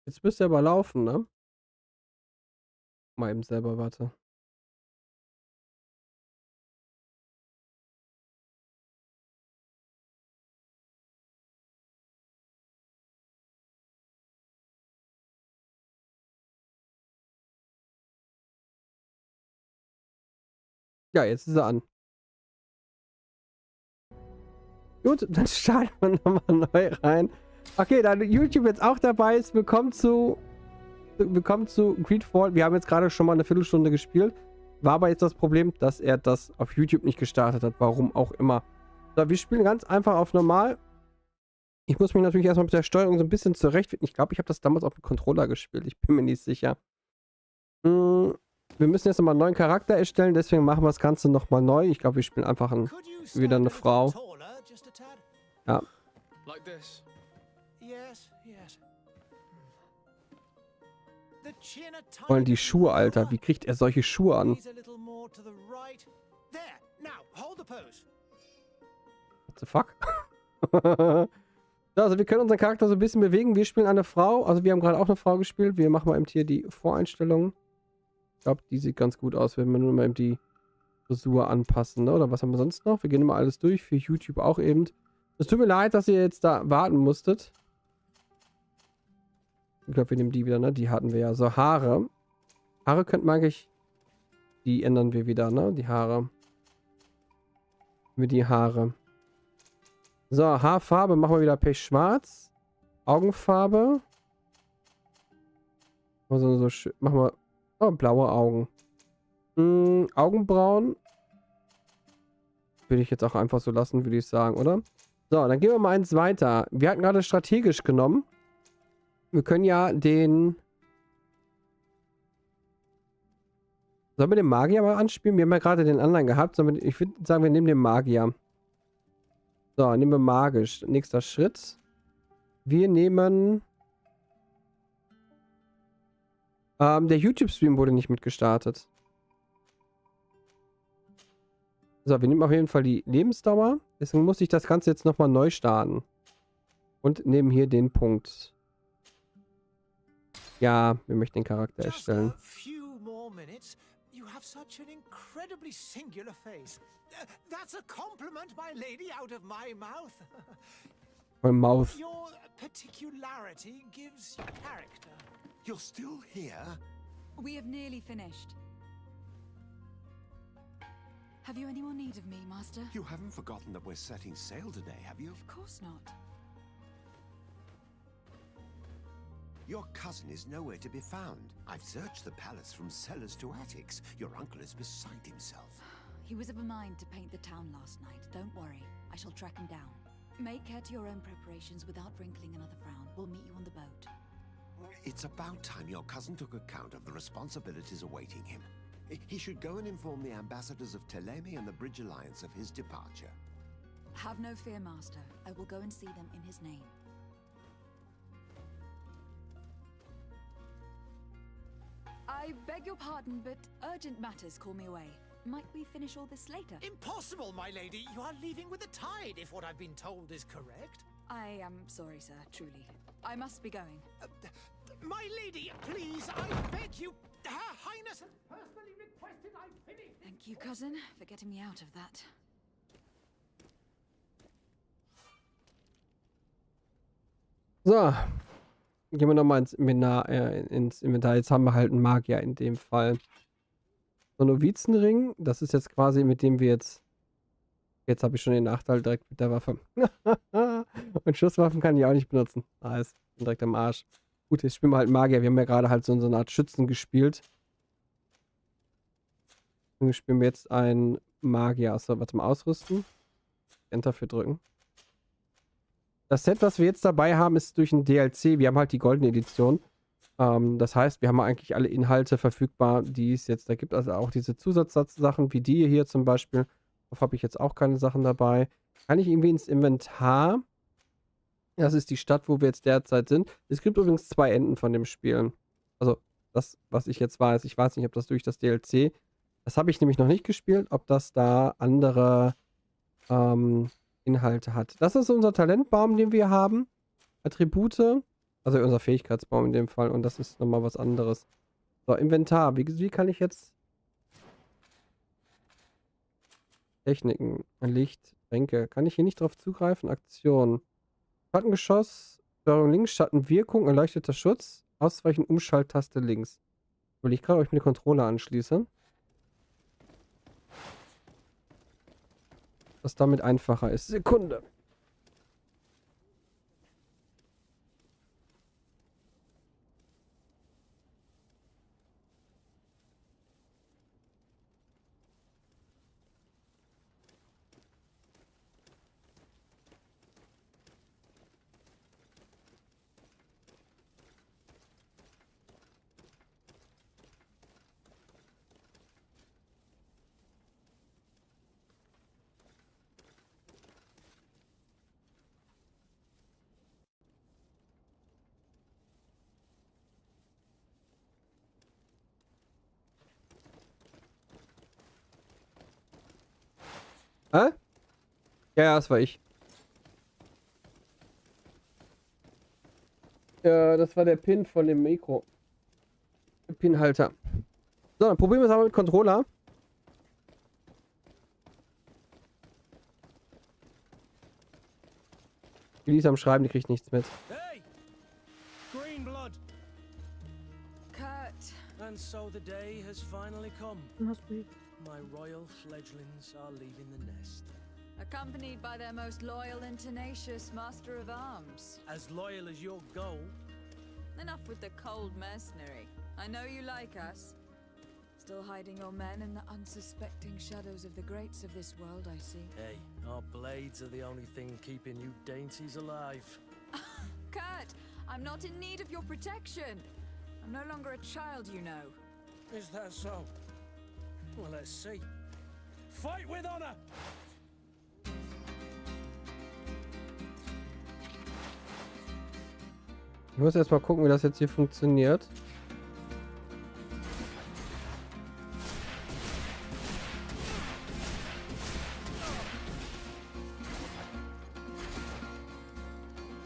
Jetzt müsste er aber laufen, ne? Mal eben selber, warte. Ja, jetzt ist er an. Gut, dann starten wir nochmal neu rein. Okay, da YouTube jetzt auch dabei ist, willkommen zu GreedFall. Wir haben jetzt gerade schon mal eine Viertelstunde gespielt. War aber jetzt das Problem, dass er das auf YouTube nicht gestartet hat. Warum auch immer. So, wir spielen ganz einfach auf normal. Ich muss mich natürlich erstmal mit der Steuerung so ein bisschen zurechtfinden. Ich glaube, ich habe das damals auch mit Controller gespielt. Ich bin mir nicht sicher. Wir müssen jetzt nochmal einen neuen Charakter erstellen, deswegen machen wir das Ganze nochmal neu. Ich glaube, wir spielen einfach wieder eine Frau. Ja. Und die Schuhe, Alter. Wie kriegt er solche Schuhe an? What the fuck? Also wir können unseren Charakter so ein bisschen bewegen. Wir spielen eine Frau. Also wir haben gerade auch eine Frau gespielt. Wir machen mal eben hier die Voreinstellungen. Ich glaube, die sieht ganz gut aus, wenn wir nur mal eben die Frisur anpassen. Ne? Oder was haben wir sonst noch? Wir gehen immer alles durch. Für YouTube auch eben. Es tut mir leid, dass ihr jetzt da warten musstet. Ich glaube, wir nehmen die wieder, ne? Die hatten wir ja. So, Haare. Haare könnten wir eigentlich... Die ändern wir wieder, ne? Die Haare. Mit die Haare. So, Haarfarbe machen wir wieder pechschwarz. Augenfarbe. Also so machen wir... Oh, blaue Augen. Augenbrauen. Würde ich jetzt auch einfach so lassen, würde ich sagen, oder? So, dann gehen wir mal eins weiter. Wir hatten gerade strategisch genommen. Wir können ja den... Sollen wir den Magier mal anspielen? Wir haben ja gerade den anderen gehabt. Ich würde sagen, wir nehmen den Magier. So, nehmen wir magisch. Nächster Schritt. Wir nehmen... der YouTube-Stream wurde nicht mitgestartet. So, wir nehmen auf jeden Fall die Lebensdauer. Deswegen muss ich das Ganze jetzt nochmal neu starten. Und nehmen hier den Punkt. Ja, wir möchten den Charakter erstellen. Such an incredibly singular face. That's a compliment, my lady, out of my mouth. My mouth. Your particularity gives you character. You're still here? We have nearly finished. Have you any more need of me, Master? You haven't forgotten that we're setting sail today, have you? Of course not. Your cousin is nowhere to be found. I've searched the palace from cellars to attics. Your uncle is beside himself. He was of a mind to paint the town last night. Don't worry. I shall track him down. Make care to your own preparations without wrinkling another frown. We'll meet you on the boat. It's about time your cousin took account of the responsibilities awaiting him. He should go and inform the ambassadors of Telemi and the Bridge Alliance of his departure. Have no fear, Master. I will go and see them in his name. I beg your pardon, but urgent matters call me away. Might we finish all this later? Impossible, my lady. You are leaving with the tide, if what I've been told is correct. I am sorry, sir, truly. I must be going. My lady, please, I beg you. Her Highness has personally requested I finish. Thank you, cousin, for getting me out of that. So. Gehen wir nochmal ins Inventar. Jetzt haben wir halt einen Magier in dem Fall. So, Novizenring. Das ist jetzt quasi, mit dem wir jetzt... Jetzt habe ich schon den Nachteil direkt mit der Waffe. Und Schusswaffen kann ich auch nicht benutzen. Nice. Bin direkt am Arsch. Gut, jetzt spielen wir halt Magier. Wir haben ja gerade halt so eine Art Schützen gespielt. Und spielen wir jetzt einen Magier. Achso, warte mal, ausrüsten. Enter für drücken. Das Set, was wir jetzt dabei haben, ist durch ein DLC. Wir haben halt die goldene Edition. Das heißt, wir haben eigentlich alle Inhalte verfügbar, die es jetzt da gibt. Also auch diese Zusatzsachen wie die hier zum Beispiel. Darauf habe ich jetzt auch keine Sachen dabei. Kann ich irgendwie ins Inventar? Das ist die Stadt, wo wir jetzt derzeit sind. Es gibt übrigens 2 Enden von dem Spiel. Also das, was ich jetzt weiß. Ich weiß nicht, ob das durch das DLC... Das habe ich nämlich noch nicht gespielt, ob das da andere Inhalte hat. Das ist unser Talentbaum, den wir haben. Attribute. Also unser Fähigkeitsbaum in dem Fall. Und das ist nochmal was anderes. So, Inventar. Wie kann ich jetzt... Techniken. Licht. Tränke. Kann ich hier nicht drauf zugreifen? Aktion. Schattengeschoss. Steuerung links. Schattenwirkung. Erleuchteter Schutz. Ausweichen. Umschalttaste links. Will ich gerade, ob ich mir den Controller anschließe. Was damit einfacher ist. Sekunde. Hä? Ja, das war ich. Ja, das war der Pin von dem Mikro. Der Pinhalter. So, dann probieren wir es aber mit Controller. Die ist am Schreiben, die kriegt nichts mit. Hey! Green blood! Kurt, And so the day has finally come. My royal fledglings are leaving the nest. accompanied by their most loyal and tenacious master of arms. As loyal as your goal. Enough with the cold mercenary. I know you like us. Still hiding your men in the unsuspecting shadows of the greats of this world, I see. Hey, our blades are the only thing keeping you dainties alive. Kurt, I'm not in need of your protection. I'm no longer a child, you know. Is that so? Well, let's see. Fight with honor! Ich muss erst mal gucken, wie das jetzt hier funktioniert.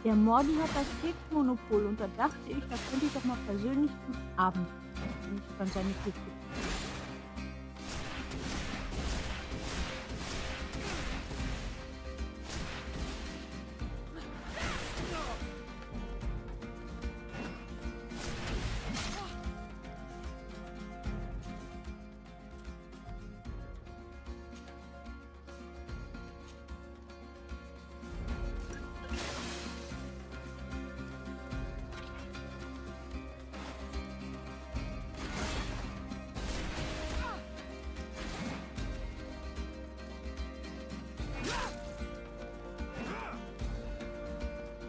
Der Mordi hat das Keksmonopol und da dachte ich, da könnte ich doch mal persönlich zum Abend nicht von seine Kekse.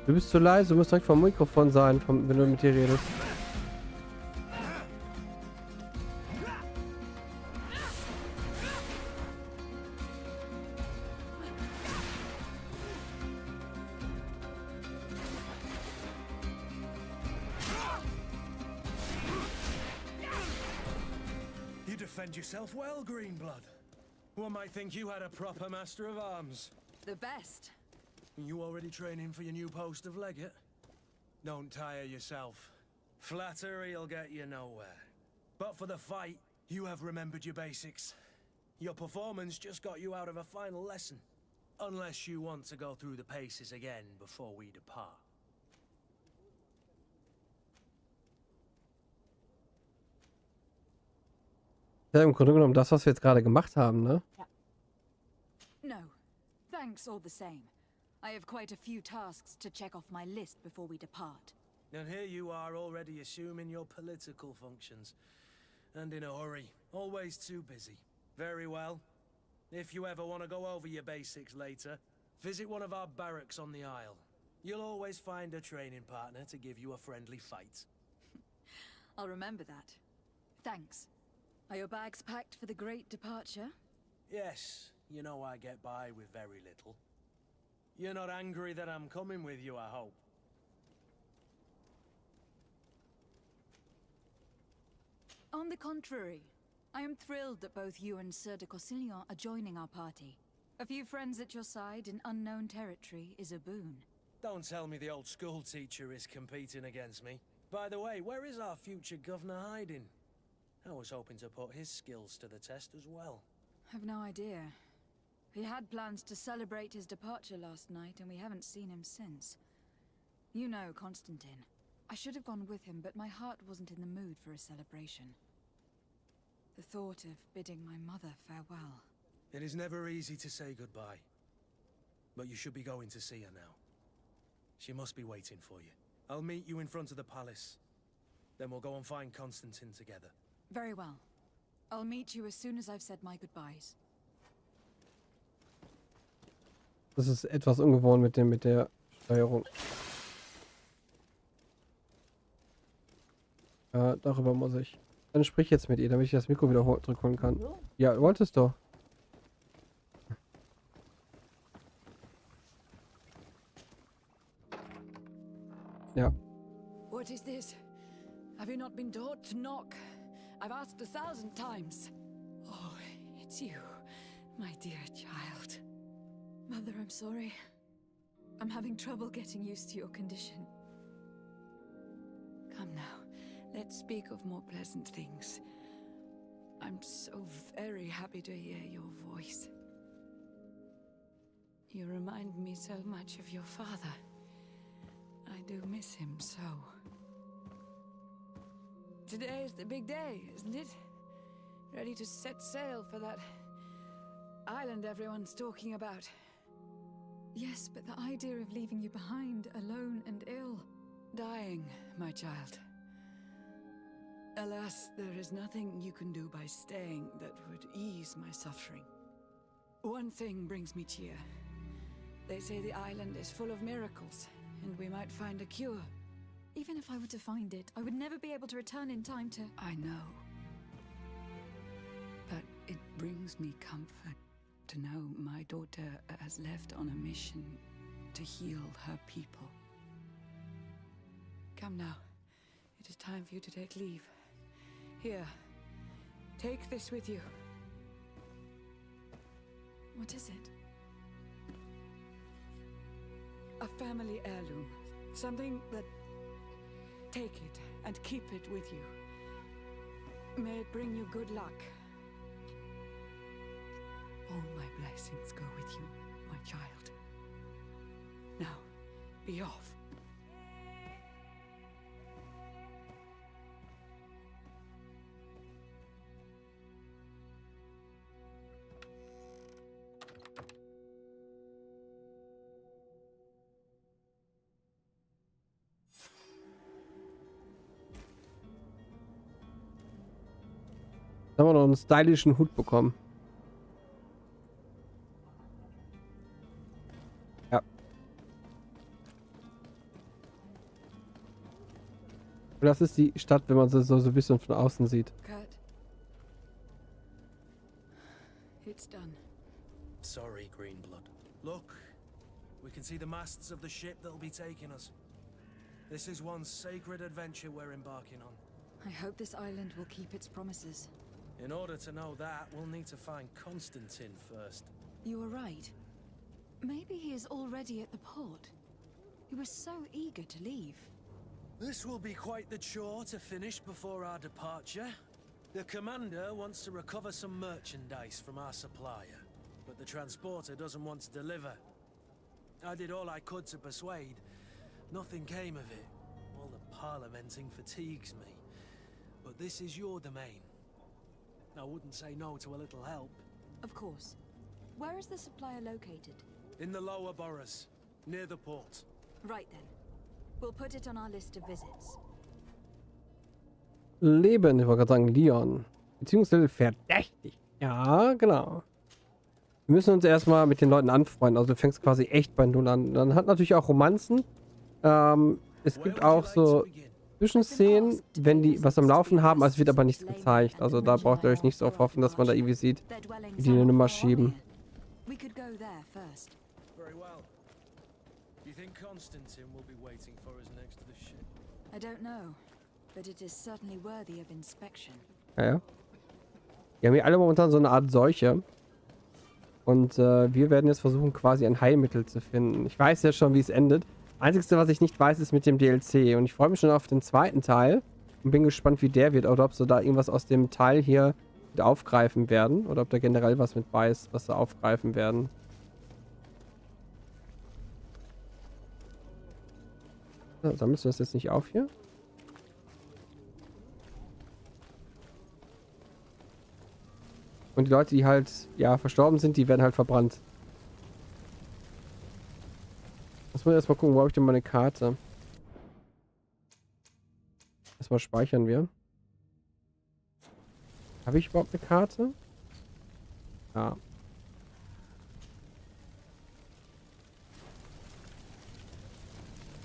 Du bist zu leise, du musst direkt vom Mikrofon sein, wenn du mit dir redest. You defend yourself well, Greenblood. One might think you had a proper master of arms. The best. You already training for your new post of legate? Don't tire yourself. Flattery'll get you nowhere. But for the fight, you have remembered your basics. Your performance just got you out of a final lesson. Unless you want to go through the paces again before we depart. Ja, im Grunde genommen das, was wir jetzt gerade gemacht haben, ne? No. Thanks all the same. I have quite a few tasks to check off my list before we depart. And here you are already assuming your political functions. And in a hurry. Always too busy. Very well. If you ever want to go over your basics later, visit one of our barracks on the Isle. You'll always find a training partner to give you a friendly fight. I'll remember that. Thanks. Are your bags packed for the great departure? Yes, you know I get by with very little. You're not angry that I'm coming with you, I hope. On the contrary, I am thrilled that both you and Sir de Cossillon are joining our party. A few friends at your side in unknown territory is a boon. Don't tell me the old school teacher is competing against me. By the way, where is our future governor hiding? I was hoping to put his skills to the test as well. I've no idea. He had plans to celebrate his departure last night, and we haven't seen him since. You know Constantine. I should have gone with him, but my heart wasn't in the mood for a celebration. The thought of bidding my mother farewell. It is never easy to say goodbye. But you should be going to see her now. She must be waiting for you. I'll meet you in front of the palace. Then we'll go and find Constantine together. Very well. I'll meet you as soon as I've said my goodbyes. Das ist etwas ungewohnt mit der Steuerung. Ja, darüber muss ich. Dann sprich jetzt mit ihr, damit ich das Mikro wieder zurückholen kann. Ja, wolltest du. Ja. What is this? Have you not been taught to knock? I've asked 1,000 times. Oh, it's you, my dear child. Mother, I'm sorry. I'm having trouble getting used to your condition. Come now, let's speak of more pleasant things. I'm so very happy to hear your voice. You remind me so much of your father. I do miss him so. Today is the big day, isn't it? Ready to set sail for that island everyone's talking about. Yes, but the idea of leaving you behind, alone and ill. Dying, my child. Alas, there is nothing you can do by staying that would ease my suffering. One thing brings me cheer. They say the island is full of miracles, and we might find a cure. Even if I were to find it, I would never be able to return in time to... I know. But it brings me comfort to know my daughter has left on a mission to heal her people. Come now. It is time for you to take leave. Here. Take this with you. What is it? A family heirloom. Something that... Take it and keep it with you. May it bring you good luck. All my blessings go with you, my child. Now, be off. Haben wir noch einen stylischen Hut bekommen. Ja. Und das ist die Stadt, wenn man sie so ein bisschen von außen sieht. Kurt. It's done. Sorry, Greenblood. Look, we can see the masts of the ship that'll be taking us. This is one sacred adventure we're embarking on. I hope this island will keep its promises. In order to know that, we'll need to find Constantine first. You were right. Maybe he is already at the port. He was so eager to leave. This will be quite the chore to finish before our departure. The commander wants to recover some merchandise from our supplier, but the transporter doesn't want to deliver. I did all I could to persuade. Nothing came of it. All the parliamenting fatigues me. But this is your domain. I wouldn't say no to a little help. Of course. Where is the supplier located? In the lower boroughs, near the port. Right then. We'll put it on our list of visits. Leben, ich wollte gerade sagen, Leon. Beziehungsweise verdächtig. Ja, genau. Wir müssen uns erstmal mit den Leuten anfreunden. Also du fängst quasi echt bei Null an. Dann hat natürlich auch Romanzen. Es gibt auch so Zwischenszenen, wenn die was am Laufen haben, also es wird aber nichts gezeigt. Also da braucht ihr euch nicht so auf hoffen, dass man da irgendwie sieht, wie die eine Nummer schieben. We could go there first. Very well. You think Constantine will be waiting for us next to the ship? I don't know, but it is certainly worthy of inspection. Ja, ja. Die haben hier alle momentan so eine Art Seuche. Und wir werden jetzt versuchen, quasi ein Heilmittel zu finden. Ich weiß ja schon, wie es endet. Einzigste, was ich nicht weiß, ist mit dem DLC. Und ich freue mich schon auf den zweiten Teil. Und bin gespannt, wie der wird. Oder ob sie da irgendwas aus dem Teil hier mit aufgreifen werden. Oder ob da generell was mit bei ist, was sie aufgreifen werden. So, sammelst du das jetzt nicht auf hier? Und die Leute, die halt, ja, verstorben sind, die werden halt verbrannt. Muss man erstmal gucken, wo habe ich denn meine Karte? Erstmal speichern wir. Habe ich überhaupt eine Karte? Ja.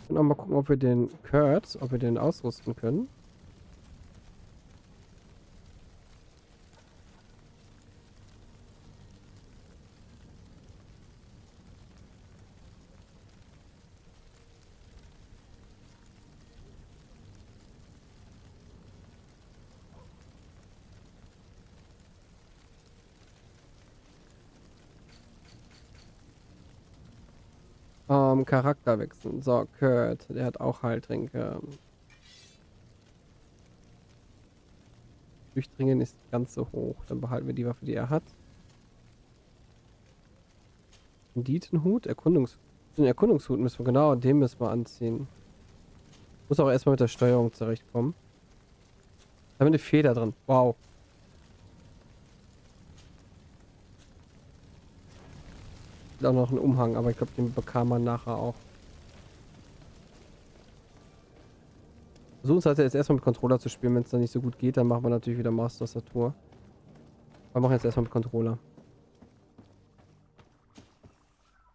Und auch mal gucken, ob wir den Kurt, ob wir den ausrüsten können. Charakter wechseln. So, Kurt, der hat auch Heiltränke. Durchdringen ist nicht ganz so hoch. Dann behalten wir die Waffe, die er hat. Banditenhut, den Erkundungshut müssen wir, genau, den müssen wir anziehen. Muss auch erstmal mit der Steuerung zurechtkommen. Da haben wir eine Feder drin. Wow. Auch noch einen Umhang, aber ich glaube, den bekam man nachher auch. Versuchen es halt jetzt erstmal mit Controller zu spielen. Wenn es dann nicht so gut geht, dann machen wir natürlich wieder Maus-Tastatur. Wir machen jetzt erstmal mit Controller.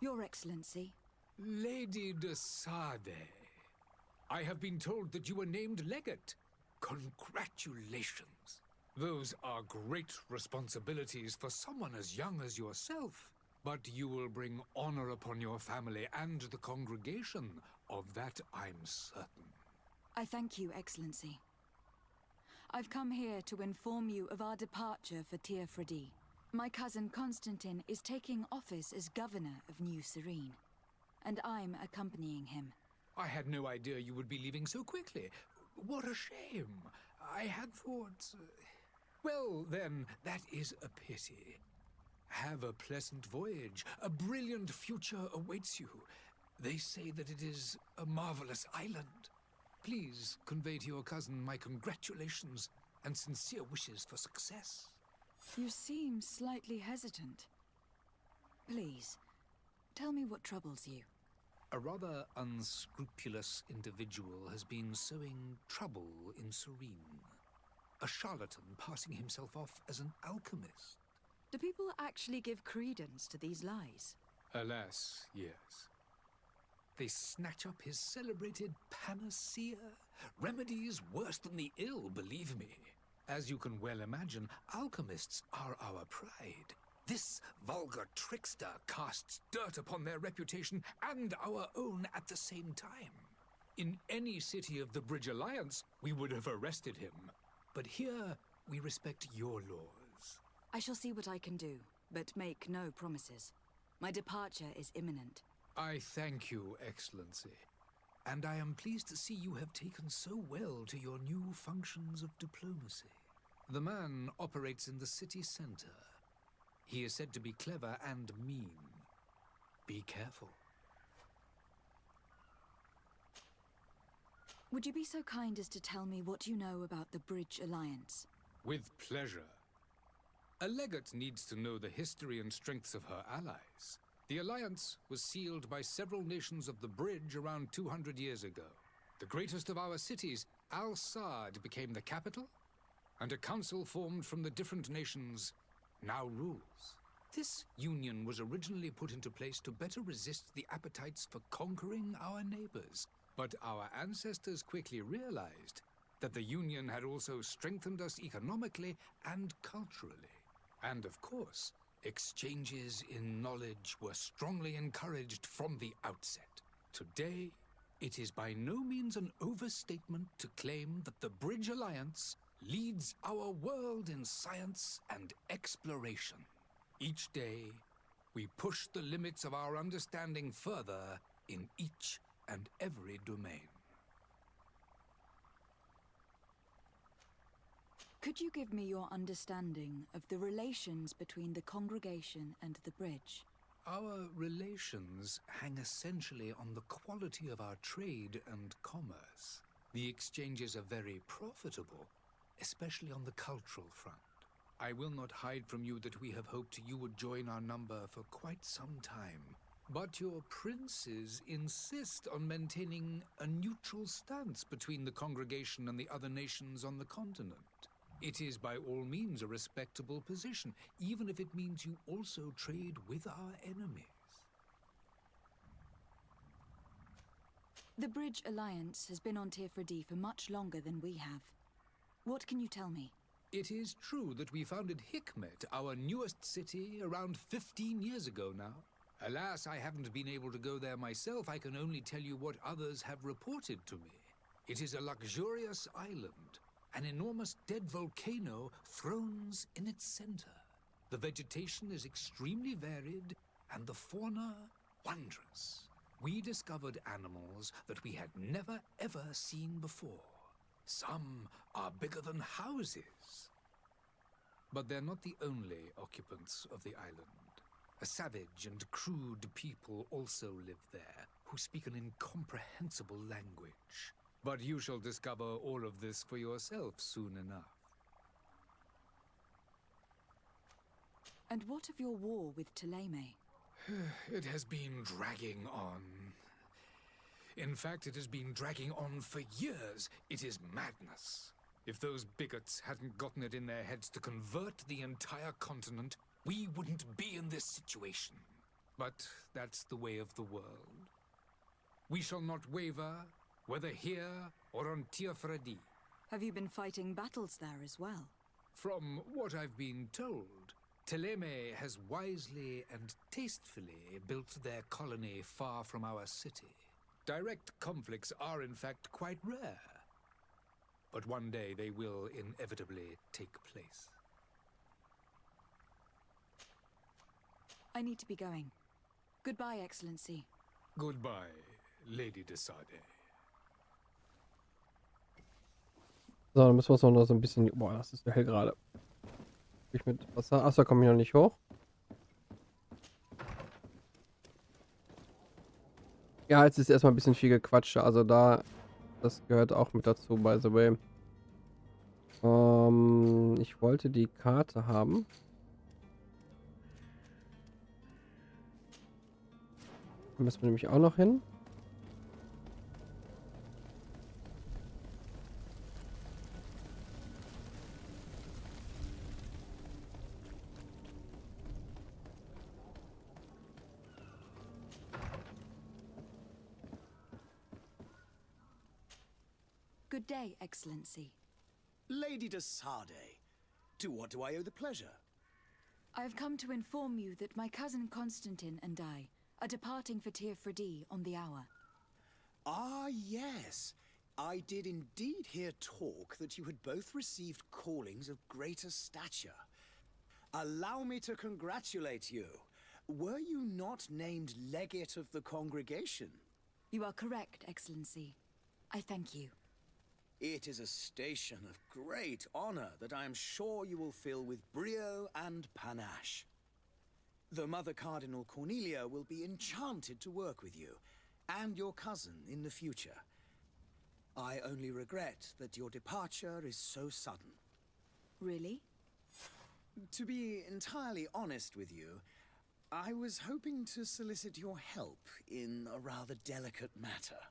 Your Excellency. Lady de Sade, I have been told that you were named Legate. Congratulations. Those are great responsibilities for someone as young as yourself. But you will bring honor upon your family and the congregation. Of that I'm certain. I thank you, Excellency. I've come here to inform you of our departure for Tearfredi. My cousin Constantine is taking office as governor of New Serene, and I'm accompanying him. I had no idea you would be leaving so quickly. What a shame. I had thought... Well, then, that is a pity. Have a pleasant voyage. A brilliant future awaits you. They say that it is a marvelous island. Please convey to your cousin my congratulations and sincere wishes for success. You seem slightly hesitant. Please, tell me what troubles you. A rather unscrupulous individual has been sowing trouble in Serene. A charlatan passing himself off as an alchemist. Do people actually give credence to these lies? Alas, yes. They snatch up his celebrated panacea. Remedies worse than the ill, believe me. As you can well imagine, alchemists are our pride. This vulgar trickster casts dirt upon their reputation and our own at the same time. In any city of the Bridge Alliance, we would have arrested him. But here, we respect your laws. I shall see what I can do, but make no promises. My departure is imminent. I thank you, Excellency. And I am pleased to see you have taken so well to your new functions of diplomacy. The man operates in the city center. He is said to be clever and mean. Be careful. Would you be so kind as to tell me what you know about the Bridge Alliance? With pleasure. A legate needs to know the history and strengths of her allies. The alliance was sealed by several nations of the Bridge around 200 years ago. The greatest of our cities, Al-Sad, became the capital, and a council formed from the different nations now rules. This union was originally put into place to better resist the appetites for conquering our neighbors. But our ancestors quickly realized that the union had also strengthened us economically and culturally. And of course, exchanges in knowledge were strongly encouraged from the outset. Today, it is by no means an overstatement to claim that the Bridge Alliance leads our world in science and exploration. Each day, we push the limits of our understanding further in each and every domain. Could you give me your understanding of the relations between the congregation and the bridge? Our relations hang essentially on the quality of our trade and commerce. The exchanges are very profitable, especially on the cultural front. I will not hide from you that we have hoped you would join our number for quite some time. But your princes insist on maintaining a neutral stance between the congregation and the other nations on the continent. It is by all means a respectable position, even if it means you also trade with our enemies. The Bridge Alliance has been on Tirfredi for much longer than we have. What can you tell me? It is true that we founded Hikmet, our newest city, around 15 years ago now. Alas, I haven't been able to go there myself. I can only tell you what others have reported to me. It is a luxurious island. An enormous dead volcano thrones in its center. The vegetation is extremely varied, and the fauna wondrous. We discovered animals that we had never ever seen before. Some are bigger than houses. But they're not the only occupants of the island. A savage and crude people also live there, who speak an incomprehensible language. But you shall discover all of this for yourself soon enough. And what of your war with Thélème? It has been dragging on. In fact, it has been dragging on for years. It is madness. If those bigots hadn't gotten it in their heads to convert the entire continent, we wouldn't be in this situation. But that's the way of the world. We shall not waver, whether here or on Tirfredi. Have you been fighting battles there as well? From what I've been told, Thélème has wisely and tastefully built their colony far from our city. Direct conflicts are in fact quite rare. But one day they will inevitably take place. I need to be going. Goodbye, Excellency. Goodbye, Lady de Sade. So, dann müssen wir uns noch so ein bisschen... Boah, das ist so hell gerade. Ich mit Wasser... Achso, komme ich noch nicht hoch. Ja, jetzt ist erstmal ein bisschen viel Gequatsche. Also da... Das gehört auch mit dazu, by the way. Ich wollte die Karte haben. Da müssen wir nämlich auch noch hin. Good day, Excellency. Lady de Sade, to what do I owe the pleasure? I have come to inform you that my cousin Constantine and I are departing for Tirfredi on the hour. Ah, yes. I did indeed hear talk that you had both received callings of greater stature. Allow me to congratulate you. Were you not named legate of the congregation? You are correct, Excellency. I thank you. It is a station of great honor that I am sure you will fill with brio and panache. The Mother Cardinal Cornelia will be enchanted to work with you, and your cousin in the future. I only regret that your departure is so sudden. Really? To be entirely honest with you, I was hoping to solicit your help in a rather delicate matter.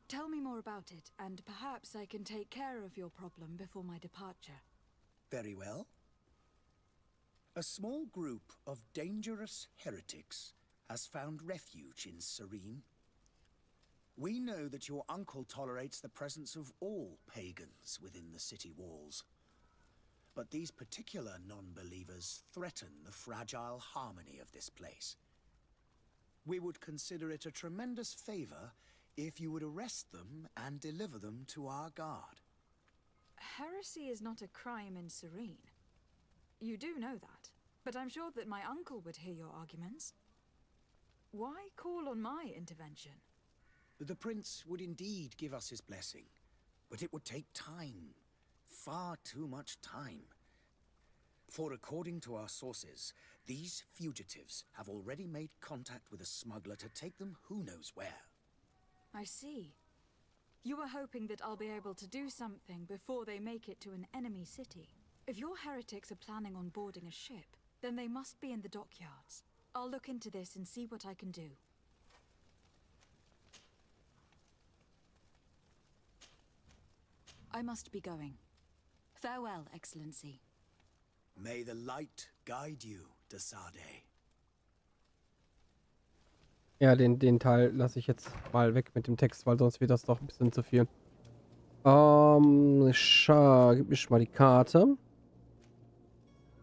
Tell me more about it, and perhaps I can take care of your problem before my departure. Very well. A small group of dangerous heretics has found refuge in Serene. We know that your uncle tolerates the presence of all pagans within the city walls. But these particular non-believers threaten the fragile harmony of this place. We would consider it a tremendous favor if you would arrest them and deliver them to our guard. Heresy is not a crime in Serene. You do know that, but I'm sure that my uncle would hear your arguments. Why call on my intervention? The prince would indeed give us his blessing, but it would take time. Far too much time. For according to our sources, these fugitives have already made contact with a smuggler to take them who knows where. I see. You were hoping that I'll be able to do something before they make it to an enemy city. If your heretics are planning on boarding a ship, then they must be in the dockyards. I'll look into this and see what I can do. I must be going. Farewell, Excellency. May the light guide you, Desade. Ja, den Teil lasse ich jetzt mal weg mit dem Text, weil sonst wird das doch ein bisschen zu viel. Gib mir schon mal die Karte.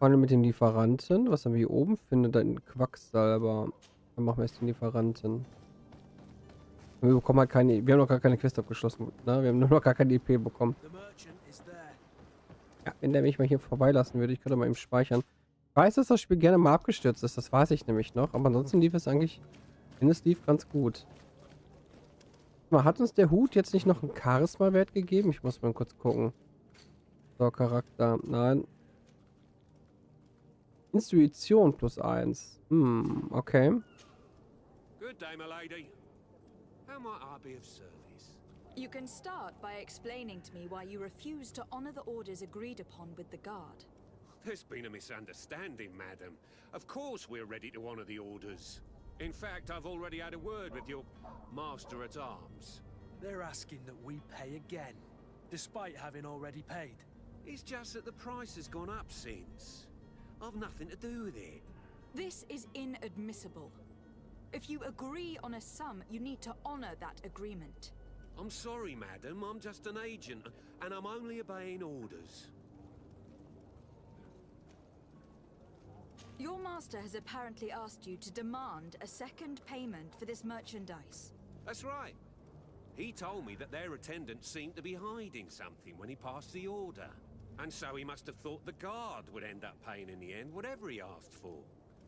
Handel mit den Lieferanten. Was haben wir hier oben? Finde deinen Quacksalber. Dann machen wir erst den Lieferanten. Wir bekommen halt keine. Wir haben noch gar keine Quest abgeschlossen. Ne? Wir haben nur noch gar keine EP bekommen. Ja, wenn der mich mal hier vorbeilassen würde, ich könnte mal eben speichern. Ich weiß, dass das Spiel gerne mal abgestürzt ist. Das weiß ich nämlich noch. Aber ansonsten lief es eigentlich. Ich finde, es lief ganz gut. Hat uns der Hut jetzt nicht noch einen Charisma-Wert gegeben? Ich muss mal kurz gucken. So, Charakter. Nein. Intuition +1. Okay. Good day, my lady. How might I be of service? You can start by explaining to me why you refuse to honor the orders agreed upon with the guard. There's been a misunderstanding, madam. Of course we're ready to honor the orders. In fact, I've already had a word with your master-at-arms. They're asking that we pay again, despite having already paid. It's just that the price has gone up since. I've nothing to do with it. This is inadmissible. If you agree on a sum, you need to honor that agreement. I'm sorry, madam. I'm just an agent, and I'm only obeying orders. Your master has apparently asked you to demand a second payment for this merchandise. That's right. He told me that their attendant seemed to be hiding something when he passed the order. And so he must have thought the guard would end up paying in the end, whatever he asked for.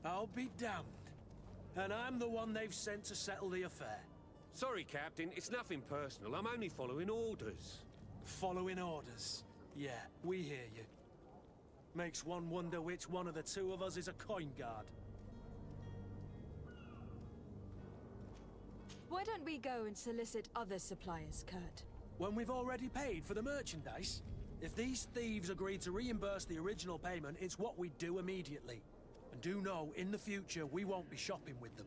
I'll be damned. And I'm the one they've sent to settle the affair. Sorry, Captain. It's nothing personal. I'm only following orders. Following orders. Yeah, we hear you. Makes one wonder which one of the two of us is a coin guard. Why don't we go and solicit other suppliers, Kurt? When we've already paid for the merchandise? If these thieves agree to reimburse the original payment, it's what we do immediately. And do know, in the future, we won't be shopping with them.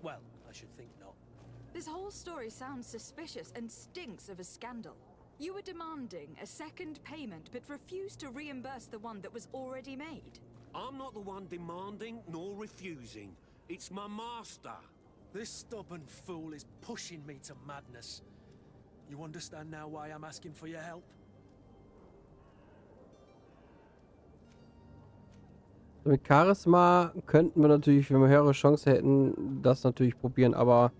Well, I should think not. This whole story sounds suspicious and stinks of a scandal. You were demanding a second payment, but refused to reimburse the one that was already made. I'm not the one demanding nor refusing. It's my master. This stubborn fool is pushing me to madness. You understand now why I'm asking for your help? Mit Charisma könnten wir natürlich, wenn wir höhere Chance hätten, das natürlich probieren, aber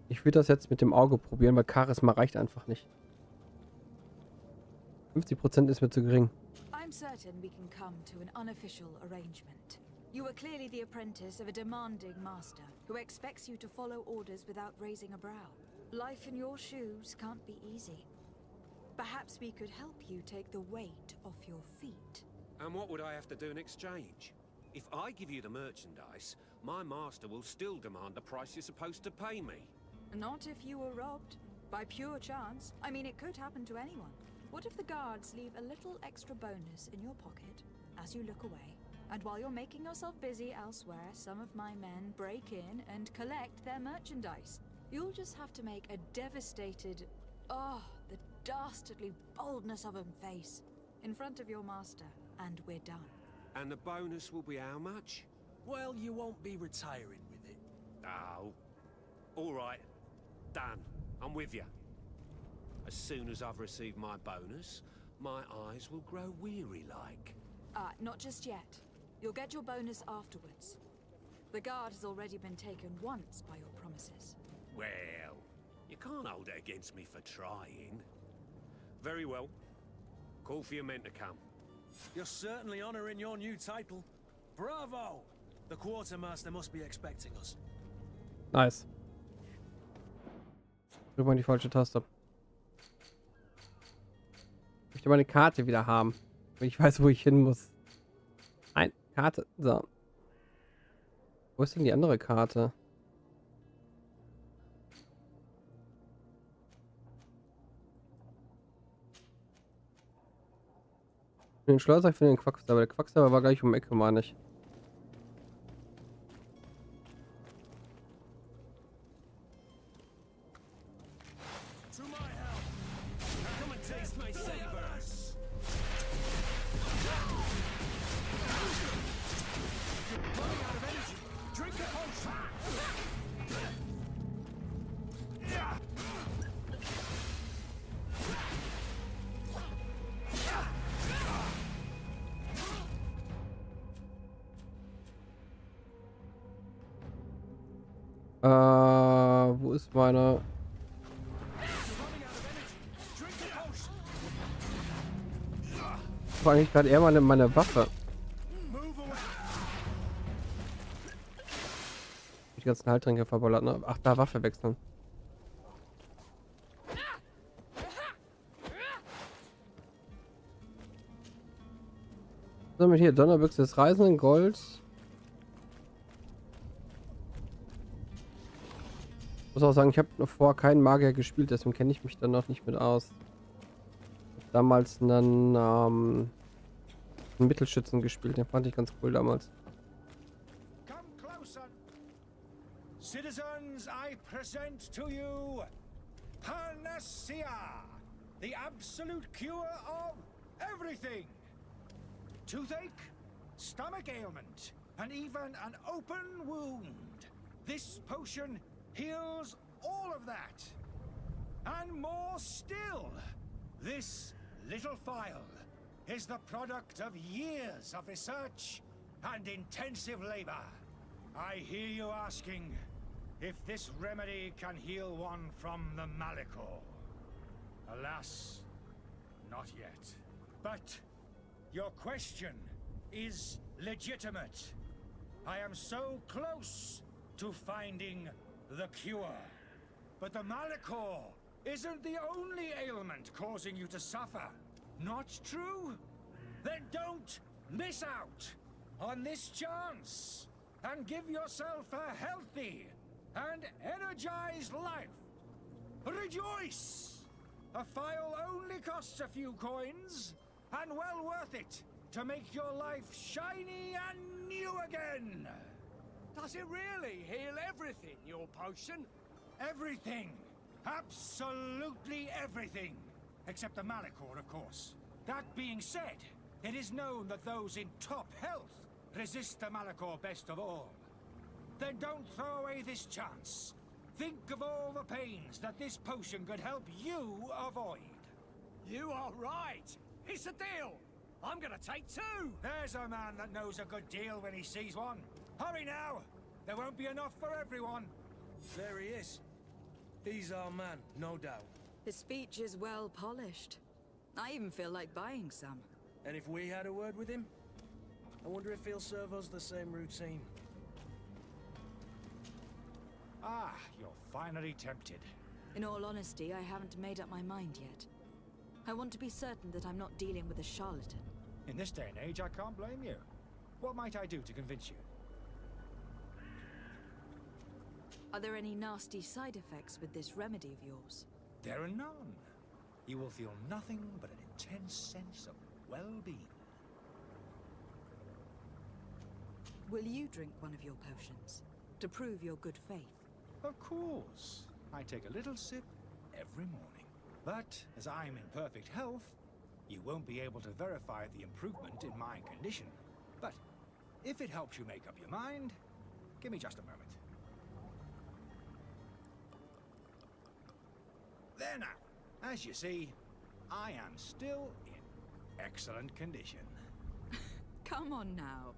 ich würde das jetzt mit dem Auge probieren, weil Charisma reicht einfach nicht. 50% ist mir zu gering. I'm certain we can come to an unofficial arrangement. You are clearly the apprentice of a demanding master who expects you to follow orders without raising a brow. Life in your shoes can't be easy. Perhaps we could help you take the weight off your feet. And what would I have to do in exchange? If I give you the merchandise, my master will still demand the price you're supposed to pay me. Not if you were robbed. By pure chance. I mean, it could happen to anyone. What if the guards leave a little extra bonus in your pocket as you look away? And while you're making yourself busy elsewhere, some of my men break in and collect their merchandise. You'll just have to make a devastated, the dastardly boldness of him face in front of your master, and we're done. And the bonus will be how much? Well, you won't be retiring with it. Oh, all right. Done. I'm with you. As soon as I've received my bonus, my eyes will grow weary-like. Not just yet. You'll get your bonus afterwards. The guard has already been taken once by your promises. Well, you can't hold it against me for trying. Very well. Call for your men to come. You're certainly honoring your new title. Bravo! The quartermaster must be expecting us. Nice. Drück mal die falsche Taste. Ich möchte meine Karte wieder haben. Ich weiß, wo ich hin muss. Nein, Karte. So. Wo ist denn die andere Karte? Den Schleuser für den Quacksalber. Der Quacksalber war gleich um die Ecke, meine ich. To my help. Come and taste my sabers. You're running out of energy. Drink a potion. Wo ist meine... War eigentlich gerade eher meine Waffe. Die ganzen Heiltränke verballert, ne? Ach, da Waffe wechseln. So, mit hier Donnerbüchse des Reisenden, Gold. Ich muss auch sagen, ich habe noch vorher keinen Magier gespielt, deswegen kenne ich mich dann noch nicht mit aus. Ich hab damals einen Mittelschützen gespielt, den fand ich ganz cool damals. Come closer. Citizens, I present to you Panacea, the absolute cure of everything. Toothache, stomach ailment, and even an open wound. This potion heals all of that. And more still, this little phial is the product of years of research and intensive labor. I hear you asking if this remedy can heal one from the Malachor. Alas, not yet. But your question is legitimate. I am so close to finding the cure. But the Malachor isn't the only ailment causing you to suffer. Not true? Then don't miss out on this chance and give yourself a healthy and energized life. Rejoice! A phial only costs a few coins, and well worth it to make your life shiny and new again. Does it really heal everything, your potion? Everything. Absolutely everything. Except the Malachor, of course. That being said, it is known that those in top health resist the Malachor best of all. Then don't throw away this chance. Think of all the pains that this potion could help you avoid. You are right. It's a deal. I'm gonna take two. There's a man that knows a good deal when he sees one. Hurry now. There won't be enough for everyone. There he is. He's our man, no doubt. His speech is well polished. I even feel like buying some. And if we had a word with him, I wonder if he'll serve us the same routine. Ah, you're finally tempted. In all honesty, I haven't made up my mind yet. I want to be certain that I'm not dealing with a charlatan. In this day and age, I can't blame you. What might I do to convince you? Are there any nasty side effects with this remedy of yours? There are none. You will feel nothing but an intense sense of well-being. Will you drink one of your potions to prove your good faith? Of course. I take a little sip every morning. But as I'm in perfect health, you won't be able to verify the improvement in my condition. But if it helps you make up your mind, give me just a moment. There now. As you see, I am still in excellent condition. Come on now.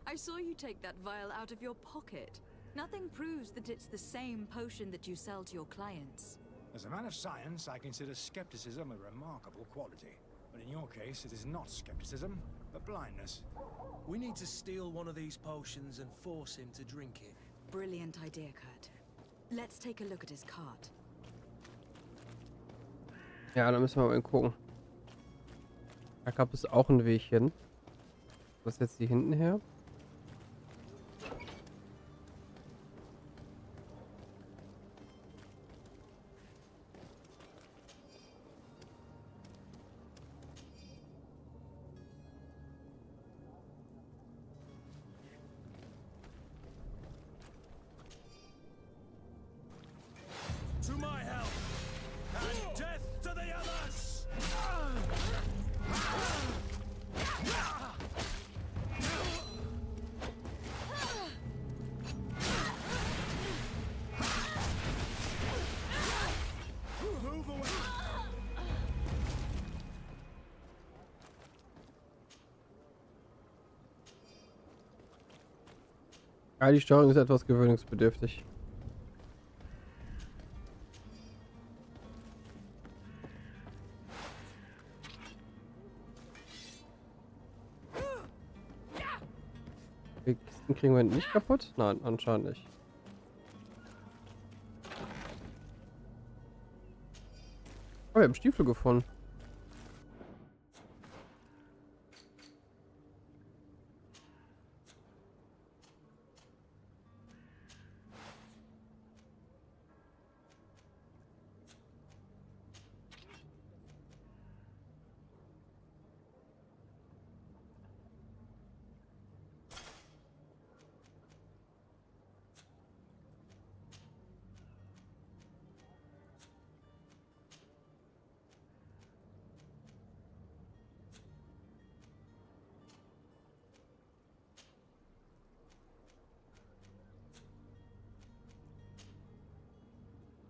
I saw you take that vial out of your pocket. Nothing proves that it's the same potion that you sell to your clients. As a man of science, I consider skepticism a remarkable quality. But in your case, it is not skepticism, but blindness. We need to steal one of these potions and force him to drink it. Brilliant idea, Kurt. Let's take a look at his card. Ja, da müssen wir mal gucken. Da gab es auch einen Weg hin. Was ist jetzt hier hinten her? To my help, and death to the others! Move away! Ja, die Steuerung ist etwas gewöhnungsbedürftig. Die Kisten kriegen wir nicht kaputt? Nein, anscheinend nicht. Oh, wir haben Stiefel gefunden.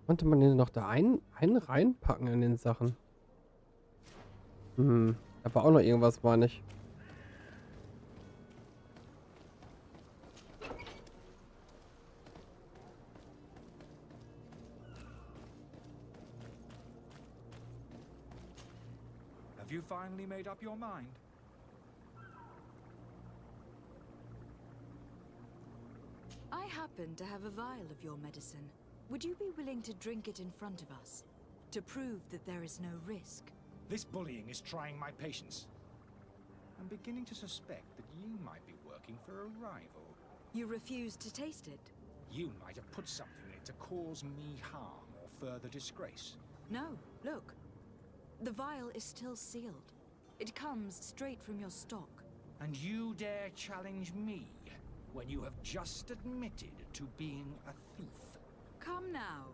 Konnte man den noch da einen reinpacken in den Sachen? Da war auch noch irgendwas, meine ich. Have you finally made up your mind? I happen to have a vial of your medicine. Would you be willing to drink it in front of us? To prove that there is no risk? This bullying is trying my patience. I'm beginning to suspect that you might be working for a rival. You refuse to taste it? You might have put something in it to cause me harm or further disgrace. No, look. The vial is still sealed. It comes straight from your stock. And you dare challenge me when you have just admitted to being a thief. Come now.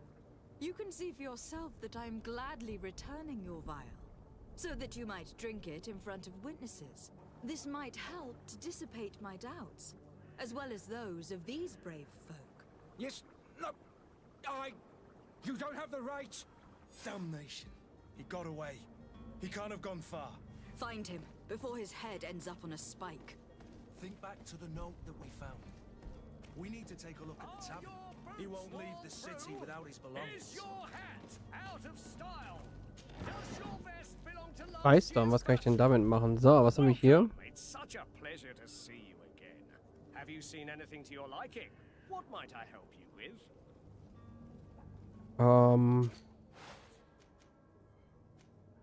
You can see for yourself that I am gladly returning your vial, so that you might drink it in front of witnesses. This might help to dissipate my doubts, as well as those of these brave folk. Yes, no, you don't have the right. Damnation. He got away. He can't have gone far. Find him, before his head ends up on a spike. Think back to the note that we found. We need to take a look at the tavern. He won't leave the city without his belongings. Is your hat out of style? Does your vest belong to last Preisdam, was kann ich denn damit machen? So, was haben wir hier? It's such a pleasure to see you again. Have you seen anything to your liking? What might I help you with?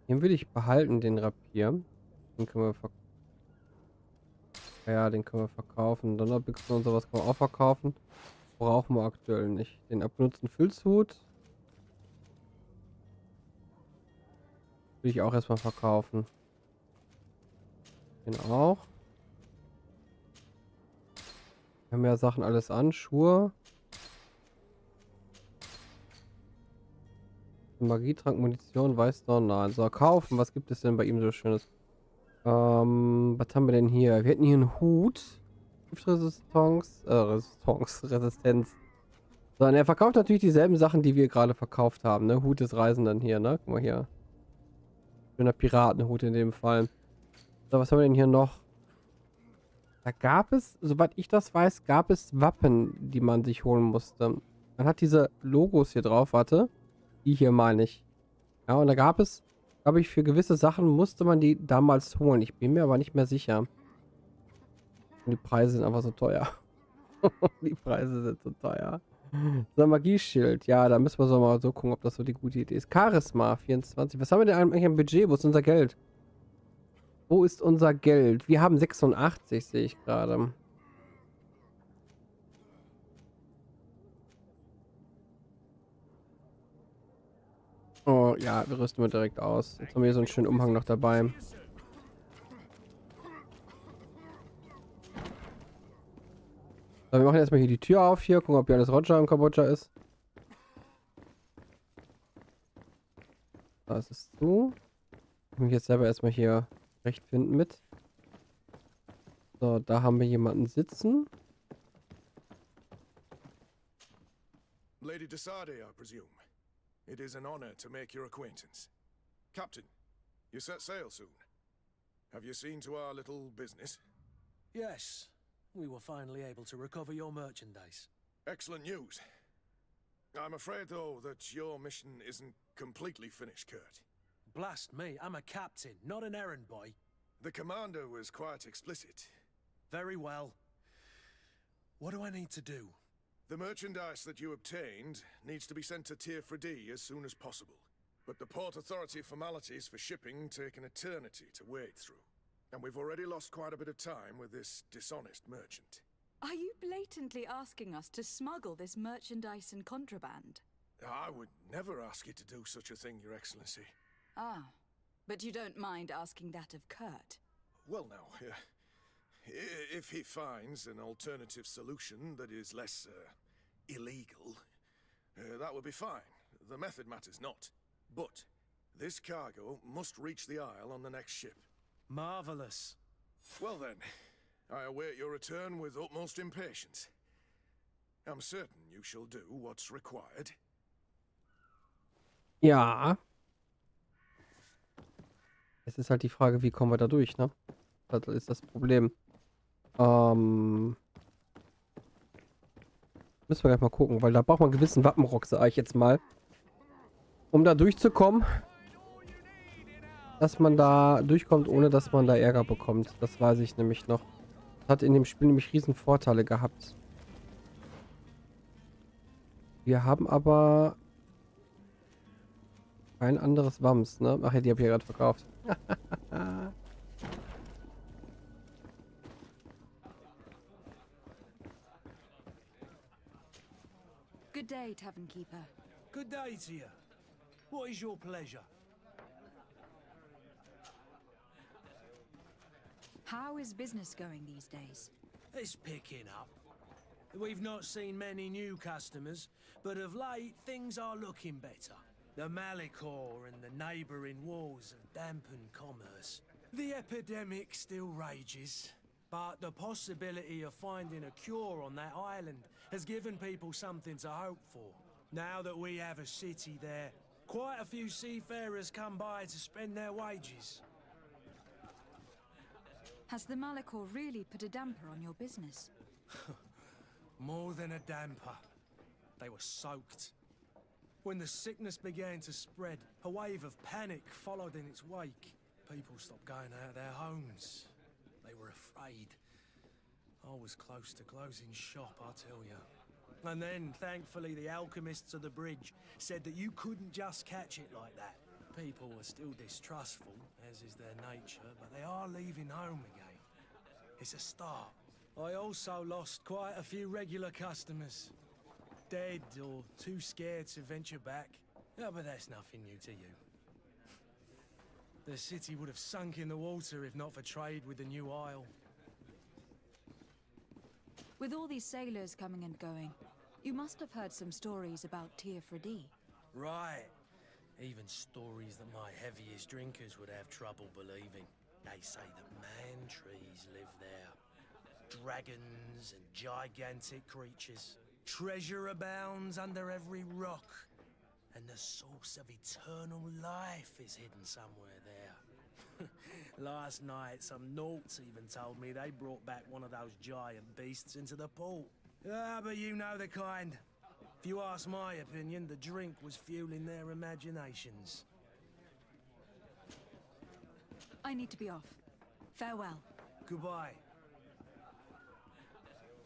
Den will ich behalten, den Rapier. Den können wir den können wir verkaufen. Donnerbüchsen und sowas können wir auch verkaufen. Brauchen wir aktuell nicht. Den abgenutzten Filzhut will ich auch erstmal verkaufen. Den auch. Wir haben ja Sachen alles an. Schuhe. Magietrank, Munition, Weißdorn, nein. So, kaufen. Was gibt es denn bei ihm so Schönes? Was haben wir denn hier? Wir hätten hier einen Hut. Resistenz. So, und er verkauft natürlich dieselben Sachen, die wir gerade verkauft haben, ne? Hut des Reisenden hier, ne? Guck mal hier. Schöner Piratenhut in dem Fall. So, was haben wir denn hier noch? Da gab es, soweit ich das weiß, gab es Wappen, die man sich holen musste. Man hat diese Logos hier drauf, warte. Die hier meine ich. Ja, und da gab es, glaube ich, für gewisse Sachen musste man die damals holen. Ich bin mir aber nicht mehr sicher. Und die Preise sind einfach so teuer. Die Preise sind so teuer. So ein Magieschild. Ja, da müssen wir so mal so gucken, ob das so die gute Idee ist. Charisma 24. Was haben wir denn eigentlich am Budget? Wo ist unser Geld? Wo ist unser Geld? Wir haben 86, sehe ich gerade. Oh ja, wir rüsten wir direkt aus. Jetzt haben wir hier so einen schönen Umhang noch dabei. So, wir machen erstmal hier die Tür auf hier, gucken, ob hier alles Roger im Kambodscha ist. Das ist zu. Ich muss mich jetzt selber erstmal hier rechtfinden mit. So, da haben wir jemanden sitzen. Lady Desade, I presume. It is an honor to make your acquaintance. Captain, you set sail soon. Have you seen to our little business? Yes, we were finally able to recover your merchandise. Excellent news. I'm afraid, though, that your mission isn't completely finished, Kurt. Blast me, I'm a captain, not an errand boy. The commander was quite explicit. Very well. What do I need to do? The merchandise that you obtained needs to be sent to Tier 4D as soon as possible. But the Port Authority formalities for shipping take an eternity to wade through. And we've already lost quite a bit of time with this dishonest merchant. Are you blatantly asking us to smuggle this merchandise and contraband? I would never ask you to do such a thing, Your Excellency. Ah, but you don't mind asking that of Kurt? Well, now, if he finds an alternative solution that is less illegal, that would be fine. The method matters not. But this cargo must reach the Isle on the next ship. Marvelous. Well then, I await your return with utmost impatience. I'm certain you shall do what's required. Ja. Es ist halt die Frage, wie kommen wir da durch, ne? Das ist das Problem. Müssen wir gleich mal gucken, weil da braucht man einen gewissen Wappenrock, sage ich jetzt mal. Um da durchzukommen. Dass man da durchkommt, ohne dass man da Ärger bekommt. Das weiß ich nämlich noch. Das hat in dem Spiel nämlich riesen Vorteile gehabt. Wir haben aber kein anderes Wams, ne? Ach ja, die habe ich ja gerade verkauft. Good day, Tavern Keeper. Good day to you. What is your pleasure? How is business going these days? It's picking up. We've not seen many new customers, but of late things are looking better. The Malicor and the neighbouring wars have dampened commerce. The epidemic still rages, but the possibility of finding a cure on that island has given people something to hope for. Now that we have a city there, quite a few seafarers come by to spend their wages. Has the Malicor really put a damper on your business? More than a damper. They were soaked. When the sickness began to spread, a wave of panic followed in its wake. People stopped going out of their homes. They were afraid. I was close to closing shop, I tell you. And then, thankfully, the alchemists of the bridge said that you couldn't just catch it like that. People were still distrustful, as is their nature, but they are leaving home again. It's a start. I also lost quite a few regular customers. Dead or too scared to venture back. Yeah, but that's nothing new to you. The city would have sunk in the water if not for trade with the new isle. With all these sailors coming and going, you must have heard some stories about Tier 4D. Right. Even stories that my heaviest drinkers would have trouble believing. They say that man trees live there. Dragons and gigantic creatures. Treasure abounds under every rock. And the source of eternal life is hidden somewhere there. Last night, some Nauts even told me they brought back one of those giant beasts into the port. Ah, but you know the kind. If you ask my opinion, the drink was fueling their imaginations. I need to be off. Farewell. Goodbye.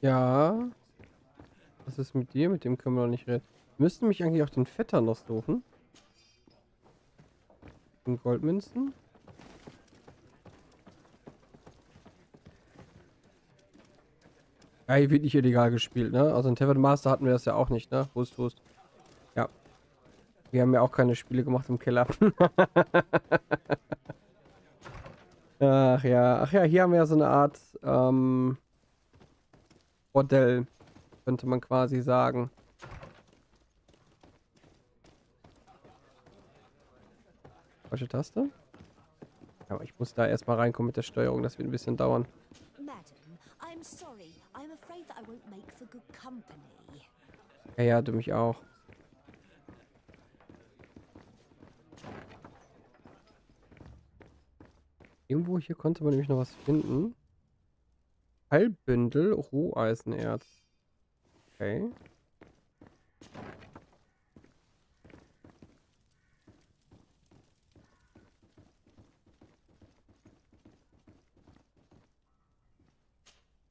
Ja. Was ist mit dir? Mit dem können wir noch nicht reden. Wir müssten mich eigentlich auch den Vetter noch suchen. Und Goldmünzen. Ja, hier wird nicht illegal gespielt, ne? Also in Tavern Master hatten wir das ja auch nicht, ne? Hust, hust. Ja. Wir haben ja auch keine Spiele gemacht im Keller. Ach ja, hier haben wir ja so eine Art Bordell, könnte man quasi sagen. Falsche Taste? Aber ich muss da erstmal reinkommen mit der Steuerung, das wird ein bisschen dauern. Madam, I'm sorry. I'm afraid that I won't make for good company. Ja, du mich auch. Irgendwo hier konnte man nämlich noch was finden. Halbbündel Roheisenerz. Okay.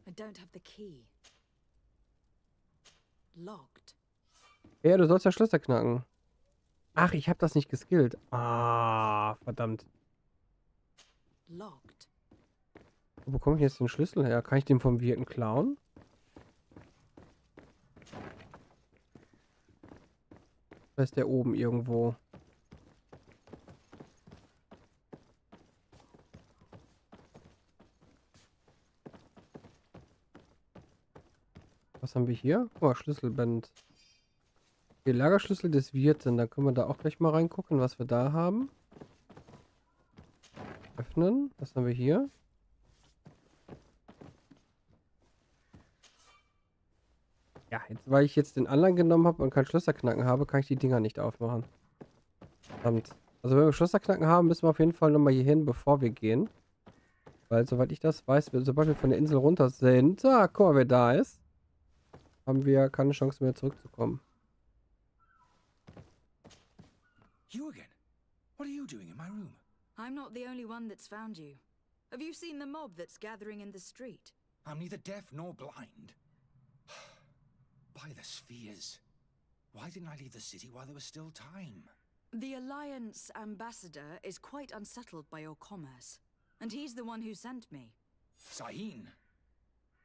I don't have the key. Locked. Ja, du sollst ja Schlösser knacken. Ach, ich habe das nicht geskillt. Ah, verdammt. Locked. Wo bekomme ich jetzt den Schlüssel her? Kann ich den vom Wirten klauen? Da ist der oben irgendwo. Was haben wir hier? Oh, Schlüsselband. Der Lagerschlüssel des Wirten. Da können wir da auch gleich mal reingucken, was wir da haben. Öffnen. Was haben wir hier? Ja, jetzt, weil ich jetzt den anderen genommen habe und kein Schlösserknacken habe, kann ich die Dinger nicht aufmachen. Verdammt. Also wenn wir Schlösserknacken haben, müssen wir auf jeden Fall nochmal hier hin, bevor wir gehen. Weil, soweit ich das weiß, sobald wir von der Insel runter sind, guck mal, wer da ist, haben wir keine Chance mehr zurückzukommen. You again? What are you doing in my room? I'm not the only one that's found you. Have you seen the mob that's gathering in the street? I'm neither deaf nor blind. By the spheres. Why didn't I leave the city while there was still time? The Alliance ambassador is quite unsettled by your commerce. And he's the one who sent me. Sahin.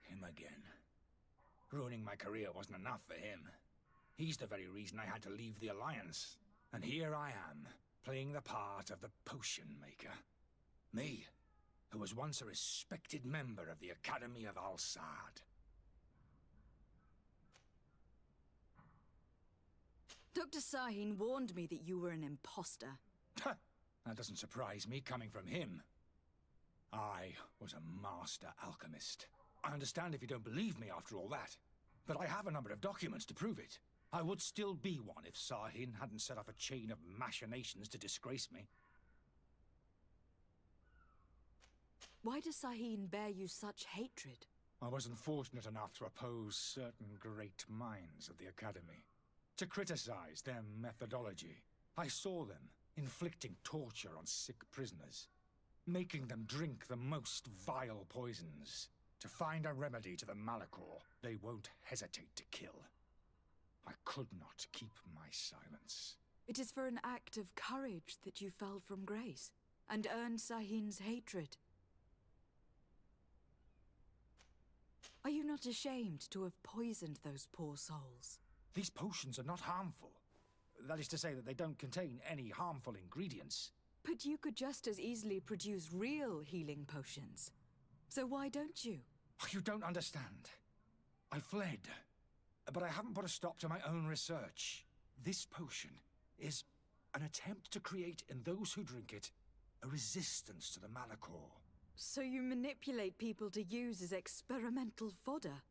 Him again. Ruining my career wasn't enough for him. He's the very reason I had to leave the Alliance. And here I am, playing the part of the potion maker. Me, who was once a respected member of the Academy of Al-Sad. Dr. Sahin warned me that you were an imposter. That doesn't surprise me, coming from him. I was a master alchemist. I understand if you don't believe me after all that, but I have a number of documents to prove it. I would still be one if Sahin hadn't set up a chain of machinations to disgrace me. Why does Sahin bear you such hatred? I wasn't fortunate enough to oppose certain great minds of the Academy. To criticize their methodology. I saw them inflicting torture on sick prisoners, making them drink the most vile poisons. To find a remedy to the Malachor they won't hesitate to kill. I could not keep my silence. It is for an act of courage that you fell from grace and earned Sahin's hatred. Are you not ashamed to have poisoned those poor souls? These potions are not harmful. That is to say that they don't contain any harmful ingredients. But you could just as easily produce real healing potions. So why don't you? You don't understand. I fled, but I haven't put a stop to my own research. This potion is an attempt to create in those who drink it a resistance to the Malachor. So you manipulate people to use as experimental fodder?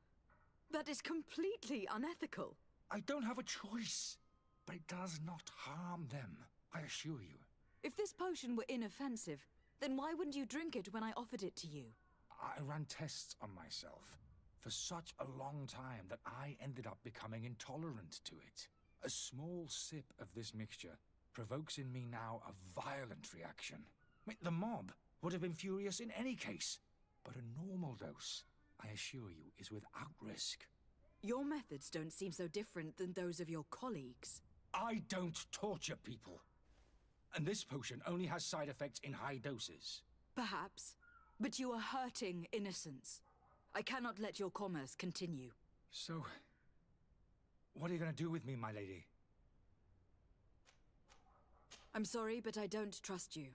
That is completely unethical. I don't have a choice, but it does not harm them, I assure you. If this potion were inoffensive, then why wouldn't you drink it when I offered it to you? I ran tests on myself for such a long time that I ended up becoming intolerant to it. A small sip of this mixture provokes in me now a violent reaction. I mean, the mob would have been furious in any case, but a normal dose, I assure you, is without risk. Your methods don't seem so different than those of your colleagues. I don't torture people. And this potion only has side effects in high doses. Perhaps, but you are hurting innocents. I cannot let your commerce continue. So, what are you going to do with me, my lady? I'm sorry, but I don't trust you.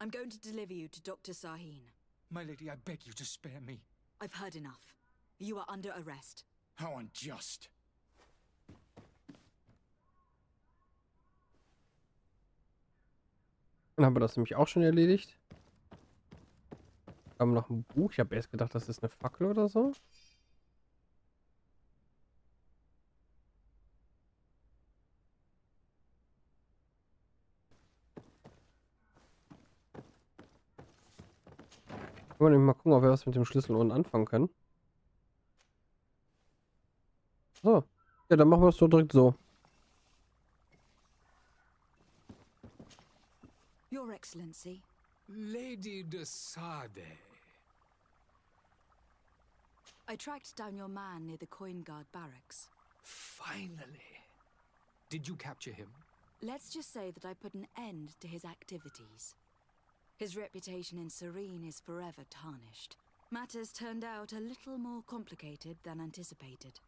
I'm going to deliver you to Dr. Sahin. My lady, I beg you to spare me. I've heard enough. You are under arrest. How unjust. Dann haben wir das nämlich auch schon erledigt. Haben noch ein Buch. Ich habe erst gedacht, das ist eine Fackel oder so. Können wir nämlich mal gucken, ob wir was mit dem Schlüssel unten anfangen können. So. Ja, dann machen wir es so direkt so. Your Excellency. Lady de Sade. I tracked down your man near the Coin Guard barracks. Finally. Did you capture him? Let's just say that I put an end to his activities. His reputation in Serene is forever tarnished. Matters turned out a little more complicated than anticipated.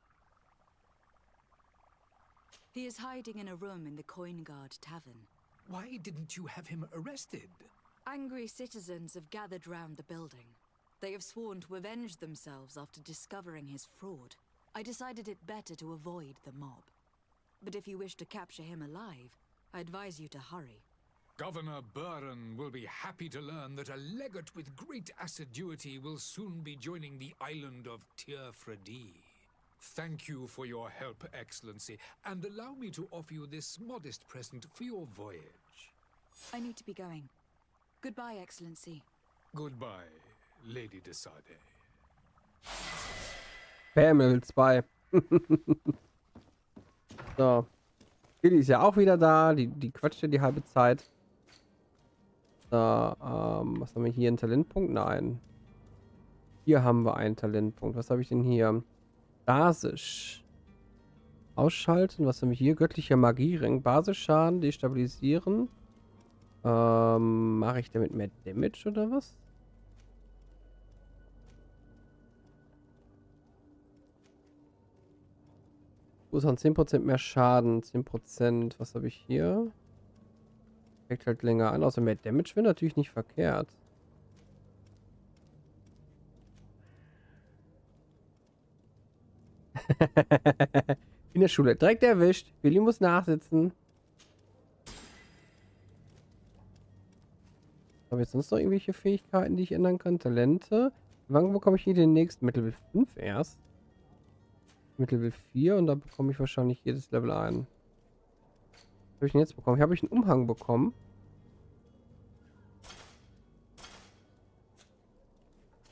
He is hiding in a room in the Coin Guard Tavern. Why didn't you have him arrested? Angry citizens have gathered round the building. They have sworn to avenge themselves after discovering his fraud. I decided it better to avoid the mob. But if you wish to capture him alive, I advise you to hurry. Governor Buren will be happy to learn that a legate with great assiduity will soon be joining the island of Tir-Fredi. Thank you for your help, Excellency, and allow me to offer you this modest present for your voyage. I need to be going. Goodbye, Excellency. Goodbye, Lady de Sade. Bam, Level 2. So. Billy ist ja auch wieder da. Die quatscht ja die halbe Zeit. So, was haben wir hier? Ein Talentpunkt? Nein. Hier haben wir einen Talentpunkt. Was habe ich denn hier? Basisch. Ausschalten. Was haben wir hier? Göttlicher Magiering. Basisschaden. Destabilisieren. Mache ich damit mehr Damage oder was? Ursachen 10% mehr Schaden. 10%. Was habe ich hier? Fängt halt länger an. Außer mehr Damage wäre natürlich nicht verkehrt. In der Schule. Direkt erwischt. Willi muss nachsitzen. Habe ich sonst noch irgendwelche Fähigkeiten, die ich ändern kann? Talente. Wann bekomme ich hier den nächsten? Mit Level 5 erst. Mit Level 4 und da bekomme ich wahrscheinlich jedes Level ein. Was habe ich denn jetzt bekommen? Habe ich einen Umhang bekommen?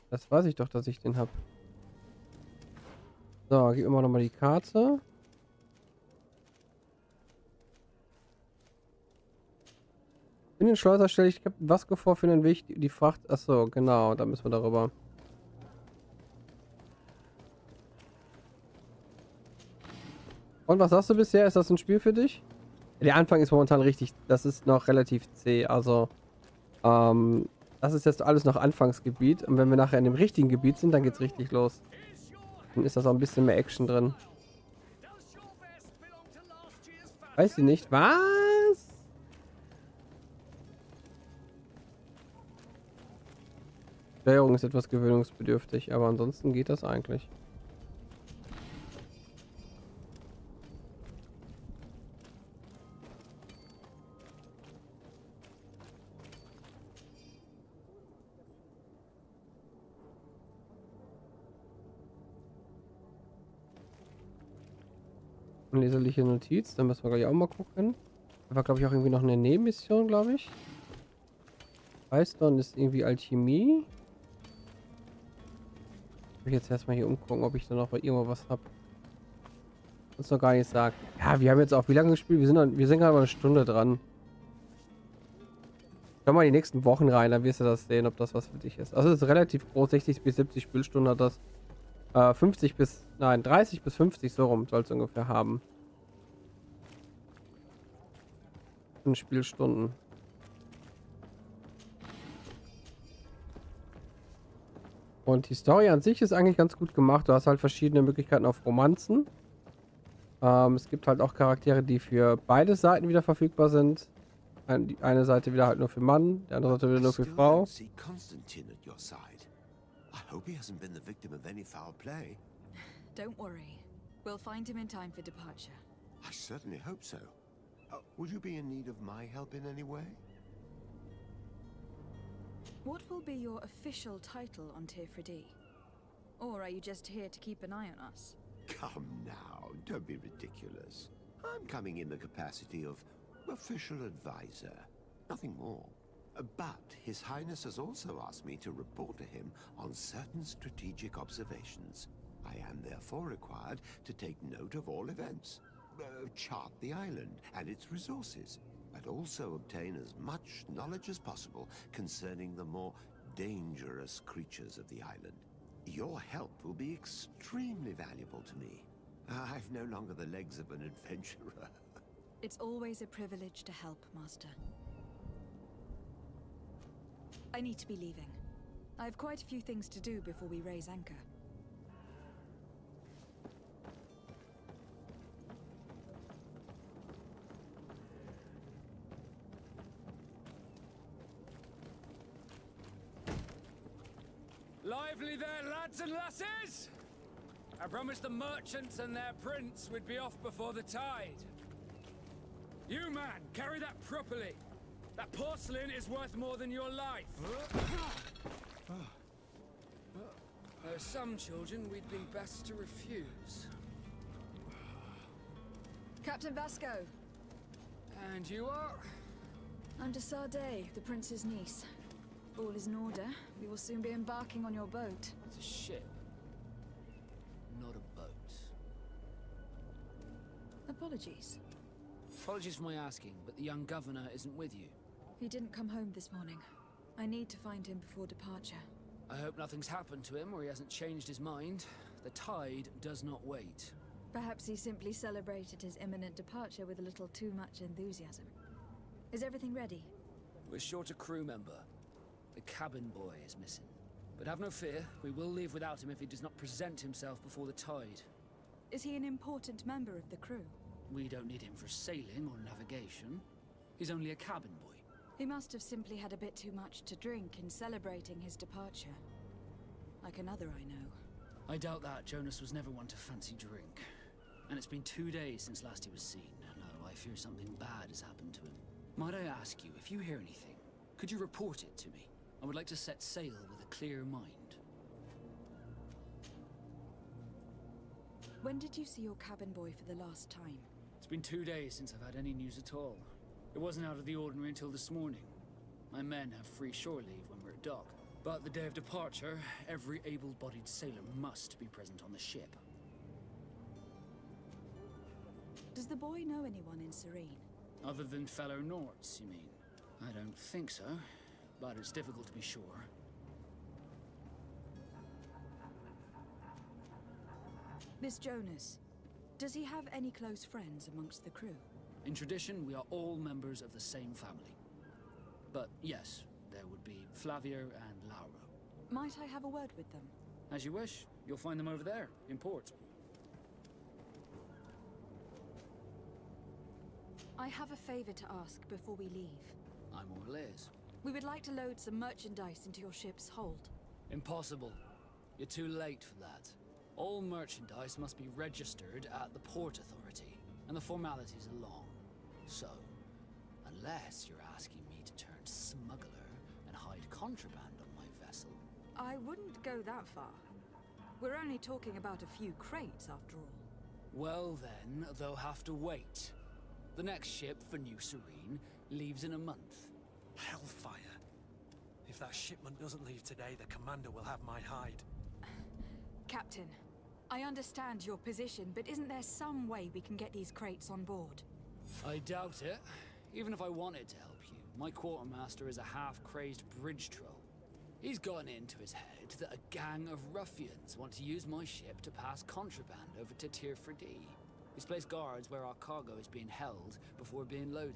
Das weiß ich doch, dass ich den habe. So, gib mir nochmal die Karte. In den Schleuser stelle ich Captain Vasco vor für den Weg, die Fracht. Achso, genau, da müssen wir darüber. Und was sagst du bisher? Ist das ein Spiel für dich? Der Anfang ist momentan richtig, das ist noch relativ zäh, also das ist jetzt alles noch Anfangsgebiet und wenn wir nachher in dem richtigen Gebiet sind, dann geht's richtig los. Dann ist das auch ein bisschen mehr Action drin. Weiß ich nicht. Was? Steuerung ist etwas gewöhnungsbedürftig, aber ansonsten geht das eigentlich. Leserliche Notiz, dann müssen wir gleich auch mal gucken. Da war, glaube ich, auch irgendwie noch eine Nebenmission, glaube ich. Weißdorn ist irgendwie Alchemie. Ich will jetzt erstmal hier umgucken, ob ich da noch irgendwo was habe. Das noch gar nicht sagt. Ja, wir haben jetzt auch wie lange gespielt? Wir sind gerade mal eine Stunde dran. Schau mal die nächsten Wochen rein, dann wirst du das sehen, ob das was für dich ist. Also es ist relativ groß, 60 bis 70 Spielstunden hat das. Nein, 30 bis 50 so rum soll es ungefähr haben. In Spielstunden. Und die Story an sich ist eigentlich ganz gut gemacht. Du hast halt verschiedene Möglichkeiten auf Romanzen. Es gibt halt auch Charaktere, die für beide Seiten wieder verfügbar sind. Die eine Seite wieder halt nur für Mann, die andere Seite wieder nur für Frau. See Constantine at your side. I hope he hasn't been the victim of any foul play. Don't worry. We'll find him in time for departure. I certainly hope so. Would you be in need of my help in any way? What will be your official title on Tifredi? Or are you just here to keep an eye on us? Come now, don't be ridiculous. I'm coming in the capacity of official advisor, nothing more. But His Highness has also asked me to report to him on certain strategic observations. I am therefore required to take note of all events, chart the island and its resources, but also obtain as much knowledge as possible concerning the more dangerous creatures of the island. Your help will be extremely valuable to me. I've no longer the legs of an adventurer. It's always a privilege to help, Master. I need to be leaving. I have quite a few things to do before we raise anchor. Lively there, lads and lasses! I promised the merchants and their prince we'd be off before the tide. You, man, carry that properly. That porcelain is worth more than your life. There are some children we'd been best to refuse. Captain Vasco. And you are? I'm de Sade, the prince's niece. All is in order. We will soon be embarking on your boat. It's a ship, not a boat. Apologies. Apologies for my asking, but the young governor isn't with you. He didn't come home this morning. I need to find him before departure. I hope nothing's happened to him or he hasn't changed his mind. The tide does not wait. Perhaps he simply celebrated his imminent departure with a little too much enthusiasm. Is everything ready? We're short a crew member. The cabin boy is missing. But have no fear, we will leave without him if he does not present himself before the tide. Is he an important member of the crew? We don't need him for sailing or navigation. He's only a cabin boy. He must have simply had a bit too much to drink in celebrating his departure. Like another I know. I doubt that. Jonas was never one to fancy drink. And it's been 2 days since last he was seen. No, I fear something bad has happened to him. Might I ask you, if you hear anything, could you report it to me? I would like to set sail with a clear mind. When did you see your cabin boy for the last time? It's been 2 days since I've had any news at all. It wasn't out of the ordinary until this morning. My men have free shore leave when we're at dock. But the day of departure, every able-bodied sailor must be present on the ship. Does the boy know anyone in Serene? Other than fellow Norts, you mean? I don't think so, but it's difficult to be sure. This Jonas, does he have any close friends amongst the crew? In tradition, we are all members of the same family. But yes, there would be Flavio and Laura. Might I have a word with them? As you wish. You'll find them over there, in port. I have a favor to ask before we leave. I'm all ears. We would like to load some merchandise into your ship's hold. Impossible. You're too late for that. All merchandise must be registered at the Port Authority, and the formalities are long. So, unless you're asking me to turn smuggler and hide contraband on my vessel... I wouldn't go that far. We're only talking about a few crates, after all. Well then, they'll have to wait. The next ship for New Serene leaves in a month. Hellfire. If that shipment doesn't leave today, the commander will have my hide. Captain, I understand your position, but isn't there some way we can get these crates on board? I doubt it. Even if I wanted to help you, my quartermaster is a half-crazed bridge troll. He's gotten it into his head that a gang of ruffians want to use my ship to pass contraband over to Tier 4D. He's placed guards where our cargo is being held before being loaded.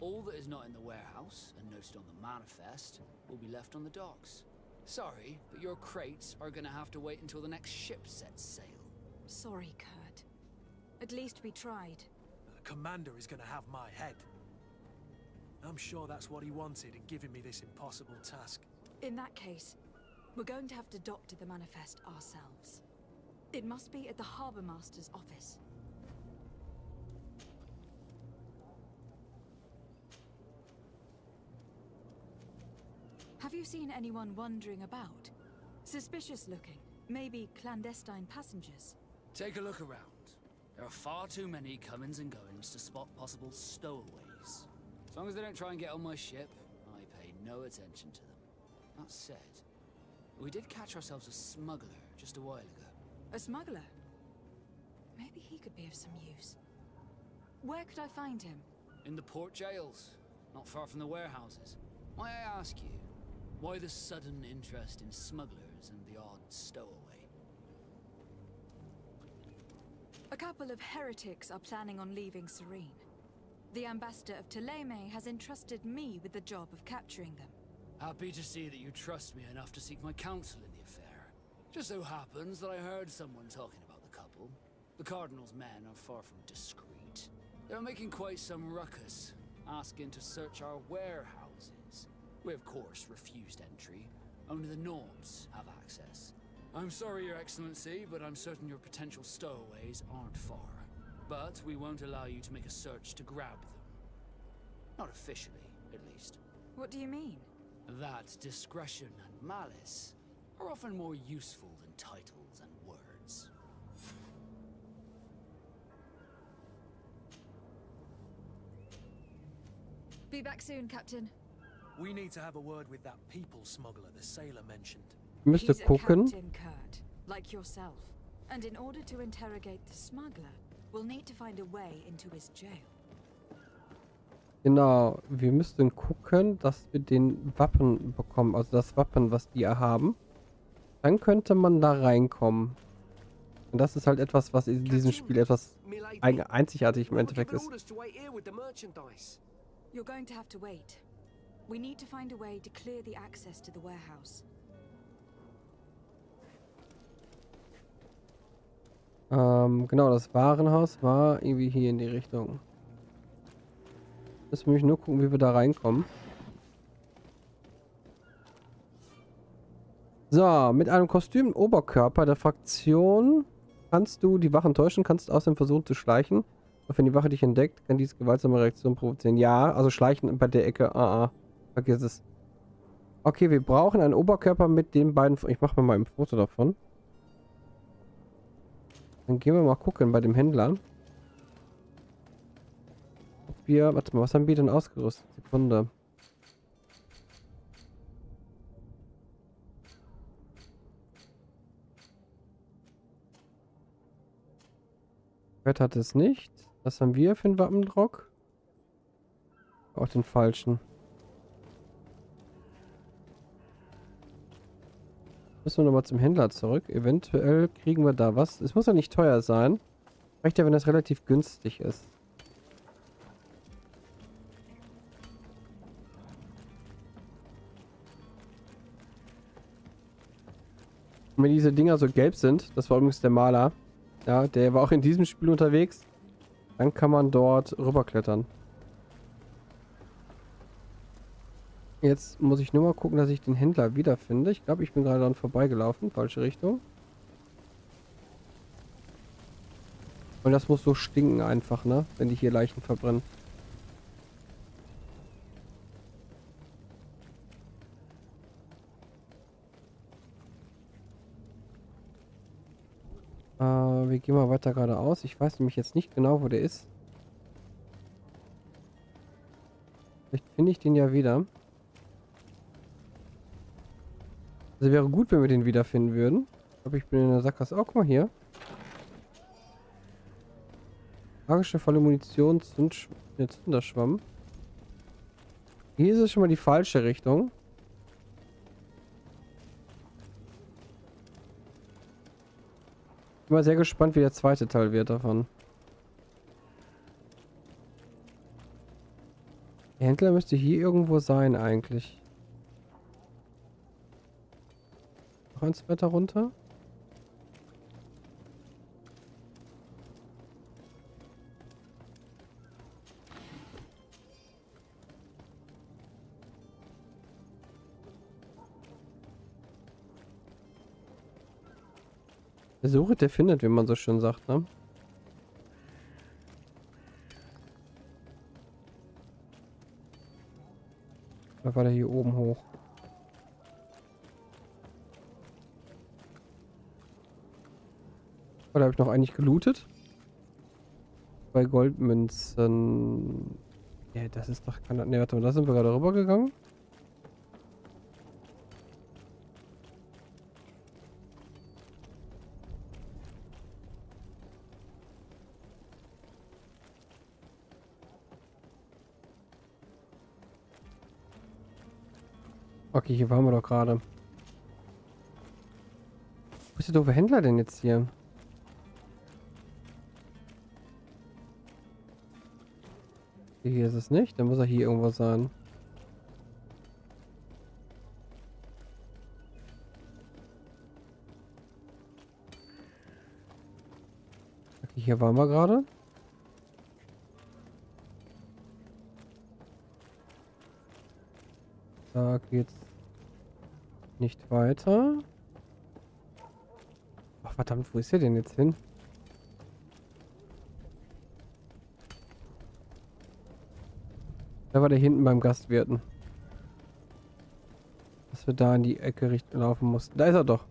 All that is not in the warehouse and noted on the manifest will be left on the docks. Sorry, but your crates are gonna have to wait until the next ship sets sail. Sorry, Kurt. At least we tried. The commander is gonna have my head. I'm sure that's what he wanted in giving me this impossible task. In that case, we're going to have to doctor the manifest ourselves. It must be at the Harbour Master's office. Have you seen anyone wandering about? Suspicious looking. Maybe clandestine passengers. Take a look around. There are far too many comings and goings to spot possible stowaways. As long as they don't try and get on my ship, I pay no attention to them. That said, we did catch ourselves a smuggler just a while ago. A smuggler? Maybe he could be of some use. Where could I find him? In the port jails, not far from the warehouses. May I ask you, why the sudden interest in smugglers and the odd stowaway? A couple of heretics are planning on leaving Serene. The ambassador of Ptolemy has entrusted me with the job of capturing them. Happy to see that you trust me enough to seek my counsel in the affair. Just so happens that I heard someone talking about the couple. The Cardinal's men are far from discreet. They're making quite some ruckus, asking to search our warehouses. We of course refused entry. Only the Norms have access. I'm sorry, Your Excellency, but I'm certain your potential stowaways aren't far. But we won't allow you to make a search to grab them. Not officially, at least. What do you mean? That discretion and malice are often more useful than titles and words. Be back soon, Captain. We need to have a word with that people smuggler the sailor mentioned. Ich müsste He's a gucken. captain, Kurt, like yourself. And in order to interrogate the smuggler, we'll need to find a way into his jail. Genau, wir müssen gucken, dass wir den Wappen bekommen, also das Wappen, was die haben. Dann könnte man da reinkommen. Und das ist halt etwas, was in diesem Spiel etwas einzigartig im Endeffekt ist. You're going to have to wait. We need to find a way to clear the access to the warehouse. Genau, das Warenhaus war irgendwie hier in die Richtung. Müssen wir nämlich nur gucken, wie wir da reinkommen. So, mit einem Kostüm Oberkörper der Fraktion kannst du die Wachen täuschen, kannst außerdem versuchen zu schleichen. Doch wenn die Wache dich entdeckt, kann dies gewaltsame Reaktionen provozieren. Ja, also schleichen bei der Ecke. Vergiss es. Okay, wir brauchen einen Oberkörper mit den beiden. Ich mache mir mal ein Foto davon. Dann gehen wir mal gucken bei dem Händler. Ob wir. Warte mal, was haben wir denn ausgerüstet? Sekunde. Red hat es nicht. Was haben wir für einen Wappendruck? Auch den falschen. Müssen wir nochmal zum Händler zurück. Eventuell kriegen wir da was. Es muss ja nicht teuer sein. Reicht ja, wenn das relativ günstig ist. Und wenn diese Dinger so gelb sind, das war übrigens der Maler. Ja, der war auch in diesem Spiel unterwegs. Dann kann man dort rüberklettern. Jetzt muss ich nur mal gucken, dass ich den Händler wiederfinde. Ich glaube, ich bin gerade dran vorbeigelaufen. Falsche Richtung. Und das muss so stinken einfach, ne? Wenn die hier Leichen verbrennen. Wir gehen mal weiter geradeaus. Ich weiß nämlich jetzt nicht genau, wo der ist. Vielleicht finde ich den ja wieder. Also wäre gut, wenn wir den wiederfinden würden. Ich glaube, ich bin in der Sackgasse. Oh, guck mal hier. Magische volle Munition, Zünderschwamm. Hier ist es schon mal die falsche Richtung. Bin mal sehr gespannt, wie der zweite Teil wird davon. Der Händler müsste hier irgendwo sein eigentlich. Noch eins weiter runter. Der sucht, der findet, wie man so schön sagt, ne? Oder war der hier oben hoch? Oder habe ich noch eigentlich gelootet? Bei Goldmünzen. Ja, das ist doch... Ne, warte mal, da sind wir gerade rübergegangen. Okay, hier waren wir doch gerade. Wo ist der doofe Händler denn jetzt hier? Hier ist es nicht. Dann muss er hier irgendwo sein. Okay, hier waren wir gerade. Da geht's nicht weiter. Ach verdammt, wo ist er denn jetzt hin? Da war der hinten beim Gastwirten. Dass wir da in die Ecke laufen mussten. Da ist er doch.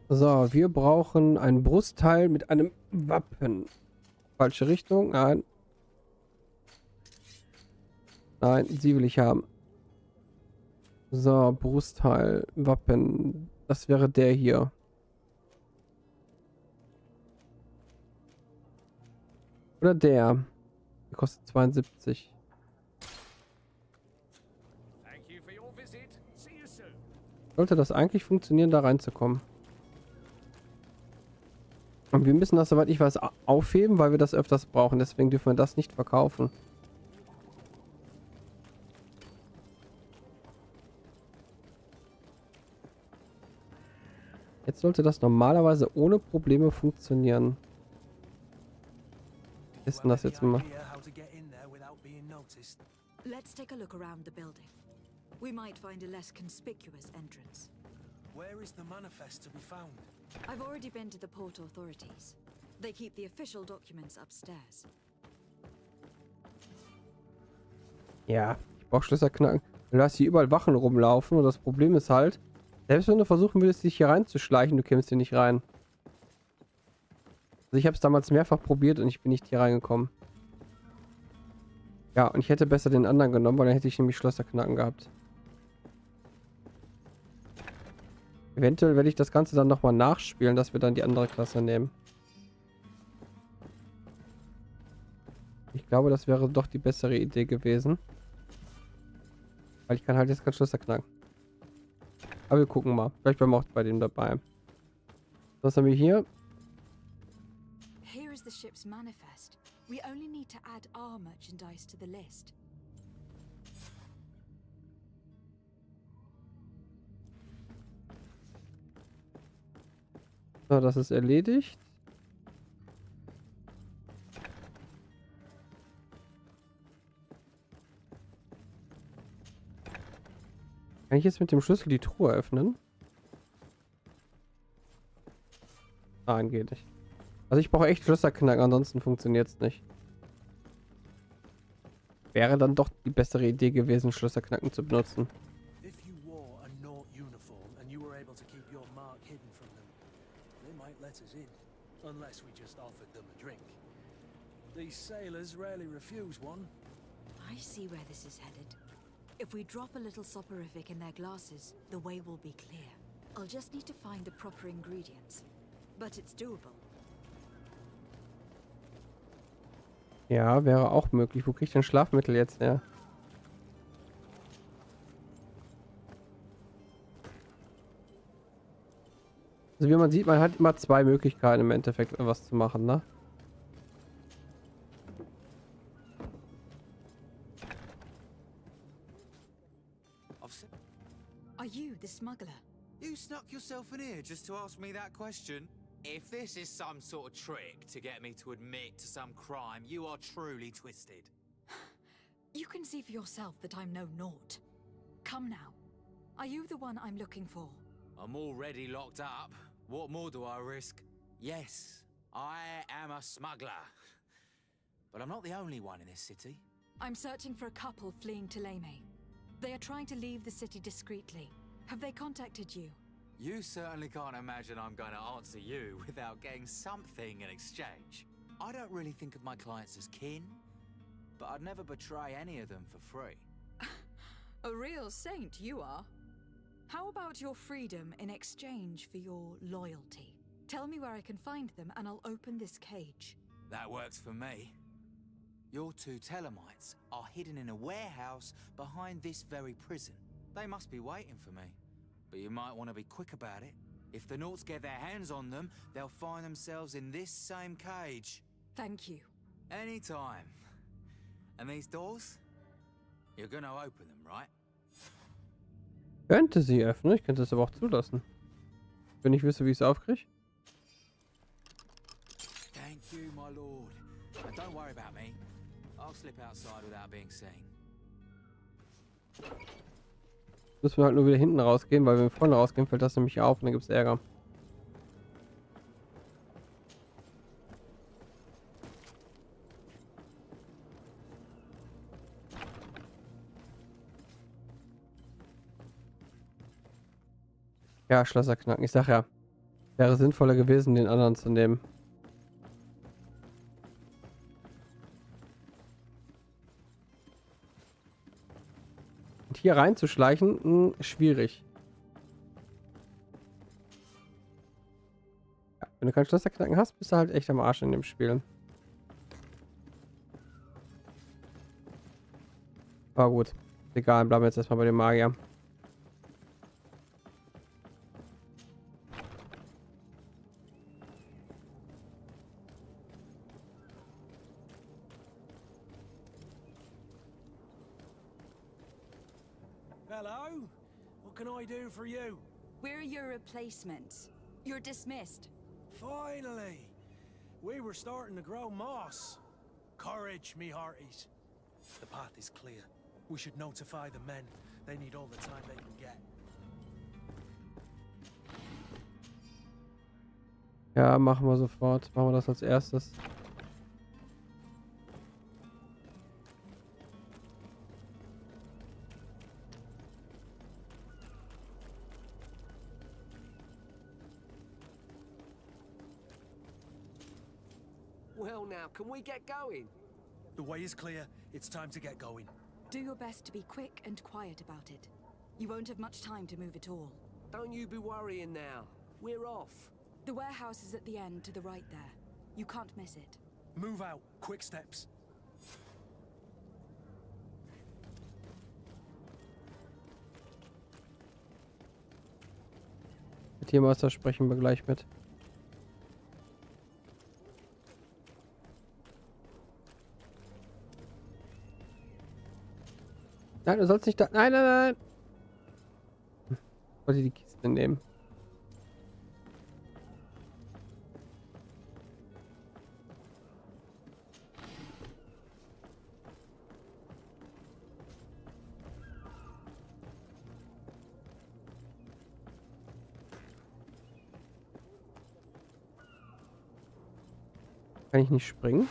So, wir brauchen ein Brustteil mit einem Wappen. Falsche Richtung. Nein. Nein, sie will ich haben. So, Brustteil, Wappen. Das wäre der hier. Oder der. Der kostet 72. Sollte das eigentlich funktionieren, da reinzukommen. Und wir müssen das, soweit ich weiß, aufheben, weil wir das öfters brauchen. Deswegen dürfen wir das nicht verkaufen. Jetzt sollte das normalerweise ohne Probleme funktionieren. Wir testen das jetzt mal. Let's take a look around the building. We might find a less conspicuous entrance. Where is the manifest to be found? I've already been to the port authorities. They keep the official documents upstairs. Ja, ich brauche Schlösser knacken. Du hast hier überall Wachen rumlaufen und das Problem ist halt, selbst wenn du versuchen würdest, dich hier reinzuschleichen, du kämst hier nicht rein. Also ich habe es damals mehrfach probiert und ich bin nicht hier reingekommen. Ja, und ich hätte besser den anderen genommen, weil dann hätte ich nämlich Schlösser knacken gehabt. Eventuell werde ich das Ganze dann nochmal nachspielen, dass wir dann die andere Klasse nehmen. Ich glaube, das wäre doch die bessere Idee gewesen. Weil ich kann halt jetzt kein Schlösser knacken. Aber wir gucken mal. Vielleicht bleiben wir auch bei dem dabei. Was haben wir hier? Here is the ship's manifest. We only need to add our merchandise to the list. So, das ist erledigt. Kann ich jetzt mit dem Schlüssel die Truhe öffnen? Nein, geht nicht. Also ich brauche echt Schlösserknacken, ansonsten funktioniert es nicht. Wäre dann doch die bessere Idee gewesen, Schlösserknacken zu benutzen. If you wore a Nort uniform and you were able to keep your mark hidden from them, they might let us in, unless we just offered them a drink. These sailors rarely refuse one. I see where this is headed. If we drop a little soporific in their glasses, the way will be clear. I'll just need to find the proper ingredients. But it's doable. Ja, wäre auch möglich. Wo kriege ich denn Schlafmittel jetzt her? Also wie man sieht, man hat immer zwei Möglichkeiten im Endeffekt, was zu machen, ne? Are you the smuggler? You snuck yourself in here just to ask me that question? If this is some sort of trick to get me to admit to some crime, you are truly twisted. You can see for yourself that I'm no naught. Come now. Are you the one I'm looking for? I'm already locked up. What more do I risk? Yes, I am a smuggler. But I'm not the only one in this city. I'm searching for a couple fleeing to Leme. They are trying to leave the city discreetly. Have they contacted you? You certainly can't imagine I'm going to answer you without getting something in exchange. I don't really think of my clients as kin, but I'd never betray any of them for free. A real saint you are. How about your freedom in exchange for your loyalty? Tell me where I can find them and I'll open this cage. That works for me. Your two Telemites are hidden in a warehouse behind this very prison. They must be waiting for me. But you might want to be quick about it. If the Nauts get their hands on them, they'll find themselves in this same cage. Thank you. Anytime. And these doors? You're gonna open them, right? Könnte sie öffnen, ich könnte es aber auch zulassen. Wenn ich wüsste, wie ich es aufkriege. Thank you, my lord. And don't worry about me. I'll slip outside without being seen. Müssen wir halt nur wieder hinten rausgehen, weil wenn wir vorne rausgehen, fällt das nämlich auf und dann gibt es Ärger. Ja, Schlösser knacken. Ich sag ja, wäre sinnvoller gewesen, den anderen zu nehmen. Und hier reinzuschleichen, schwierig. Ja, wenn du kein Schlösser knacken hast, bist du halt echt am Arsch in dem Spiel. Aber gut, egal, bleiben wir jetzt erstmal bei dem Magier. Hello? What can I do for you? We're your replacements. You're dismissed. Finally! We were starting to grow moss. Courage, me hearties. The path is clear. We should notify the men. They need all the time they can get. Ja, machen wir sofort. Machen wir das als erstes. Well now, can we get going? The way is clear. It's time to get going. Do your best to be quick and quiet about it. You won't have much time to move at all. Don't you be worrying now. We're off. The warehouse is at the end to the right there. You can't miss it. Move out. Quick steps. Der Tiermeister sprechen wir gleich mit. Nein, du sollst nicht da... Nein, nein, nein! Ich wollte die Kiste nehmen. Kann ich nicht springen?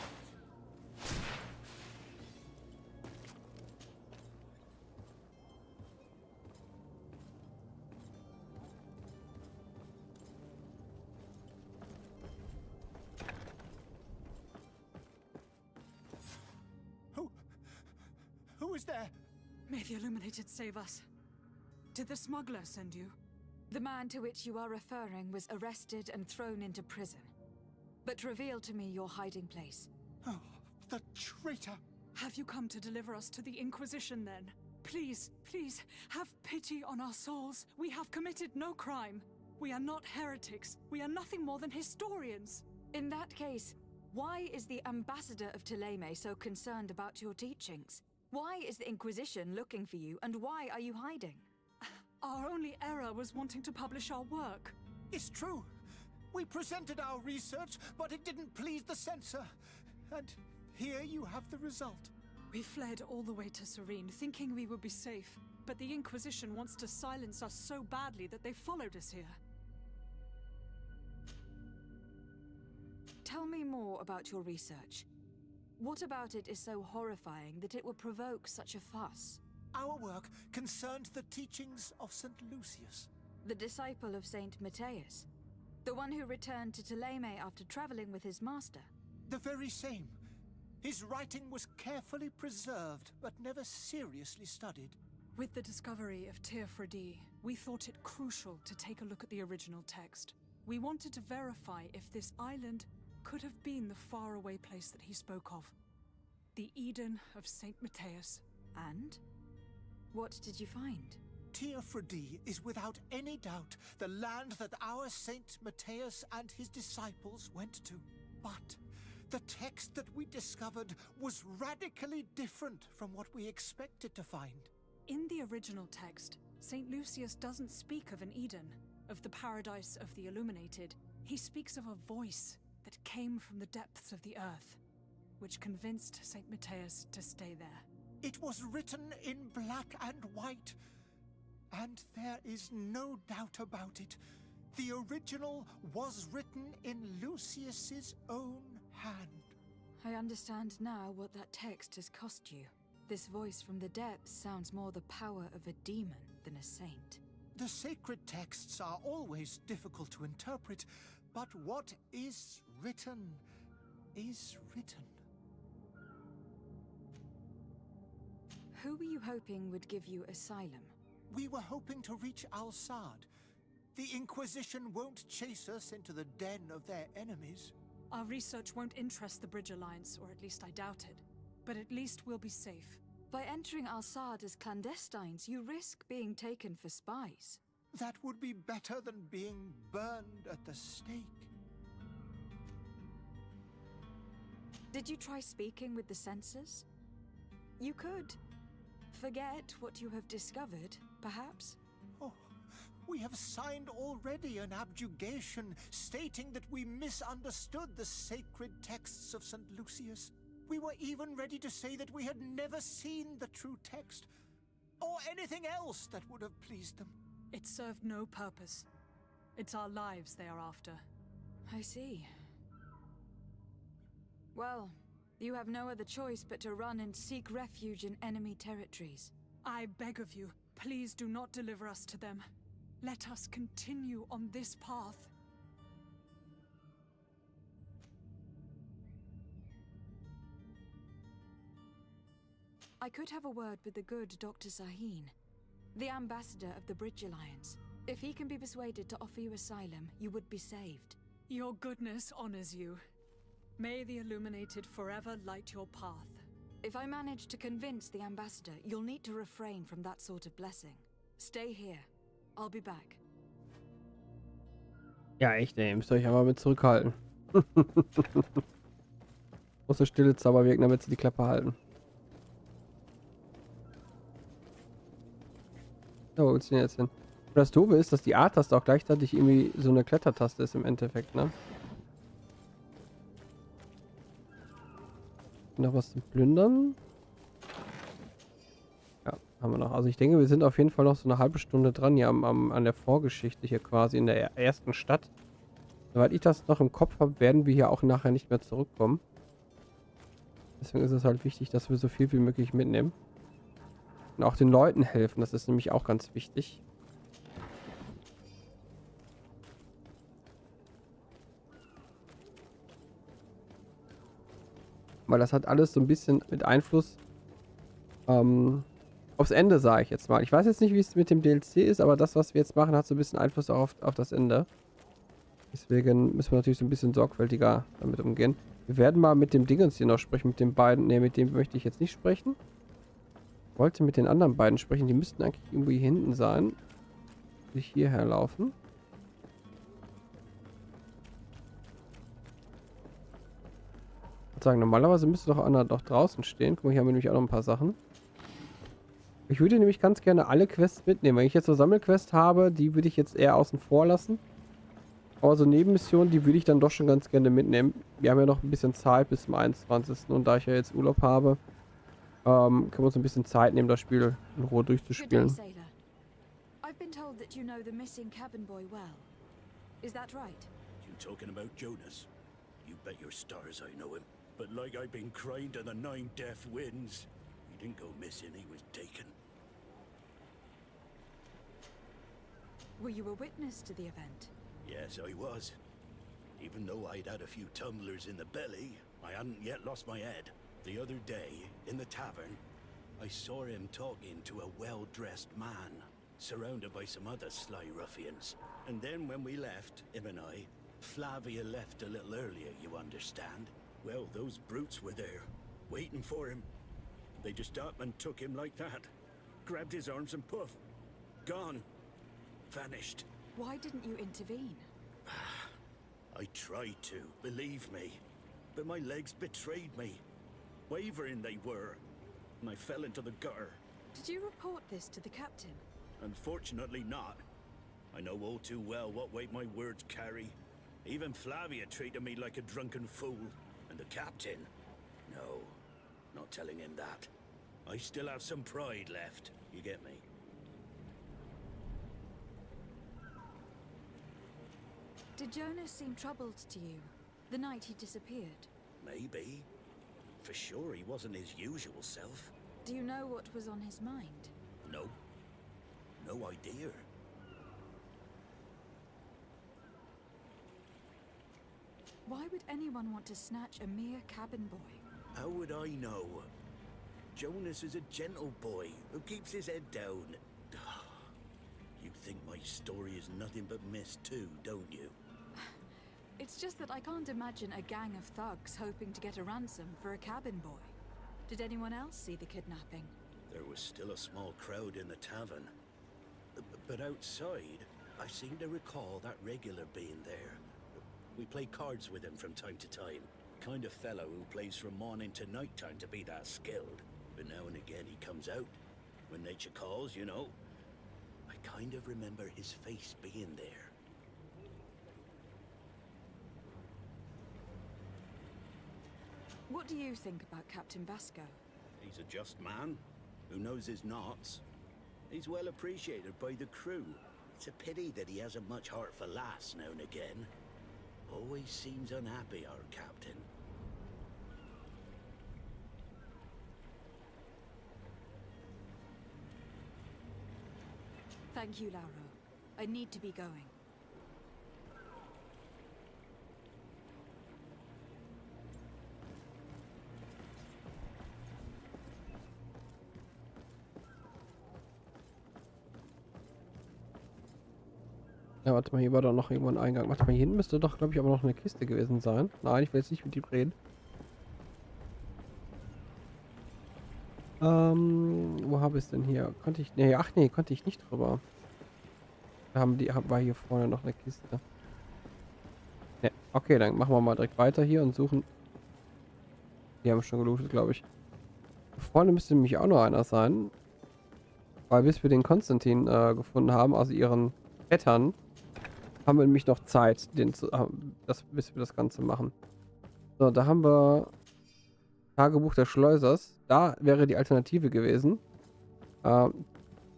Who is there? May the Illuminated save us. Did the smuggler send you? The man to which you are referring was arrested and thrown into prison. But reveal to me your hiding place. Oh, the traitor! Have you come to deliver us to the Inquisition then? Please, please, have pity on our souls. We have committed no crime. We are not heretics. We are nothing more than historians. In that case, why is the ambassador of Thélème so concerned about your teachings? Why is the Inquisition looking for you, and why are you hiding? Our only error was wanting to publish our work. It's true. We presented our research, but it didn't please the censor. And here you have the result. We fled all the way to Serene, thinking we would be safe. But the Inquisition wants to silence us so badly that they followed us here. Tell me more about your research. What about it is so horrifying that it would provoke such a fuss? Our work concerned the teachings of St. Lucius. The disciple of Saint Matthias? The one who returned to Thélème after traveling with his master? The very same. His writing was carefully preserved, but never seriously studied. With the discovery of Teofredi, we thought it crucial to take a look at the original text. We wanted to verify if this island could have been the faraway place that he spoke of. The Eden of Saint Matthias. And? What did you find? Teofredi is without any doubt the land that our Saint Matthias and his disciples went to. But the text that we discovered was radically different from what we expected to find. In the original text, Saint Lucius doesn't speak of an Eden, of the paradise of the illuminated. He speaks of a voice that came from the depths of the earth, which convinced Saint Matthias to stay there. It was written in black and white, and there is no doubt about it. The original was written in Lucius's own hand. I understand now what that text has cost you. This voice from the depths sounds more the power of a demon than a saint. The sacred texts are always difficult to interpret, but what is written is written. Who were you hoping would give you asylum? We were hoping to reach Al-Sad. The Inquisition won't chase us into the den of their enemies. Our research won't interest the Bridge Alliance, or at least I doubt it. But at least we'll be safe. By entering Al-Sad as clandestines, you risk being taken for spies. That would be better than being burned at the stake. Did you try speaking with the censors? You could. Forget what you have discovered, perhaps? Oh, we have signed already an abjugation stating that we misunderstood the sacred texts of St. Lucius. We were even ready to say that we had never seen the true text, or anything else that would have pleased them. It served no purpose. It's our lives they are after. I see. Well, you have no other choice but to run and seek refuge in enemy territories. I beg of you, please do not deliver us to them. Let us continue on this path. I could have a word with the good Dr. Sahin, the ambassador of the Bridge Alliance. If he can be persuaded to offer you asylum, you would be saved. Your goodness honors you. May the Illuminated forever light your path. If I manage to convince the ambassador, you'll need to refrain from that sort of blessing. Stay here. I'll be back. Ja, echt, ey. Müsst ihr euch aber mit zurückhalten. Große stille Zauber wirken, damit sie die Klappe halten. So, wo willst du denn jetzt hin? Und das Doofe ist, dass die A-Taste auch gleichzeitig irgendwie so eine Klettertaste ist im Endeffekt, ne? Noch was zu plündern? Ja, haben wir noch. Also ich denke, wir sind auf jeden Fall noch so eine halbe Stunde dran hier an der Vorgeschichte hier quasi in der ersten Stadt. Soweit ich das noch im Kopf habe, werden wir hier auch nachher nicht mehr zurückkommen. Deswegen ist es halt wichtig, dass wir so viel wie möglich mitnehmen. Und auch den Leuten helfen, das ist nämlich auch ganz wichtig. Weil das hat alles so ein bisschen mit Einfluss aufs Ende, sage ich jetzt mal. Ich weiß jetzt nicht, wie es mit dem DLC ist, aber das, was wir jetzt machen, hat so ein bisschen Einfluss auch auf das Ende. Deswegen müssen wir natürlich so ein bisschen sorgfältiger damit umgehen. Wir werden mal mit dem Dingens hier noch sprechen, mit den beiden. Ne, mit dem möchte ich jetzt nicht sprechen. Ich wollte mit den anderen beiden sprechen. Die müssten eigentlich irgendwo hier hinten sein. Die hierher laufen. sagen, normalerweise müsste doch einer doch draußen stehen. Guck mal, hier haben wir nämlich auch noch ein paar Sachen. Ich würde nämlich ganz gerne alle Quests mitnehmen. Wenn ich jetzt so Sammelquest habe, die würde ich jetzt eher außen vor lassen. Aber so Nebenmissionen, die würde ich dann doch schon ganz gerne mitnehmen. Wir haben ja noch ein bisschen Zeit bis zum 21. Und da ich ja jetzt Urlaub habe, können wir uns ein bisschen Zeit nehmen, das Spiel in Ruhe durchzuspielen. Good day, sailor. I've been told that you know the missing cabin boy well. Is that right? You talking about Jonas? You bet your stars I know him. But like I've been crying to the 9 deaf winds, he didn't go missing, he was taken. Were you a witness to the event? Yes, I was. Even though I'd had a few tumblers in the belly, I hadn't yet lost my head. The other day, in the tavern, I saw him talking to a well-dressed man, surrounded by some other sly ruffians. And then when we left, him and I, Flavia left a little earlier, you understand? Well, those brutes were there, waiting for him. They just up and took him like that. Grabbed his arms and poof. Gone. Vanished. Why didn't you intervene? I tried to, believe me. But my legs betrayed me. Wavering they were. And I fell into the gutter. Did you report this to the captain? Unfortunately not. I know all too well what weight my words carry. Even Flavia treated me like a drunken fool. And the captain? No, not telling him that. I still have some pride left. You get me? Did Jonas seem troubled to you the night he disappeared? Maybe. For sure he wasn't his usual self. Do you know what was on his mind? No. No idea. Why would anyone want to snatch a mere cabin boy? How would I know? Jonas is a gentle boy who keeps his head down. You think my story is nothing but mist too, don't you? It's just that I can't imagine a gang of thugs hoping to get a ransom for a cabin boy. Did anyone else see the kidnapping? There was still a small crowd in the tavern. But outside, I seem to recall that regular being there. We play cards with him from time to time. Kind of fellow who plays from morning to night time to be that skilled. But now and again he comes out. When nature calls, you know. I kind of remember his face being there. What do you think about Captain Vasco? He's a just man who knows his knots. He's well appreciated by the crew. It's a pity that he hasn't much heart for laughs now and again. Always seems unhappy, our captain. Thank you, Lauro. I need to be going. Ja, warte mal, hier war doch noch irgendwo ein Eingang. Warte mal, hier hinten müsste doch, glaube ich, aber noch eine Kiste gewesen sein. Nein, ich will jetzt nicht mit ihm reden. Wo habe ich es denn hier? Konnte ich... Nee, ach nee, konnte ich nicht drüber. War hier vorne noch eine Kiste. Ne, okay, dann machen wir mal direkt weiter hier und suchen... Die haben schon gelootet, glaube ich. Hier vorne müsste nämlich auch noch einer sein. Weil bis wir den Konstantin gefunden haben, also ihren Vettern, haben wir nämlich noch Zeit, bis wir das Ganze machen. So, da haben wir Tagebuch des Schleusers. Da wäre die Alternative gewesen. Im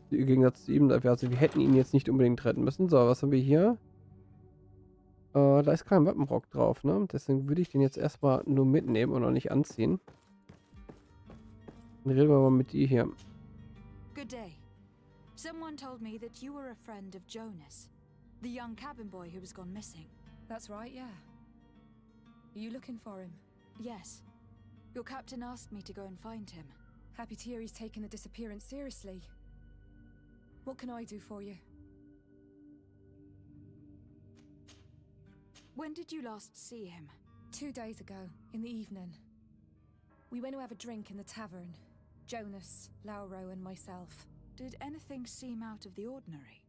Gegensatz zu ihm, also wir hätten ihn jetzt nicht unbedingt retten müssen. So, was haben wir hier? Da ist kein Wappenrock drauf, ne? Deswegen würde ich den jetzt erstmal nur mitnehmen und noch nicht anziehen. Dann reden wir mal mit dir hier. Good day. Someone told me that you were a friend of Jonas, the young cabin boy who has gone missing. That's right, yeah. Are you looking for him? Yes. Your captain asked me to go and find him. Happy to hear he's taken the disappearance seriously. What can I do for you? When did you last see him? 2 days ago, in the evening. We went to have a drink in the tavern. Jonas, Lauro and myself. Did anything seem out of the ordinary?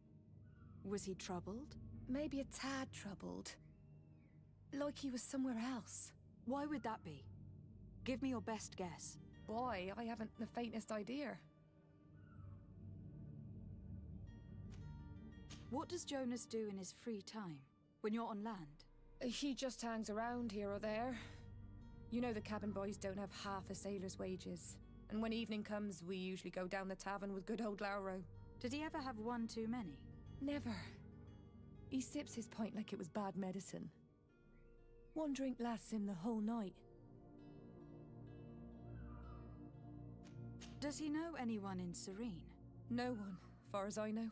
Was he troubled? Maybe a tad troubled. Like he was somewhere else. Why would that be? Give me your best guess. Boy, I haven't the faintest idea. What does Jonas do in his free time, when you're on land? He just hangs around here or there. You know the cabin boys don't have half a sailor's wages. And when evening comes, we usually go down the tavern with good old Lauro. Did he ever have one too many? Never. He sips his pint like it was bad medicine. One drink lasts him the whole night. Does he know anyone in Serene? No one, far as I know.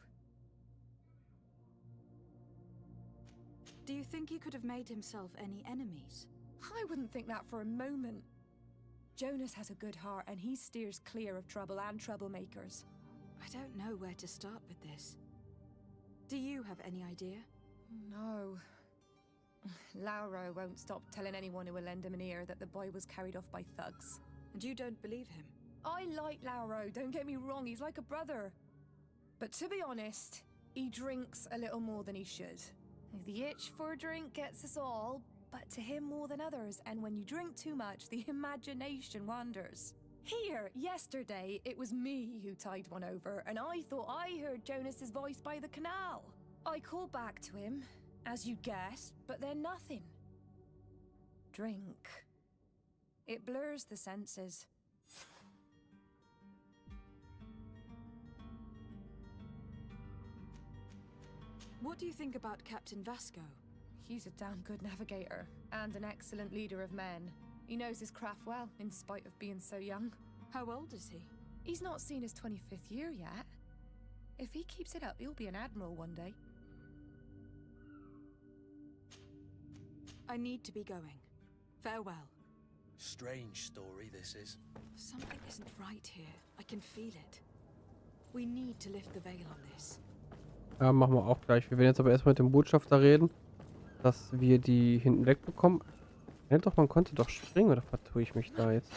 Do you think he could have made himself any enemies? I wouldn't think that for a moment. Jonas has a good heart and he steers clear of trouble and troublemakers. I don't know where to start with this. Do you have any idea? No. Lauro won't stop telling anyone who will lend him an ear that the boy was carried off by thugs. And you don't believe him? I like Lauro, don't get me wrong, he's like a brother. But to be honest, he drinks a little more than he should. The itch for a drink gets us all, but to him more than others, and when you drink too much, the imagination wanders. Here, yesterday, it was me who tied one over, and I thought I heard Jonas's voice by the canal. I called back to him, as you guessed, but then nothing. Drink. It blurs the senses. What do you think about Captain Vasco? He's a damn good navigator, and an excellent leader of men. He knows his craft well, in spite of being so young. How old is he? He's not seen his 25th year yet. If he keeps it up, he'll be an admiral one day. I need to be going. Farewell. Strange story this is. Something isn't right here. I can feel it. We need to lift the veil on this. Ja, machen wir auch gleich. Wir werden jetzt aber erstmal mit dem Botschafter reden, dass wir die hinten wegbekommen. Ja, doch, man konnte doch springen, oder vertue ich mich da jetzt?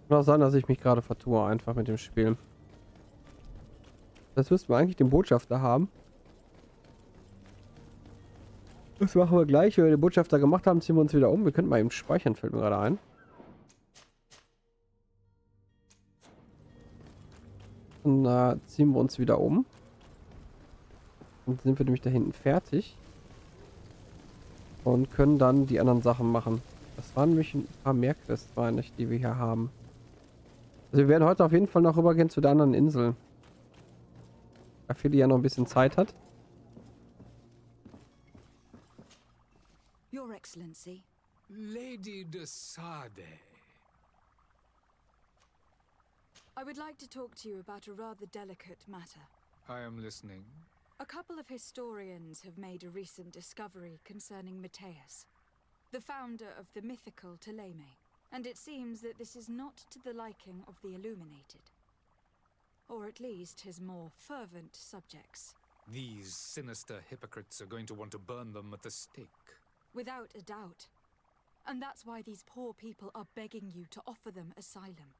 Kann auch sein, dass ich mich gerade vertue, einfach mit dem Spiel. Das müssten wir eigentlich den Botschafter haben. Das machen wir gleich. Wenn wir den Botschafter gemacht haben, ziehen wir uns wieder um. Wir könnten mal eben speichern, fällt mir gerade ein. Und da ziehen wir uns wieder um. Und sind wir nämlich da hinten fertig. Und können dann die anderen Sachen machen. Das waren nämlich ein paar mehr Quests, meine ich, die wir hier haben. Also wir werden heute auf jeden Fall noch rübergehen zu der anderen Insel. Da Philly ja noch ein bisschen Zeit hat. Your Excellency. Lady de Sade. I would like to talk to you about a rather delicate matter. I am listening. A couple of historians have made a recent discovery concerning Matthias, the founder of the mythical Ptolemy, and it seems that this is not to the liking of the Illuminated. Or at least his more fervent subjects. These sinister hypocrites are going to want to burn them at the stake. Without a doubt. And that's why these poor people are begging you to offer them asylum.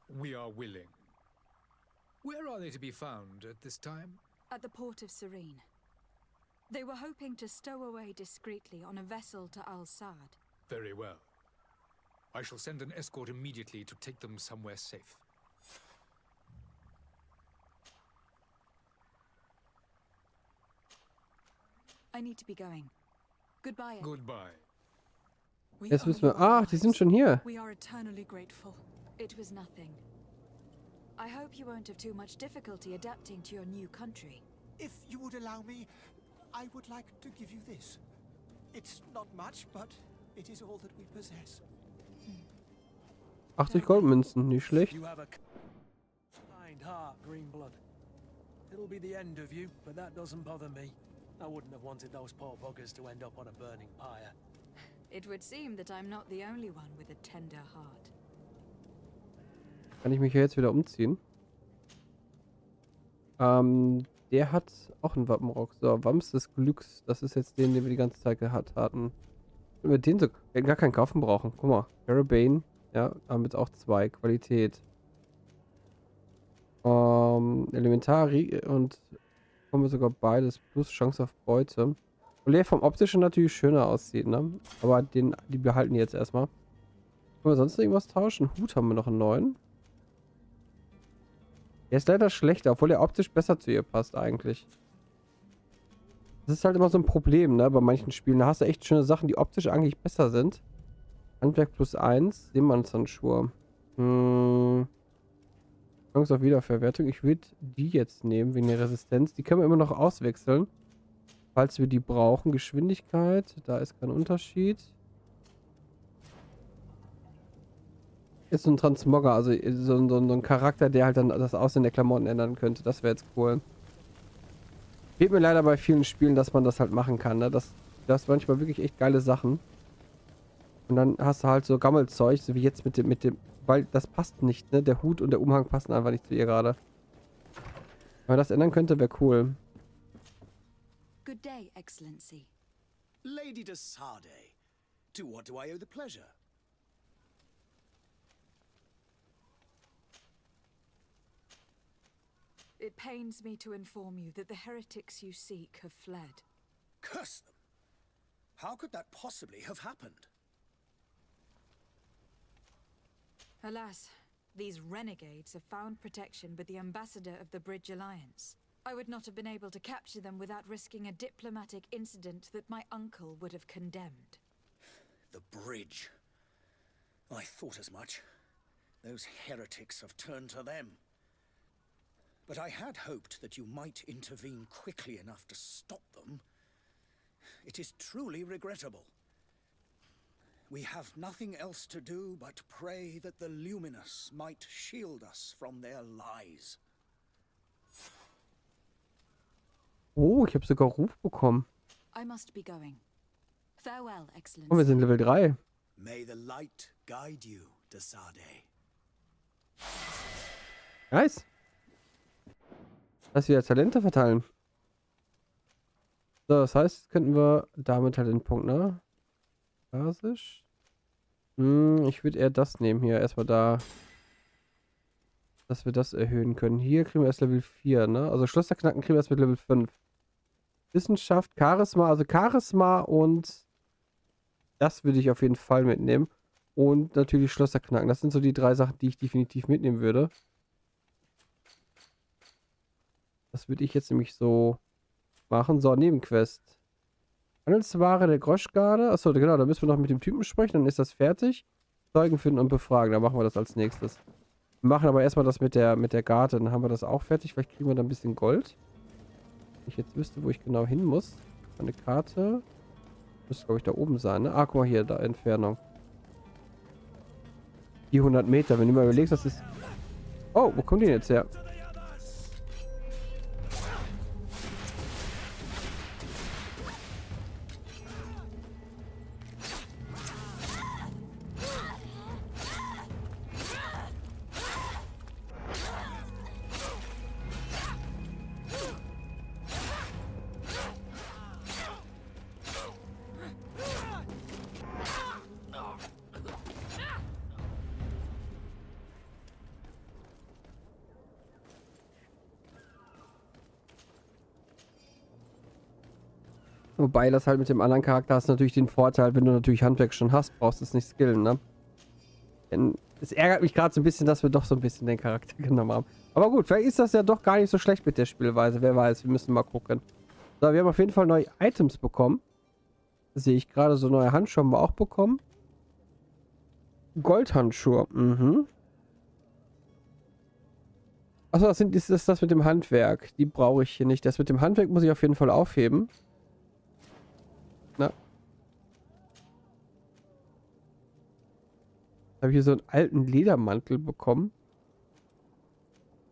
We are willing. Where are they to be found at this time? At the port of Serene. They were hoping to stow away discreetly on a vessel to Al-Sad. Very well. I shall send an escort immediately to take them somewhere safe. I need to be going. Goodbye. Goodbye. Jetzt müssen wir... Ah, die sind schon hier. We are eternally grateful. It was nothing. I hope you won't have too much difficulty adapting to your new country. If you would allow me, I would like to give you this. It's not much, but it is all that we possess. 80 Goldmünzen, nicht schlecht. You have a kind heart, Greenblood. It'll be the end of you, but that doesn't bother me. I wouldn't have wanted those poor buggers to end up on a burning pyre. It would seem that I'm not the only one with a tender heart. Kann ich mich hier jetzt wieder umziehen? Der hat auch einen Wappenrock. So, Wams des Glücks. Das ist jetzt den wir die ganze Zeit gehabt hatten. Wenn wir den so... Wir gar keinen kaufen brauchen. Guck mal. Carabane. Ja, haben jetzt auch 2. Qualität. Elementari und... Kommen wir sogar beides. Plus Chance auf Beute. Weil der vom Optischen natürlich schöner aussieht, ne? Aber die behalten die jetzt erstmal. Können wir sonst irgendwas tauschen? Hut haben wir noch einen neuen. Der ist leider schlechter, obwohl der optisch besser zu ihr passt eigentlich. Das ist halt immer so ein Problem, ne? Bei manchen Spielen. Da hast du echt schöne Sachen, die optisch eigentlich besser sind. Handwerk +1, Seemannshandschuhe. Chance auf Wiederverwertung. Ich würde die jetzt nehmen, wegen der Resistenz. Die können wir immer noch auswechseln. Falls wir die brauchen. Geschwindigkeit, da ist kein Unterschied. Ist so ein Transmogger, also so ein Charakter, der halt dann das Aussehen der Klamotten ändern könnte. Das wäre jetzt cool. Fehlt mir leider bei vielen Spielen, dass man das halt machen kann, ne? Das ist manchmal wirklich echt geile Sachen. Und dann hast du halt so Gammelzeug, so wie jetzt mit dem, weil das passt nicht, ne? Der Hut und der Umhang passen einfach nicht zu ihr gerade. Wenn man das ändern könnte, wäre cool. Good day, Excellency. Lady de Sarde, to what do I owe the pleasure? It pains me to inform you that the heretics you seek have fled. Curse them! How could that possibly have happened? Alas, these renegades have found protection with the ambassador of the Bridge Alliance. I would not have been able to capture them without risking a diplomatic incident that my uncle would have condemned. The bridge. I thought as much. Those heretics have turned to them. But I had hoped that you might intervene quickly enough to stop them. It is truly regrettable. We have nothing else to do but pray that the Luminous might shield us from their lies. Oh, ich habe sogar Ruf bekommen. I must be going. Farewell, Excellency. Oh, wir sind Level 3. May the light guide you, de Sarde. Nice. Dass wir Talente verteilen. So, das heißt, könnten wir damit halt den Punkt, ne? Basisch. Ich würde eher das nehmen hier. Erstmal da. Dass wir das erhöhen können. Hier kriegen wir erst Level 4, ne? Also Schlösserknacken kriegen wir erst mit Level 5. Wissenschaft, Charisma. Also Charisma und das würde ich auf jeden Fall mitnehmen. Und natürlich Schlösserknacken. Das sind so die 3 Sachen, die ich definitiv mitnehmen würde. Das würde ich jetzt nämlich so machen. So, Nebenquest. Handelsware der Groschgarde. Achso, genau, da müssen wir noch mit dem Typen sprechen, dann ist das fertig. Zeugen finden und befragen, dann machen wir das als nächstes. Wir machen aber erstmal das mit der Garde, dann haben wir das auch fertig. Vielleicht kriegen wir da ein bisschen Gold. Wenn ich jetzt wüsste, wo ich genau hin muss. Eine Karte. Müsste, glaube ich, da oben sein, ne? Ah, guck mal hier, da Entfernung. 400 Meter, wenn du mal überlegst, das ist... Oh, wo kommt die denn jetzt her? Wobei das halt mit dem anderen Charakter hast natürlich den Vorteil, wenn du natürlich Handwerk schon hast, brauchst du es nicht skillen, ne? Denn es ärgert mich gerade so ein bisschen, dass wir doch so ein bisschen den Charakter genommen haben. Aber gut, vielleicht ist das ja doch gar nicht so schlecht mit der Spielweise. Wer weiß, wir müssen mal gucken. So, wir haben auf jeden Fall neue Items bekommen. Sehe ich gerade, so neue Handschuhe haben wir auch bekommen. Goldhandschuhe, Achso, das ist das mit dem Handwerk. Die brauche ich hier nicht. Das mit dem Handwerk muss ich auf jeden Fall aufheben. Na. Habe ich hier so einen alten Ledermantel bekommen.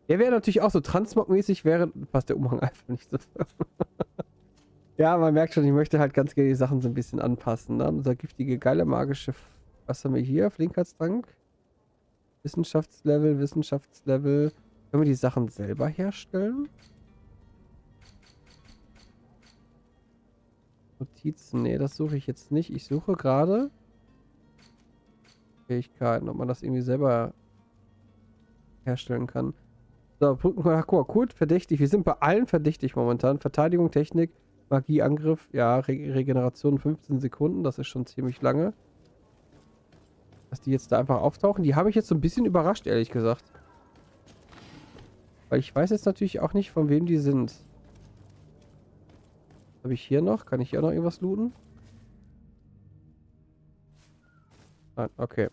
Der wäre natürlich auch so Transmog-mäßig, passt der Umhang einfach nicht so. Ja, man merkt schon, ich möchte halt ganz gerne die Sachen so ein bisschen anpassen. Ne? Unser giftige, geile, magische... Was haben wir hier? Flinkheitstrank. Wissenschaftslevel. Können wir die Sachen selber herstellen? Notizen. Nee, das suche ich jetzt nicht. Ich suche gerade Fähigkeiten, ob man das irgendwie selber herstellen kann. So, Brücken, guck mal, gut, verdächtig. Wir sind bei allen verdächtig momentan. Verteidigung, Technik, Magieangriff, ja, Regeneration 15 Sekunden, das ist schon ziemlich lange. Dass die jetzt da einfach auftauchen, die habe ich jetzt so ein bisschen überrascht, ehrlich gesagt. Weil ich weiß jetzt natürlich auch nicht, von wem die sind. Habe ich hier noch? Kann ich hier noch irgendwas looten? Nein, okay.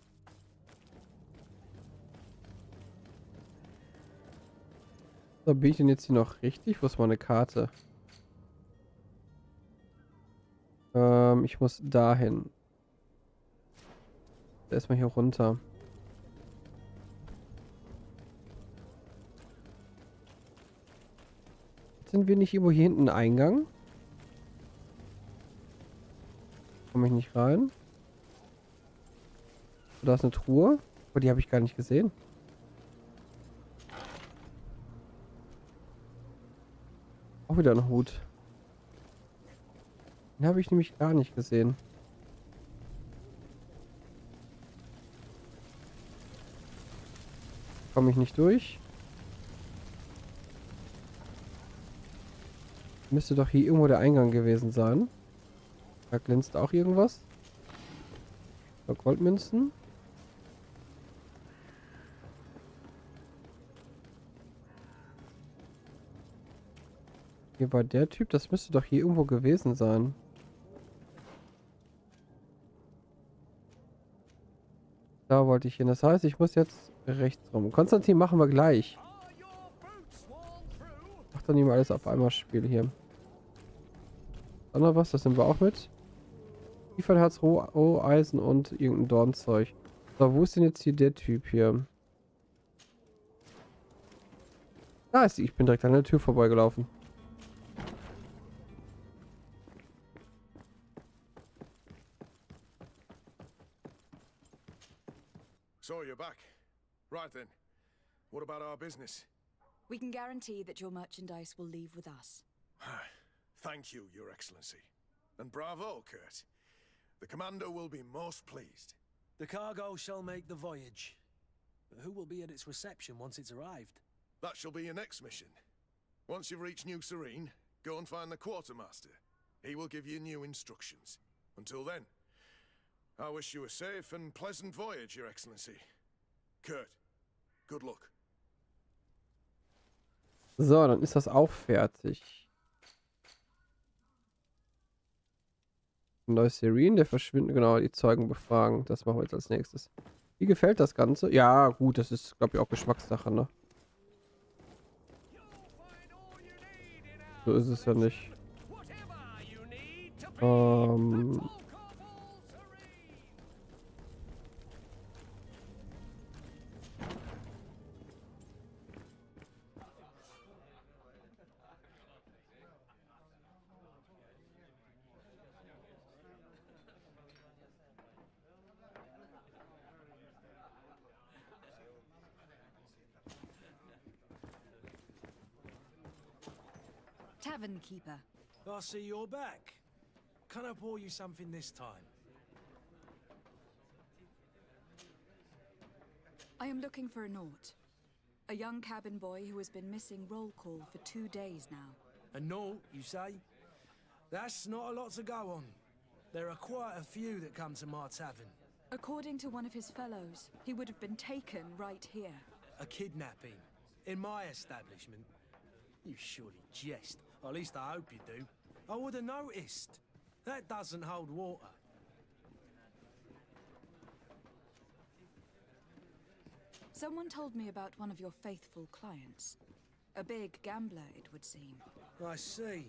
So, bin ich denn jetzt hier noch richtig? Wo ist meine Karte? Ich muss dahin. Erstmal hier runter. Sind wir nicht irgendwo hier hinten Eingang? Komme ich nicht rein? Da ist eine Truhe. Aber die habe ich gar nicht gesehen. Auch wieder ein Hut. Den habe ich nämlich gar nicht gesehen. Komme ich nicht durch. Müsste doch hier irgendwo der Eingang gewesen sein. Da glänzt auch irgendwas. Goldmünzen. Hier war der Typ. Das müsste doch hier irgendwo gewesen sein. Da wollte ich hin. Das heißt, ich muss jetzt rechts rum. Konstantin machen wir gleich. Mach doch nicht mal alles auf einmal Spiel hier. Dann noch was, das nehmen wir auch mit. Kieferherz, Roheisen und irgendein Dornzeug. So, wo ist denn jetzt hier der Typ hier? Da ist sie. Ich bin direkt an der Tür vorbeigelaufen. So you're back. Right then. What about our business? We can guarantee that your merchandise will leave with us. Thank you, Your Excellency. And bravo, Kurt. The commander will be most pleased. The cargo shall make the voyage. But who will be at its reception once it's arrived? That shall be your next mission. Once you've reached New Serene, go and find the quartermaster. He will give you new instructions. Until then, I wish you a safe and pleasant voyage, Your Excellency. Kurt, good luck. So, dann ist das auch fertig. Neues Serien, der verschwindet, genau, die Zeugen befragen. Das machen wir jetzt als nächstes. Wie gefällt das Ganze? Ja, gut, das ist, glaube ich, auch Geschmackssache, ne? So ist es ja nicht. Tavern keeper. I see you're back. Can I pour you something this time? I am looking for a Naut. A young cabin boy who has been missing roll call for 2 days now. A Naut, you say? That's not a lot to go on. There are quite a few that come to my tavern. According to one of his fellows, he would have been taken right here. A kidnapping? In my establishment? You surely jest. At least I hope you do. I would have noticed. That doesn't hold water. Someone told me about one of your faithful clients. A big gambler, it would seem. I see.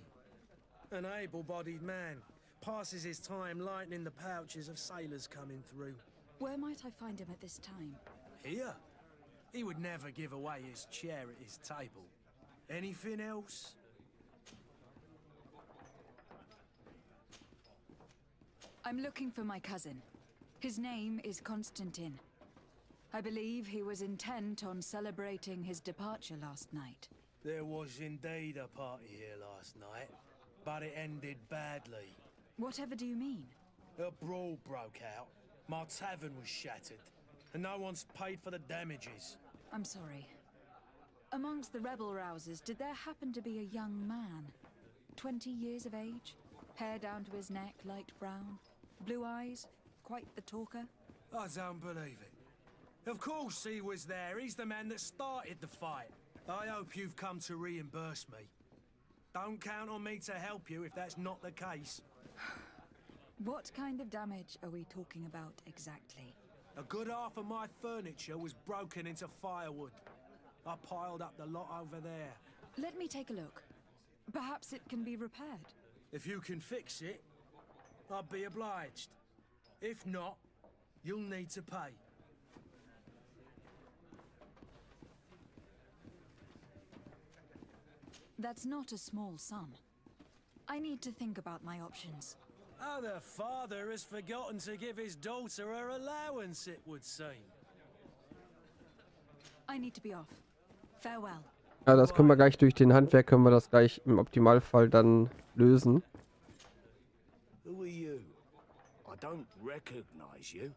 An able-bodied man. Passes his time lightening the pouches of sailors coming through. Where might I find him at this time? Here? He would never give away his chair at his table. Anything else? I'm looking for my cousin. His name is Constantin. I believe he was intent on celebrating his departure last night. There was indeed a party here last night, but it ended badly. Whatever do you mean? A brawl broke out. My tavern was shattered, and no one's paid for the damages. I'm sorry. Amongst the rebel rousers, did there happen to be a young man? 20 years of age, hair down to his neck, light brown, blue eyes, quite the talker. I don't believe it. Of course he was there. He's the man that started the fight. I hope you've come to reimburse me. Don't count on me to help you if that's not the case. What kind of damage are we talking about exactly? A good half of my furniture was broken into firewood. I piled up the lot over there. Let me take a look. Perhaps it can be repaired. If you can fix it, I'll be obliged. If not, you'll need to pay. That's not a small sum. I need to think about my options. Oh, the father has forgotten to give his daughter her allowance, it would seem. I need to be off. Farewell. Ja, das können wir gleich durch den Handwerk, können wir das gleich im Optimalfall dann lösen. Who are you? I don't recognize you.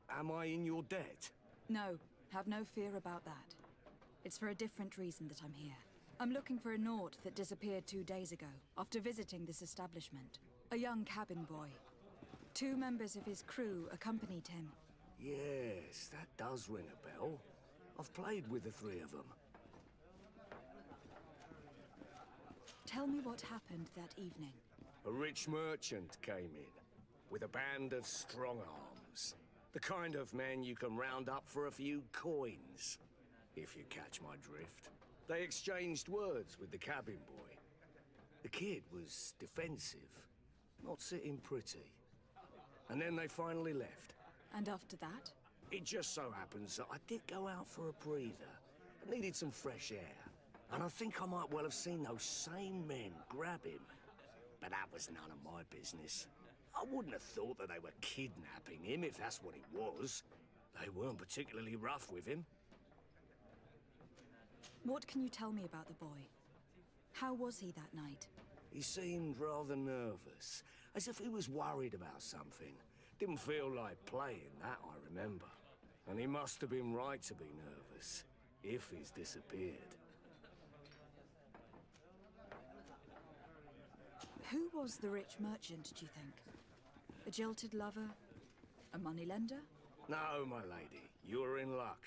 Am I in your debt? No, have no fear about that. It's for a different reason that I'm here. I'm looking for a Naut that disappeared 2 days ago, after visiting this establishment. A young cabin boy. 2 members of his crew accompanied him. Yes, that does ring a bell. I've played with the 3 of them. Tell me what happened that evening. A rich merchant came in, with a band of strong arms. The kind of men you can round up for a few coins, if you catch my drift. They exchanged words with the cabin boy. The kid was defensive, not sitting pretty. And then they finally left. And after that? It just so happens that I did go out for a breather. I needed some fresh air. And I think I might well have seen those same men grab him. But that was none of my business. I wouldn't have thought that they were kidnapping him, if that's what it was. They weren't particularly rough with him. What can you tell me about the boy? How was he that night? He seemed rather nervous, as if he was worried about something. Didn't feel like playing, that I remember. And he must have been right to be nervous, if he's disappeared. Who was the rich merchant, do you think? A jilted lover? A moneylender? No, my lady, you're in luck.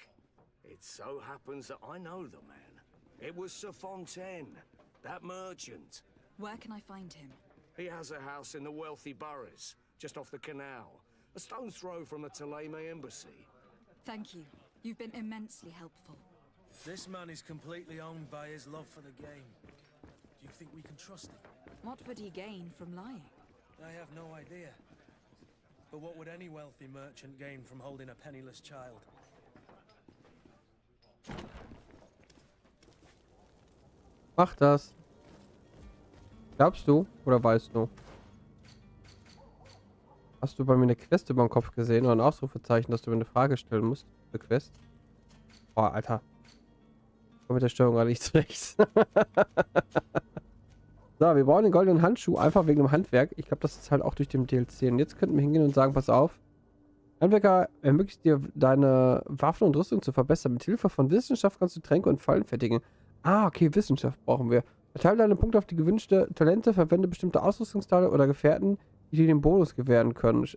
It so happens that I know the man. It was Sir Fontaine, that merchant. Where can I find him? He has a house in the wealthy boroughs, just off the canal. A stone's throw from the Theleme embassy. Thank you. You've been immensely helpful. This man is completely owned by his love for the game. Do you think we can trust him? What would he gain from lying? I have no idea. But what would any wealthy merchant gain from holding a penniless child? Mach das. Glaubst du oder weißt du? Hast du bei mir eine Quest über den Kopf gesehen oder ein Ausrufezeichen, dass du mir eine Frage stellen musst für Quest? Boah, Alter. Ich komme mit der Steuerung gerade nicht zurecht. So, wir brauchen den goldenen Handschuh, einfach wegen dem Handwerk. Ich glaube, das ist halt auch durch den DLC. Und jetzt könnten wir hingehen und sagen, pass auf. Handwerker ermöglicht dir, deine Waffen und Rüstung zu verbessern. Mit Hilfe von Wissenschaft kannst du Tränke und Fallen fertigen. Ah, okay, Wissenschaft brauchen wir. Verteile deine Punkte auf die gewünschte Talente, verwende bestimmte Ausrüstungsteile oder Gefährten, die dir den Bonus gewähren können.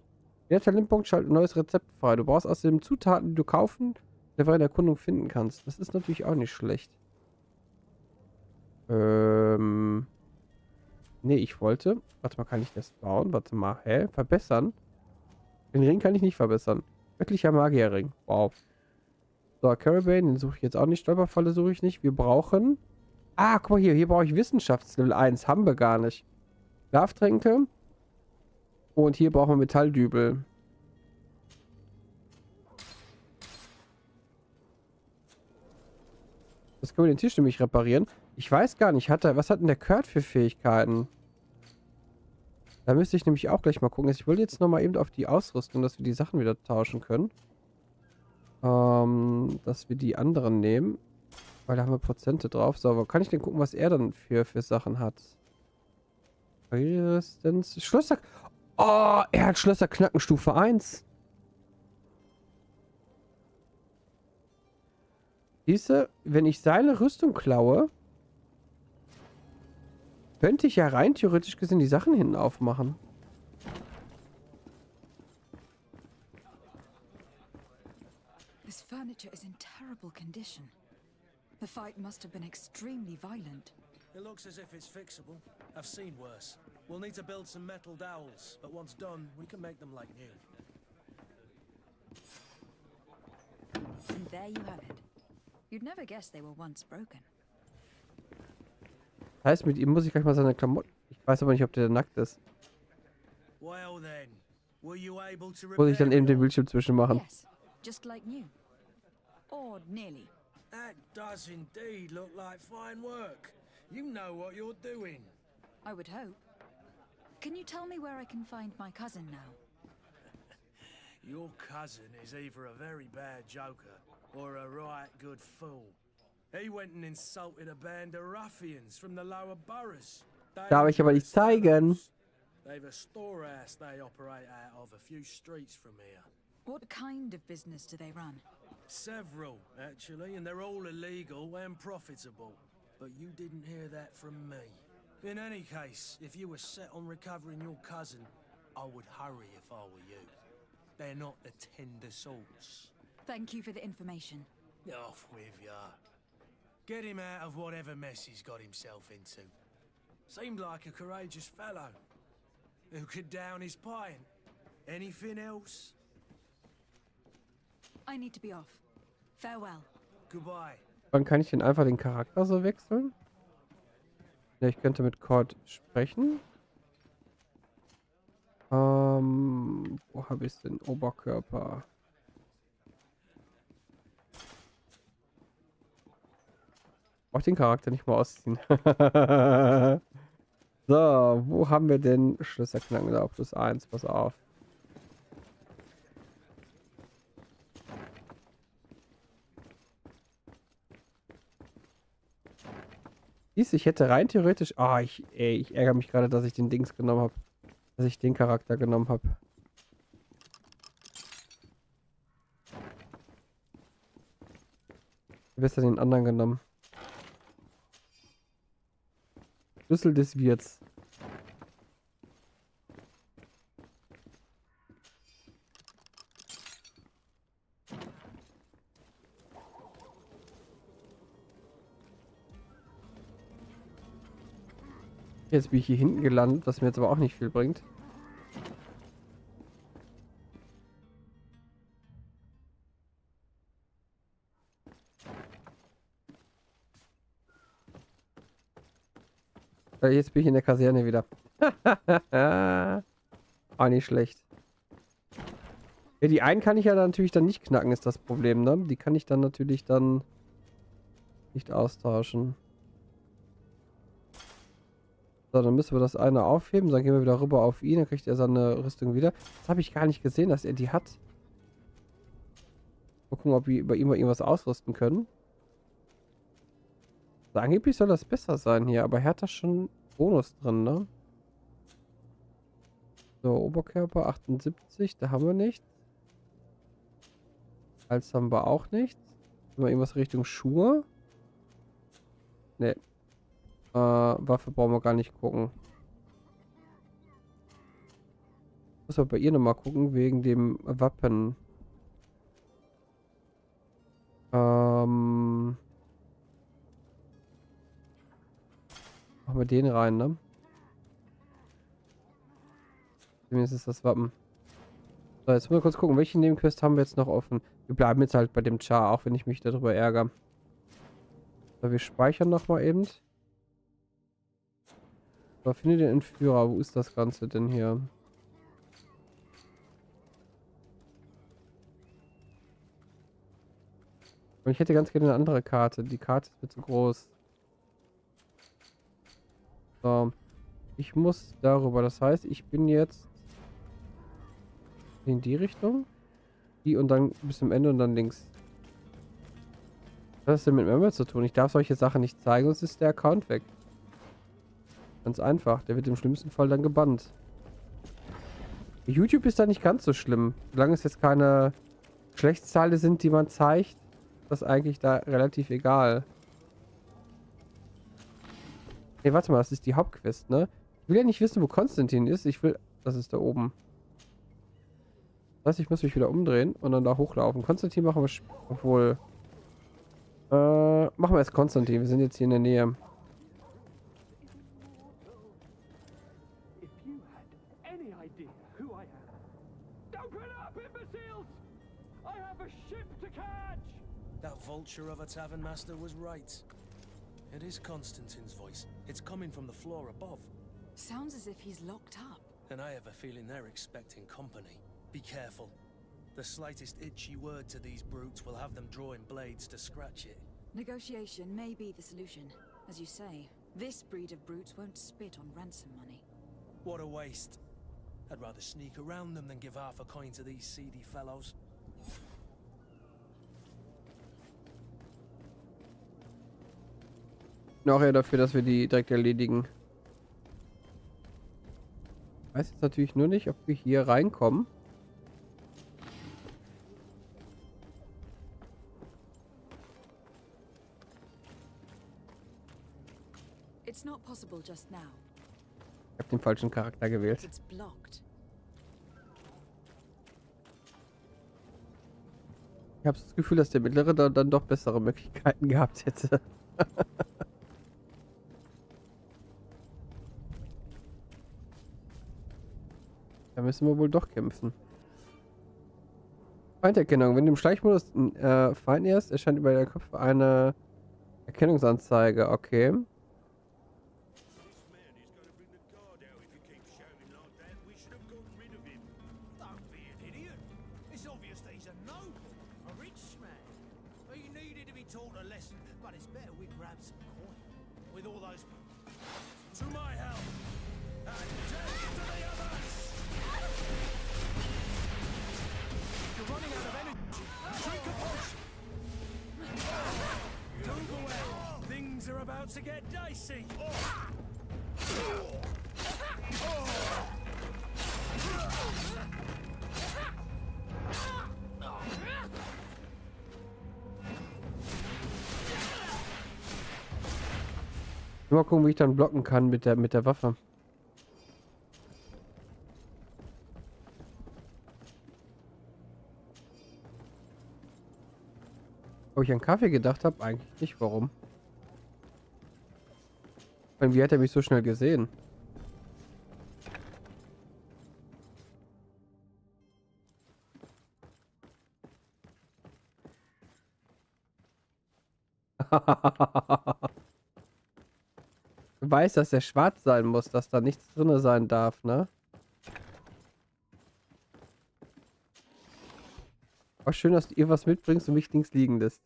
Jeder Talentpunkt schaltet ein neues Rezept frei. Du brauchst außerdem Zutaten, die du kaufen, der in der Erkundung finden kannst. Das ist natürlich auch nicht schlecht. Nee, ich wollte... Warte mal, kann ich das bauen? Warte mal, hä? Verbessern? Den Ring kann ich nicht verbessern. Göttlicher Magierring. Wow. So, Carabane, den suche ich jetzt auch nicht. Stolperfalle suche ich nicht. Wir brauchen... Ah, guck mal hier. Hier brauche ich Wissenschaftslevel 1. Haben wir gar nicht. Schlaftränke. Und hier brauchen wir Metalldübel. Das können wir den Tisch nämlich reparieren. Ich weiß gar nicht, was hat denn der Kurt für Fähigkeiten? Da müsste ich nämlich auch gleich mal gucken. Ich will jetzt nochmal eben auf die Ausrüstung, dass wir die Sachen wieder tauschen können. Dass wir die anderen nehmen. Weil da haben wir Prozente drauf. So, aber kann ich denn gucken, was er dann für Sachen hat? Resistenz. Schlösser. Oh, er hat Schlösser knacken Stufe 1. Siehste, wenn ich seine Rüstung klaue, könnte ich ja rein theoretisch gesehen die Sachen hinten aufmachen. This furniture is in terrible condition. The fight must have been extremely violent. It looks as if it's fixable. I've seen worse. We'll need to build some metal dowels, but once done, we can make them like new. And there you have it. You'd never guess they were once broken. Heißt, mit ihm muss ich gleich mal seine Klamotten... Ich weiß aber nicht, ob der nackt ist. Well then, were you able to Muss ich dann repair eben it den all? Bildschirm zwischen machen. Yes, just like new. Or nearly. That does indeed look like fine work. You know what you're doing. I would hope. Can you tell me where I can find my cousin now? Your cousin is either a very bad joker or a right good fool. He went and insulted a band of ruffians from the lower boroughs. Darf ich aber nicht zeigen. They've a storehouse they operate out of a few streets from here. What kind of business do they run? Several, actually, and they're all illegal and profitable. But you didn't hear that from me. In any case, if you were set on recovering your cousin, I would hurry if I were you. They're not the tender sorts. Thank you for the information. Off with ya. Get him out of whatever mess he's got himself into. Seemed like a courageous fellow. Who could down his pint. Anything else? I need to be off. Farewell. Goodbye. Wann kann ich denn einfach den Charakter so wechseln? Ja, ich könnte mit Cord sprechen. Wo habe ich den Oberkörper? Auch den Charakter nicht mal ausziehen. So, wo haben wir denn Schlüsselknacken da? +1, pass auf. Ich hätte rein theoretisch... Ah, ich ärgere mich gerade, dass ich den Dings genommen habe. Dass ich den Charakter genommen habe. Besser den anderen genommen. Schlüssel des Wirts. Jetzt bin ich hier hinten gelandet, was mir jetzt aber auch nicht viel bringt. Jetzt bin ich in der Kaserne wieder. Auch nicht schlecht. Ja, die einen kann ich ja dann natürlich dann nicht knacken, ist das Problem, ne? Die kann ich dann natürlich dann nicht austauschen. So, dann müssen wir das eine aufheben. Dann gehen wir wieder rüber auf ihn. Dann kriegt er seine Rüstung wieder. Das habe ich gar nicht gesehen, dass er die hat. Mal gucken, ob wir bei ihm mal irgendwas ausrüsten können. Also angeblich soll das besser sein hier, aber er hat da schon Bonus drin, ne? So, Oberkörper 78, da haben wir nichts. Hals haben wir auch nichts. Haben wir irgendwas Richtung Schuhe? Ne. Waffe brauchen wir gar nicht gucken. Muss aber bei ihr nochmal gucken, wegen dem Wappen. Machen wir den rein, ne? Zumindest ist das Wappen. So, jetzt müssen wir kurz gucken, welche Nebenquest haben wir jetzt noch offen. Wir bleiben jetzt halt bei dem Char, auch wenn ich mich darüber ärgere. So, wir speichern nochmal eben. So, finde den Entführer. Wo ist das Ganze denn hier? Und ich hätte ganz gerne eine andere Karte. Die Karte ist mir zu groß. So. Ich muss darüber. Das heißt, ich bin jetzt in die Richtung. Die und dann bis zum Ende und dann links. Was hat das denn mit Member zu tun? Ich darf solche Sachen nicht zeigen, sonst ist der Account weg. Ganz einfach. Der wird im schlimmsten Fall dann gebannt. YouTube ist da nicht ganz so schlimm. Solange es jetzt keine Geschlechtsteile sind, die man zeigt, ist das eigentlich da relativ egal. Nee, warte mal, das ist die Hauptquest, ne? Ich will ja nicht wissen, wo Konstantin ist. Ich will... Das ist da oben. Das heißt, ich muss mich wieder umdrehen und dann da hochlaufen. Konstantin machen wir... Obwohl... machen wir erst Konstantin. Wir sind jetzt hier in der Nähe. That vulture of a tavern master was right. It is Constantine's voice. It's coming from the floor above. Sounds as if he's locked up. And I have a feeling they're expecting company. Be careful. The slightest itchy word to these brutes will have them drawing blades to scratch it. Negotiation may be the solution. As you say, this breed of brutes won't spit on ransom money. What a waste. I'd rather sneak around them than give half a coin to these seedy fellows. Noch eher dafür, dass wir die direkt erledigen. Ich weiß jetzt natürlich nur nicht, ob wir hier reinkommen. It's not possible just now. Ich habe den falschen Charakter gewählt. It's blocked. Ich habe das Gefühl, dass der mittlere da dann doch bessere Möglichkeiten gehabt hätte. Da müssen wir wohl doch kämpfen. Feinderkennung. Wenn du im Schleichmodus Feind erst, erscheint über der Kopf eine Erkennungsanzeige. Okay. To my help! And death to the others! You're running out of energy! Drink a potion! Don't go away! Things are about to get dicey! Mal gucken, wie ich dann blocken kann mit der Waffe. Ob ich an Kaffee gedacht habe? Eigentlich nicht. Warum? Und wie hat er mich so schnell gesehen? Du weißt, dass der schwarz sein muss, dass da nichts drin sein darf, ne? Auch schön, dass du ihr was mitbringst und mich links liegen lässt.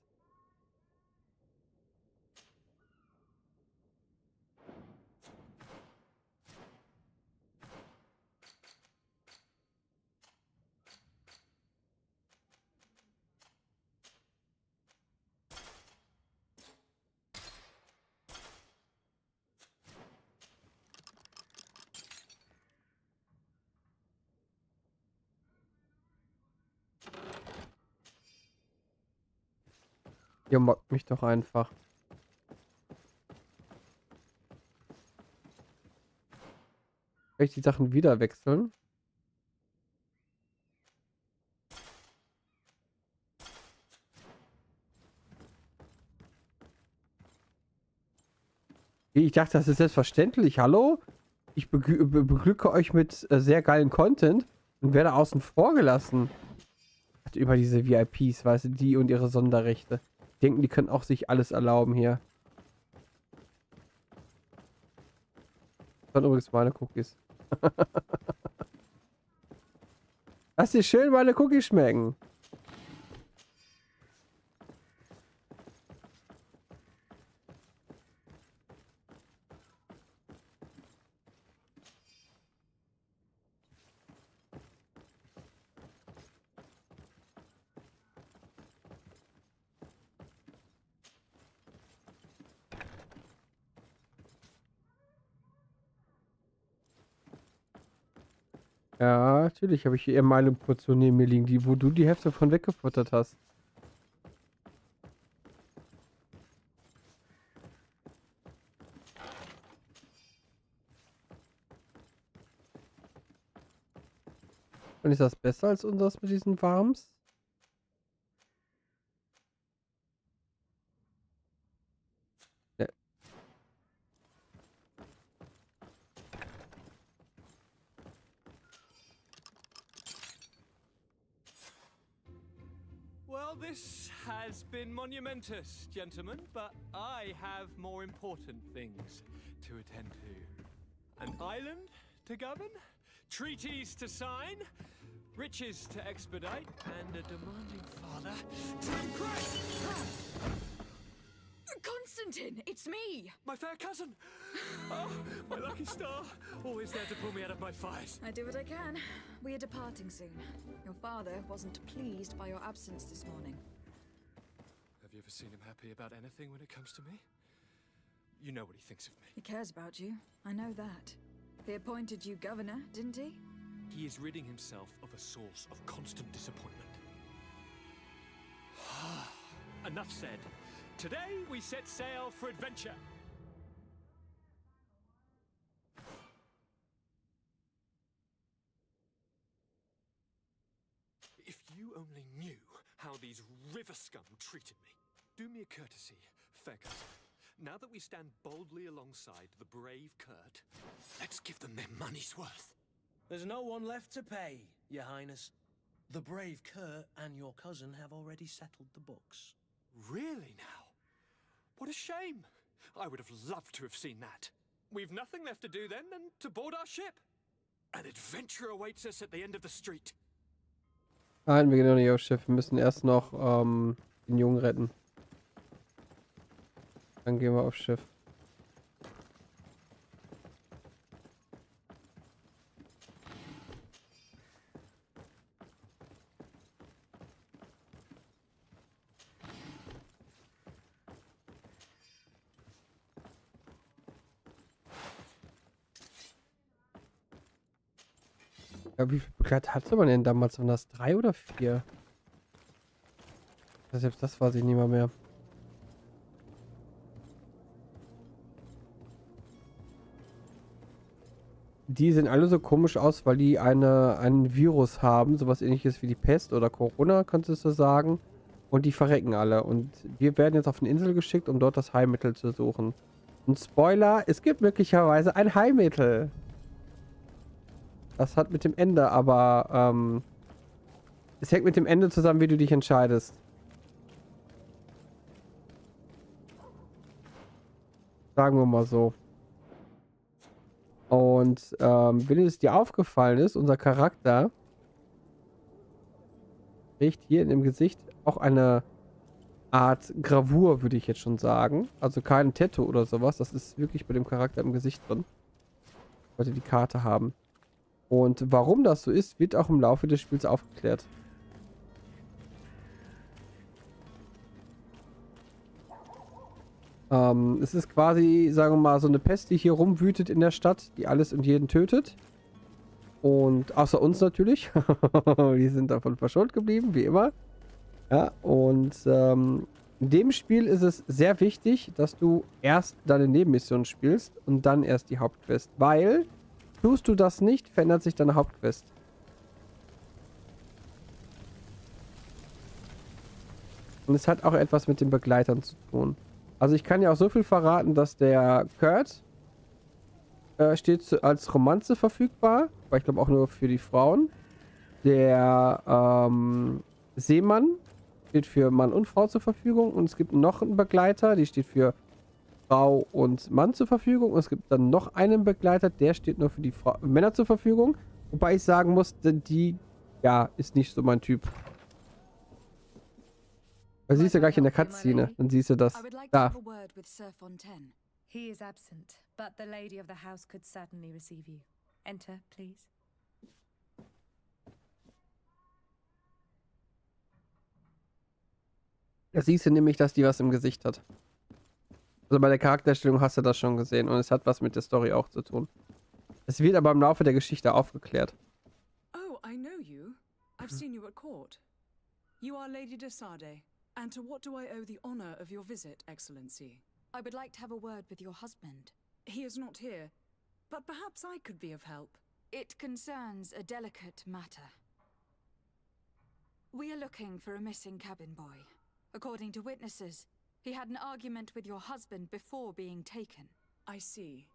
Ihr mobbt mich doch einfach. Kann ich die Sachen wieder wechseln? Ich dachte, das ist selbstverständlich. Hallo? Ich beglücke euch mit sehr geilen Content und werde außen vor gelassen. Über diese VIPs, weißt du, die und ihre Sonderrechte. Denken, die können auch sich alles erlauben hier. Das waren übrigens meine Cookies. Lass dir schön meine Cookies schmecken. Ja, natürlich habe ich hier meine Portion neben mir liegen, die, wo du die Hälfte von weggefuttert hast. Und ist das besser als unseres mit diesen Farms? Ne. Well, this has been monumentous, gentlemen, but I have more important things to attend to. An island to govern, treaties to sign, riches to expedite, and a demanding father to impress! Constantine, it's me! My fair cousin! Oh, my lucky star! Always there to pull me out of my fight. I do what I can. We are departing soon. Your father wasn't pleased by your absence this morning. Have you ever seen him happy about anything when it comes to me? You know what he thinks of me. He cares about you. I know that. He appointed you governor, didn't he? He is ridding himself of a source of constant disappointment. Enough said. Today we set sail for adventure. If you only knew how these river scum treated me. Do me a courtesy, fair cousin. Now that we stand boldly alongside the brave Kurt, let's give them their money's worth. There's no one left to pay, Your Highness. The brave Kurt and your cousin have already settled the books. Really now? What a shame. I would have loved to have seen that. We've nothing left to do then than to board our ship. An adventure awaits us at the end of the street. Nein, wir gehen noch nicht aufs Schiff. Wir müssen erst noch den Jungen retten. Dann gehen wir aufs Schiff. Ja, wie viel Begleiter hatte man denn damals? Waren das 3 oder 4? Selbst das weiß ich nicht mal mehr. Die sehen alle so komisch aus, weil die einen Virus haben, sowas ähnliches wie die Pest oder Corona, könntest du sagen. Und die verrecken alle. Und wir werden jetzt auf eine Insel geschickt, um dort das Heilmittel zu suchen. Und Spoiler, es gibt möglicherweise ein Heilmittel. Das hat mit dem Ende, aber es hängt mit dem Ende zusammen, wie du dich entscheidest. Sagen wir mal so. Und wenn es dir aufgefallen ist, unser Charakter trägt hier in dem Gesicht auch eine Art Gravur, würde ich jetzt schon sagen. Also kein Tattoo oder sowas. Das ist wirklich bei dem Charakter im Gesicht drin. Sollte die Karte haben. Und warum das so ist, wird auch im Laufe des Spiels aufgeklärt. Es ist quasi, sagen wir mal, so eine Pest, die hier rumwütet in der Stadt, die alles und jeden tötet. Und außer uns natürlich. Die sind davon verschont geblieben, wie immer. Ja, und in dem Spiel ist es sehr wichtig, dass du erst deine Nebenmission spielst und dann erst die Hauptquest. Weil, tust du das nicht, verändert sich deine Hauptquest. Und es hat auch etwas mit den Begleitern zu tun. Also ich kann ja auch so viel verraten, dass der Kurt steht als Romanze verfügbar. Aber ich glaube auch nur für die Frauen. Der Seemann steht für Mann und Frau zur Verfügung. Und es gibt noch einen Begleiter, die steht für Frau und Mann zur Verfügung. Und es gibt dann noch einen Begleiter, der steht nur für die Männer zur Verfügung. Wobei ich sagen muss, die, ja, ist nicht so mein Typ. Weil siehst du gleich in der Cutscene, dann siehst du das. Da. He is absent, but the lady of the house could certainly receive you. Enter, please. Da siehst du nämlich, dass die was im Gesicht hat. Also bei der Charakterstellung hast du das schon gesehen und es hat was mit der Story auch zu tun. Es wird aber im Laufe der Geschichte aufgeklärt. Oh, I know you. I've seen you at court. You are Lady de Sade. And to what do I owe the honor of your visit, Excellency? I would like to have a word with your husband. He is not here, but perhaps I could be of help. It concerns a delicate matter. We are looking for a missing cabin boy. According to witnesses, he had an argument with your husband before being taken. I see.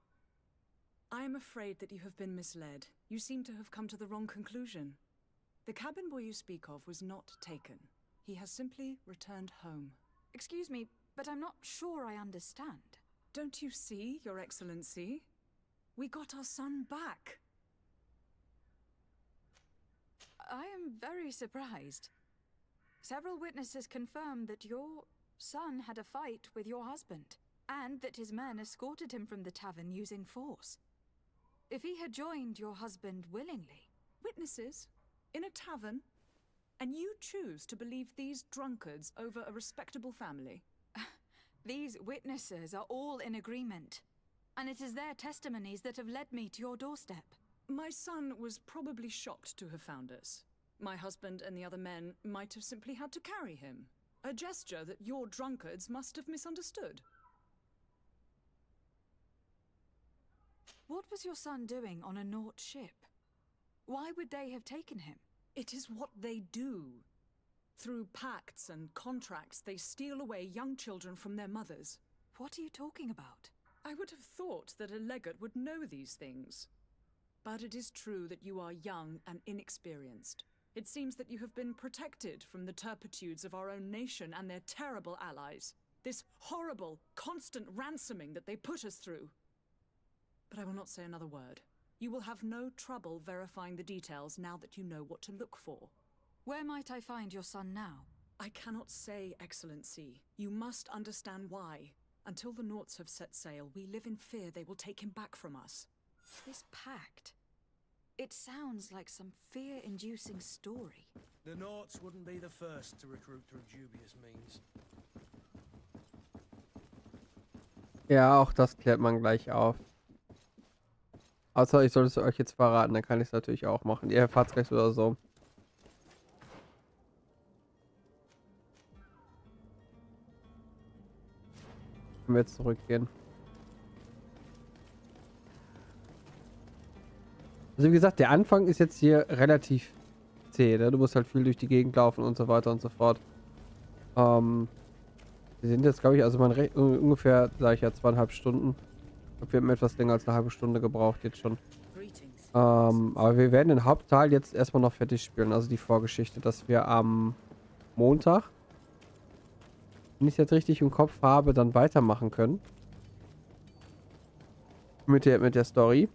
I am afraid that you have been misled. You seem to have come to the wrong conclusion. The cabin boy you speak of was not taken. He has simply returned home. Excuse me, but I'm not sure I understand. Don't you see, Your Excellency? We got our son back. I am very surprised. Several witnesses confirmed that your son had a fight with your husband, and that his men escorted him from the tavern using force. If he had joined your husband willingly... Witnesses? In a tavern? And you choose to believe these drunkards over a respectable family? These witnesses are all in agreement, and it is their testimonies that have led me to your doorstep. My son was probably shocked to have found us. My husband and the other men might have simply had to carry him. A gesture that your drunkards must have misunderstood. What was your son doing on a Nort ship? Why would they have taken him? It is what they do. Through pacts and contracts, they steal away young children from their mothers. What are you talking about? I would have thought that a legate would know these things. But it is true that you are young and inexperienced. It seems that you have been protected from the turpitudes of our own nation and their terrible allies. This horrible, constant ransoming that they put us through. But I will not say another word. You will have no trouble verifying the details now that you know what to look for. Where might I find your son now? I cannot say, Excellency. You must understand why. Until the Norts have set sail, we live in fear they will take him back from us. This pact... It sounds like some fear-inducing story. The Norts wouldn't be the first to recruit through dubious means. Ja, auch das klärt man gleich auf. Außer ich sollte es euch jetzt verraten, dann kann ich es natürlich auch machen. Ihr erfahrt es gleich so oder so. Können wir jetzt zurückgehen. Also wie gesagt, der Anfang ist jetzt hier relativ zäh, ne? Du musst halt viel durch die Gegend laufen und so weiter und so fort. Wir sind jetzt, glaube ich, also man ungefähr, sage ich ja, 2,5 Stunden. Ich glaube, wir haben etwas länger als eine halbe Stunde gebraucht jetzt schon. Aber wir werden den Hauptteil jetzt erstmal noch fertig spielen, also die Vorgeschichte, dass wir am Montag, wenn ich es jetzt richtig im Kopf habe, dann weitermachen können. Mit der Story.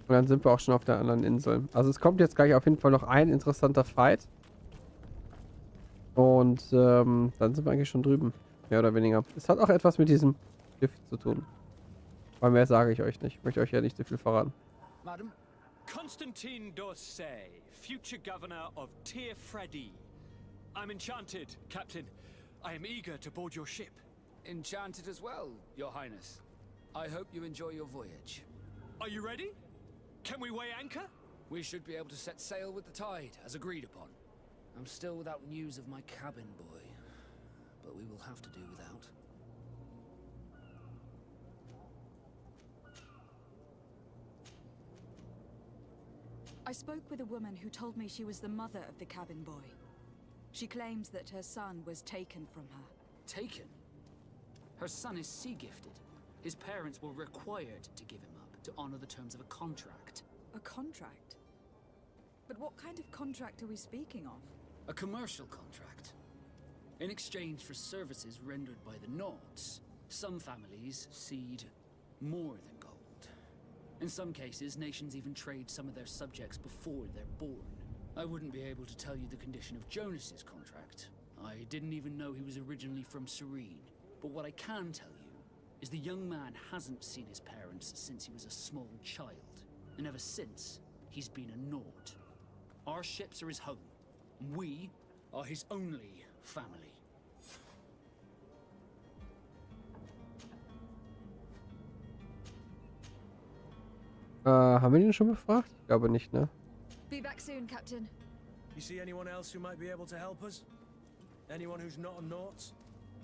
Und dann sind wir auch schon auf der anderen Insel. Also es kommt jetzt gleich auf jeden Fall noch ein interessanter Fight. Und dann sind wir eigentlich schon drüben. Mehr oder weniger. Es hat auch etwas mit diesem Gift zu tun. Aber mehr sage ich euch nicht. Ich möchte euch ja nicht so viel verraten. Madam, Constantine d'Orsay, future governor of Tir-Fredi. I'm enchanted, Captain. I am eager to board your ship. Enchanted as well, Your Highness. I hope you enjoy your voyage. Are you ready? Can we weigh anchor? We should be able to set sail with the tide, as agreed upon. I'm still without news of my cabin boy, but we will have to do without. I spoke with a woman who told me she was the mother of the cabin boy. She claims that her son was taken from her. Taken? Her son is sea-gifted. His parents were required to give him up to honor the terms of a contract. A contract? But what kind of contract are we speaking of? A commercial contract. In exchange for services rendered by the Norts, some families cede more than gold. In some cases, nations even trade some of their subjects before they're born. I wouldn't be able to tell you the condition of Jonas's contract. I didn't even know he was originally from Serene. But what I can tell you is the young man hasn't seen his parents since he was a small child. And ever since, he's been a Nord. Our ships are his home. And we are his only family. Haben wir ihn schon befragt? Ich glaube nicht, ne? Be back soon, Captain. You see anyone else who might be able to help us? Anyone who's not a Nort?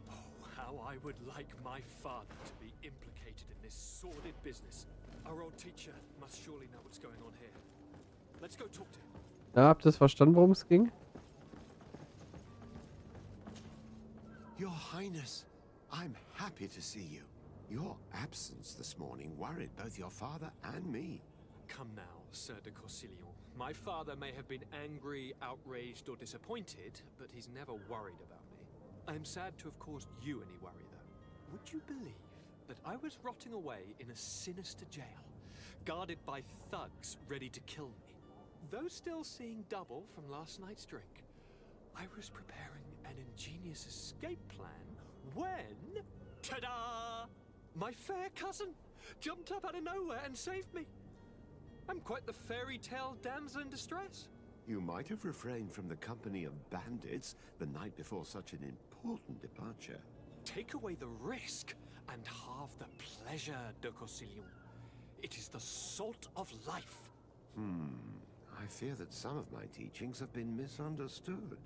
Oh, how I would like my father to be implicated in this sordid business. Our old teacher must surely know what's going on here. Let's go talk to him. Ja, habt ihr es verstanden, worum es ging? Your Highness, I'm happy to see you. Your absence this morning worried both your father and me. Come now, Sir de Corsilion. My father may have been angry, outraged, or disappointed, but he's never worried about me. I am sad to have caused you any worry, though. Would you believe that I was rotting away in a sinister jail, guarded by thugs ready to kill me? Though still seeing double from last night's drink, I was preparing an ingenious escape plan when... ta-da! My fair cousin jumped up out of nowhere and saved me. I'm quite the fairy tale damsel in distress. You might have refrained from the company of bandits the night before such an important departure. Take away the risk and halve the pleasure, de Corsilion. It is the salt of life. I fear that some of my teachings have been misunderstood.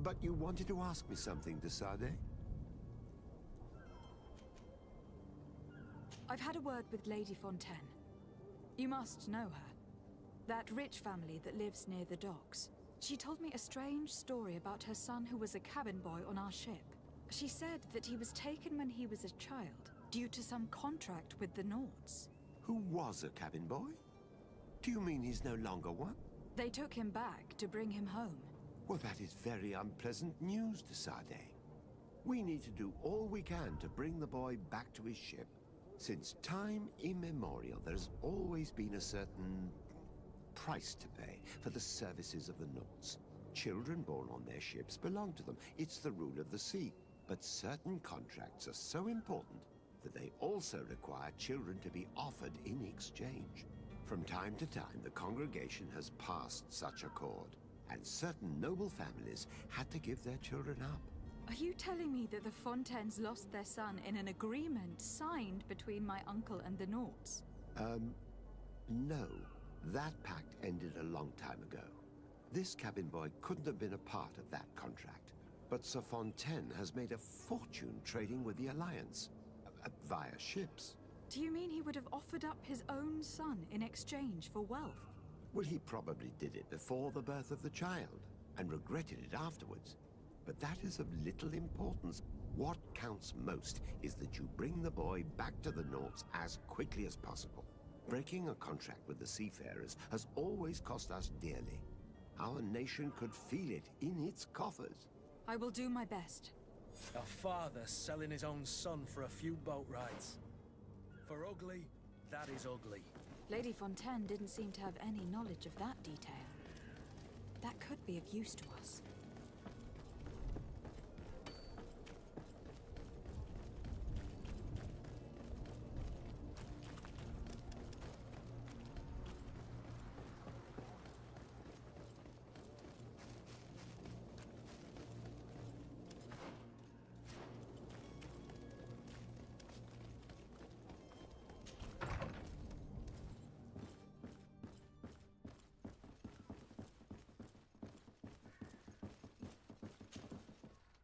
But you wanted to ask me something, de Sade? I've had a word with Lady Fontaine. You must know her. That rich family that lives near the docks. She told me a strange story about her son who was a cabin boy on our ship. She said that he was taken when he was a child, due to some contract with the Nords. Who was a cabin boy? Do you mean he's no longer one? They took him back to bring him home. Well, that is very unpleasant news, de Sade. We need to do all we can to bring the boy back to his ship. Since time immemorial, there's always been a certain price to pay for the services of the Nords. Children born on their ships belong to them. It's the rule of the sea. But certain contracts are so important that they also require children to be offered in exchange. From time to time, the congregation has passed such accord, and certain noble families had to give their children up. Are you telling me that the Fontaines lost their son in an agreement signed between my uncle and the Nords? No. That pact ended a long time ago. This cabin boy couldn't have been a part of that contract. But Sir Fontaine has made a fortune trading with the Alliance, via ships. Do you mean he would have offered up his own son in exchange for wealth? Well, he probably did it before the birth of the child, and regretted it afterwards. But that is of little importance. What counts most is that you bring the boy back to the Nords as quickly as possible. Breaking a contract with the seafarers has always cost us dearly. Our nation could feel it in its coffers. I will do my best. A father selling his own son for a few boat rides. For ugly, that is ugly. Lady Fontaine didn't seem to have any knowledge of that detail. That could be of use to us.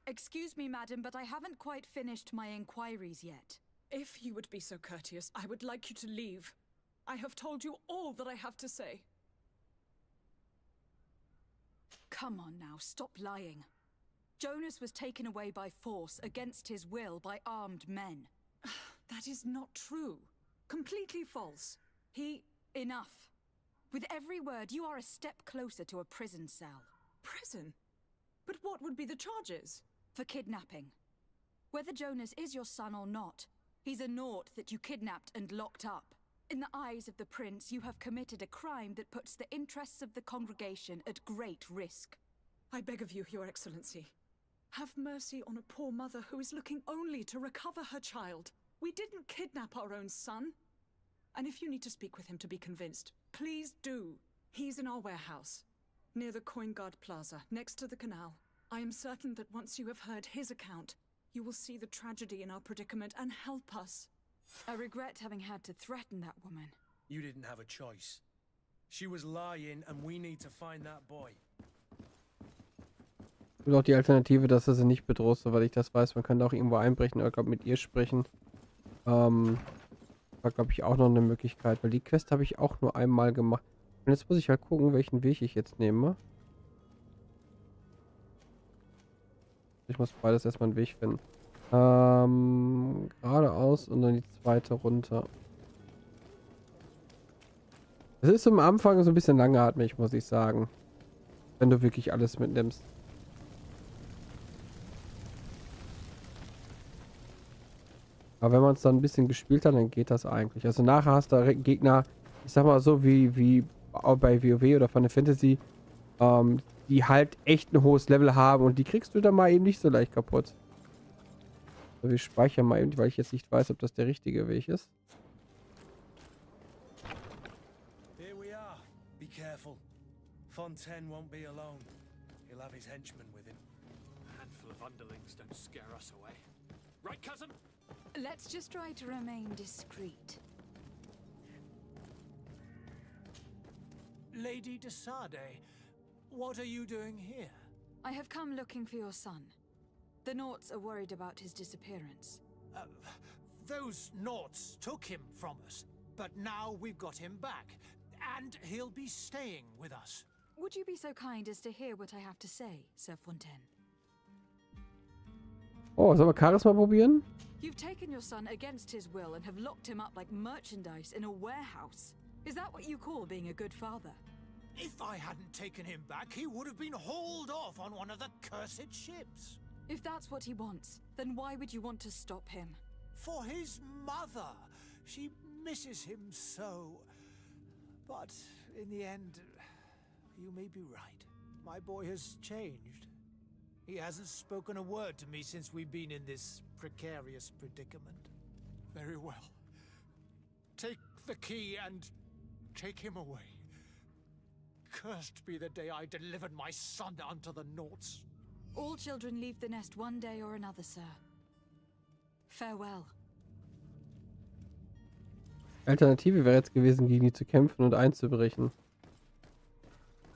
Excuse me, madam, but I haven't quite finished my inquiries yet. If you would be so courteous, I would like you to leave. I have told you all that I have to say. Come on now, stop lying. Jonas was taken away by force, against his will, by armed men. That is not true. Completely false. Enough. With every word, you are a step closer to a prison cell. Prison? But what would be the charges? For kidnapping. Whether Jonas is your son or not, he's a Nord that you kidnapped and locked up. In the eyes of the prince, you have committed a crime that puts the interests of the congregation at great risk. I beg of you, Your Excellency. Have mercy on a poor mother who is looking only to recover her child. We didn't kidnap our own son. And if you need to speak with him to be convinced, please do. He's in our warehouse, near the Coin Guard Plaza, next to the canal. I am certain that once you have heard his account, you will see the tragedy in our predicament and help us. I regret having had to threaten that woman. You didn't have a choice. She was lying and we need to find that boy. Ich will auch die Alternative, dass er sie nicht bedroht, soweit ich das weiß. Man kann da auch irgendwo einbrechen oder glaub, mit ihr sprechen. War, glaube ich, auch noch eine Möglichkeit, weil die Quest habe ich auch nur einmal gemacht. Und jetzt muss ich halt gucken, welchen Weg ich jetzt nehme. Ich muss beides erstmal einen Weg finden. Geradeaus und dann die zweite runter. Es ist am Anfang so ein bisschen langatmig, muss ich sagen. Wenn du wirklich alles mitnimmst. Aber wenn man es dann ein bisschen gespielt hat, dann geht das eigentlich. Also nachher hast du Gegner, ich sag mal so, wie auch bei WoW oder Final Fantasy, die halt echt ein hohes Level haben und die kriegst du dann mal eben nicht so leicht kaputt. So, wir speichern mal eben, weil ich jetzt nicht weiß, ob das der richtige Weg ist. Here we are. Be careful. Fontaine won't be alone. He'll have his henchmen with him. A handful of underlings don't scare us away. Right, cousin? Let's just try to remain discreet. Lady de Sade, what are you doing here? I have come looking for your son. The Naughts are worried about his disappearance. Those Naughts took him from us, but now we've got him back, and he'll be staying with us. Would you be so kind as to hear what I have to say, Sir Fontaine? Oh, sollen wir Charisma probieren? You've taken your son against his will and have locked him up like merchandise in a warehouse. Is that what you call being a good father? If I hadn't taken him back, he would have been hauled off on one of the cursed ships. If that's what he wants, then why would you want to stop him? For his mother. She misses him so. But in the end, you may be right. My boy has changed. He hasn't spoken a word to me since we've been in this precarious predicament. Very well. Take the key and take him away. Cursed be the day I delivered my son unto the Naughts. All children leave the nest one day or another, sir. Farewell. Alternative wäre jetzt gewesen, gegen die zu kämpfen und einzubrechen.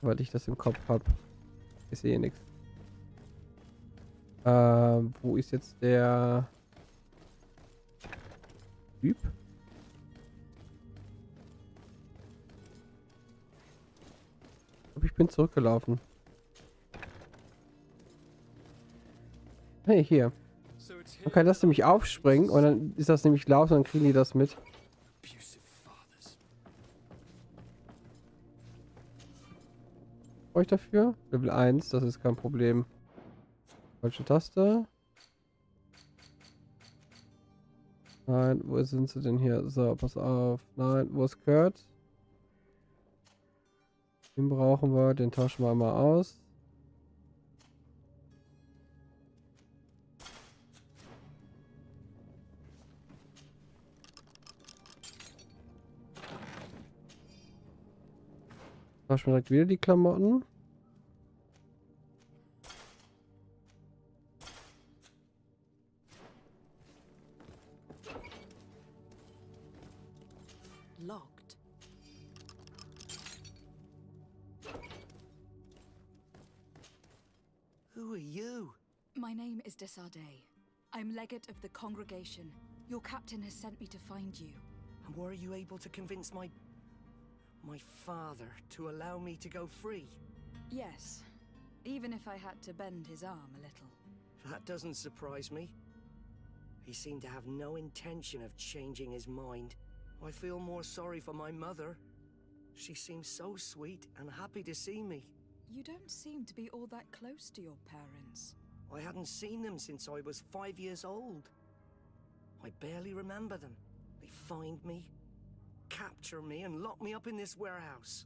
Weil ich das im Kopf habe. Ich sehe nichts. Wo ist jetzt der Typ? Ich glaube, ich bin zurückgelaufen. Hey, hier. Man kann das nämlich aufspringen und dann ist das nämlich laut und dann kriegen die das mit. Brauche ich dafür? Level 1, das ist kein Problem. Falsche Taste. Nein, wo sind sie denn hier? So, pass auf. Nein, wo ist Kurt? Den brauchen wir, den tauschen wir mal aus. Tauschen wir direkt wieder die Klamotten. Locked. Who are you? My name is de Sade. I'm legate of the congregation. Your captain has sent me to find you. And were you able to convince my father to allow me to go free? Yes, even if I had to bend his arm a little. That doesn't surprise me. He seemed to have no intention of changing his mind. I feel more sorry for my mother. She seems so sweet and happy to see me. You don't seem to be all that close to your parents. I hadn't seen them since I was 5 years old. I barely remember them. They find me, capture me, and lock me up in this warehouse.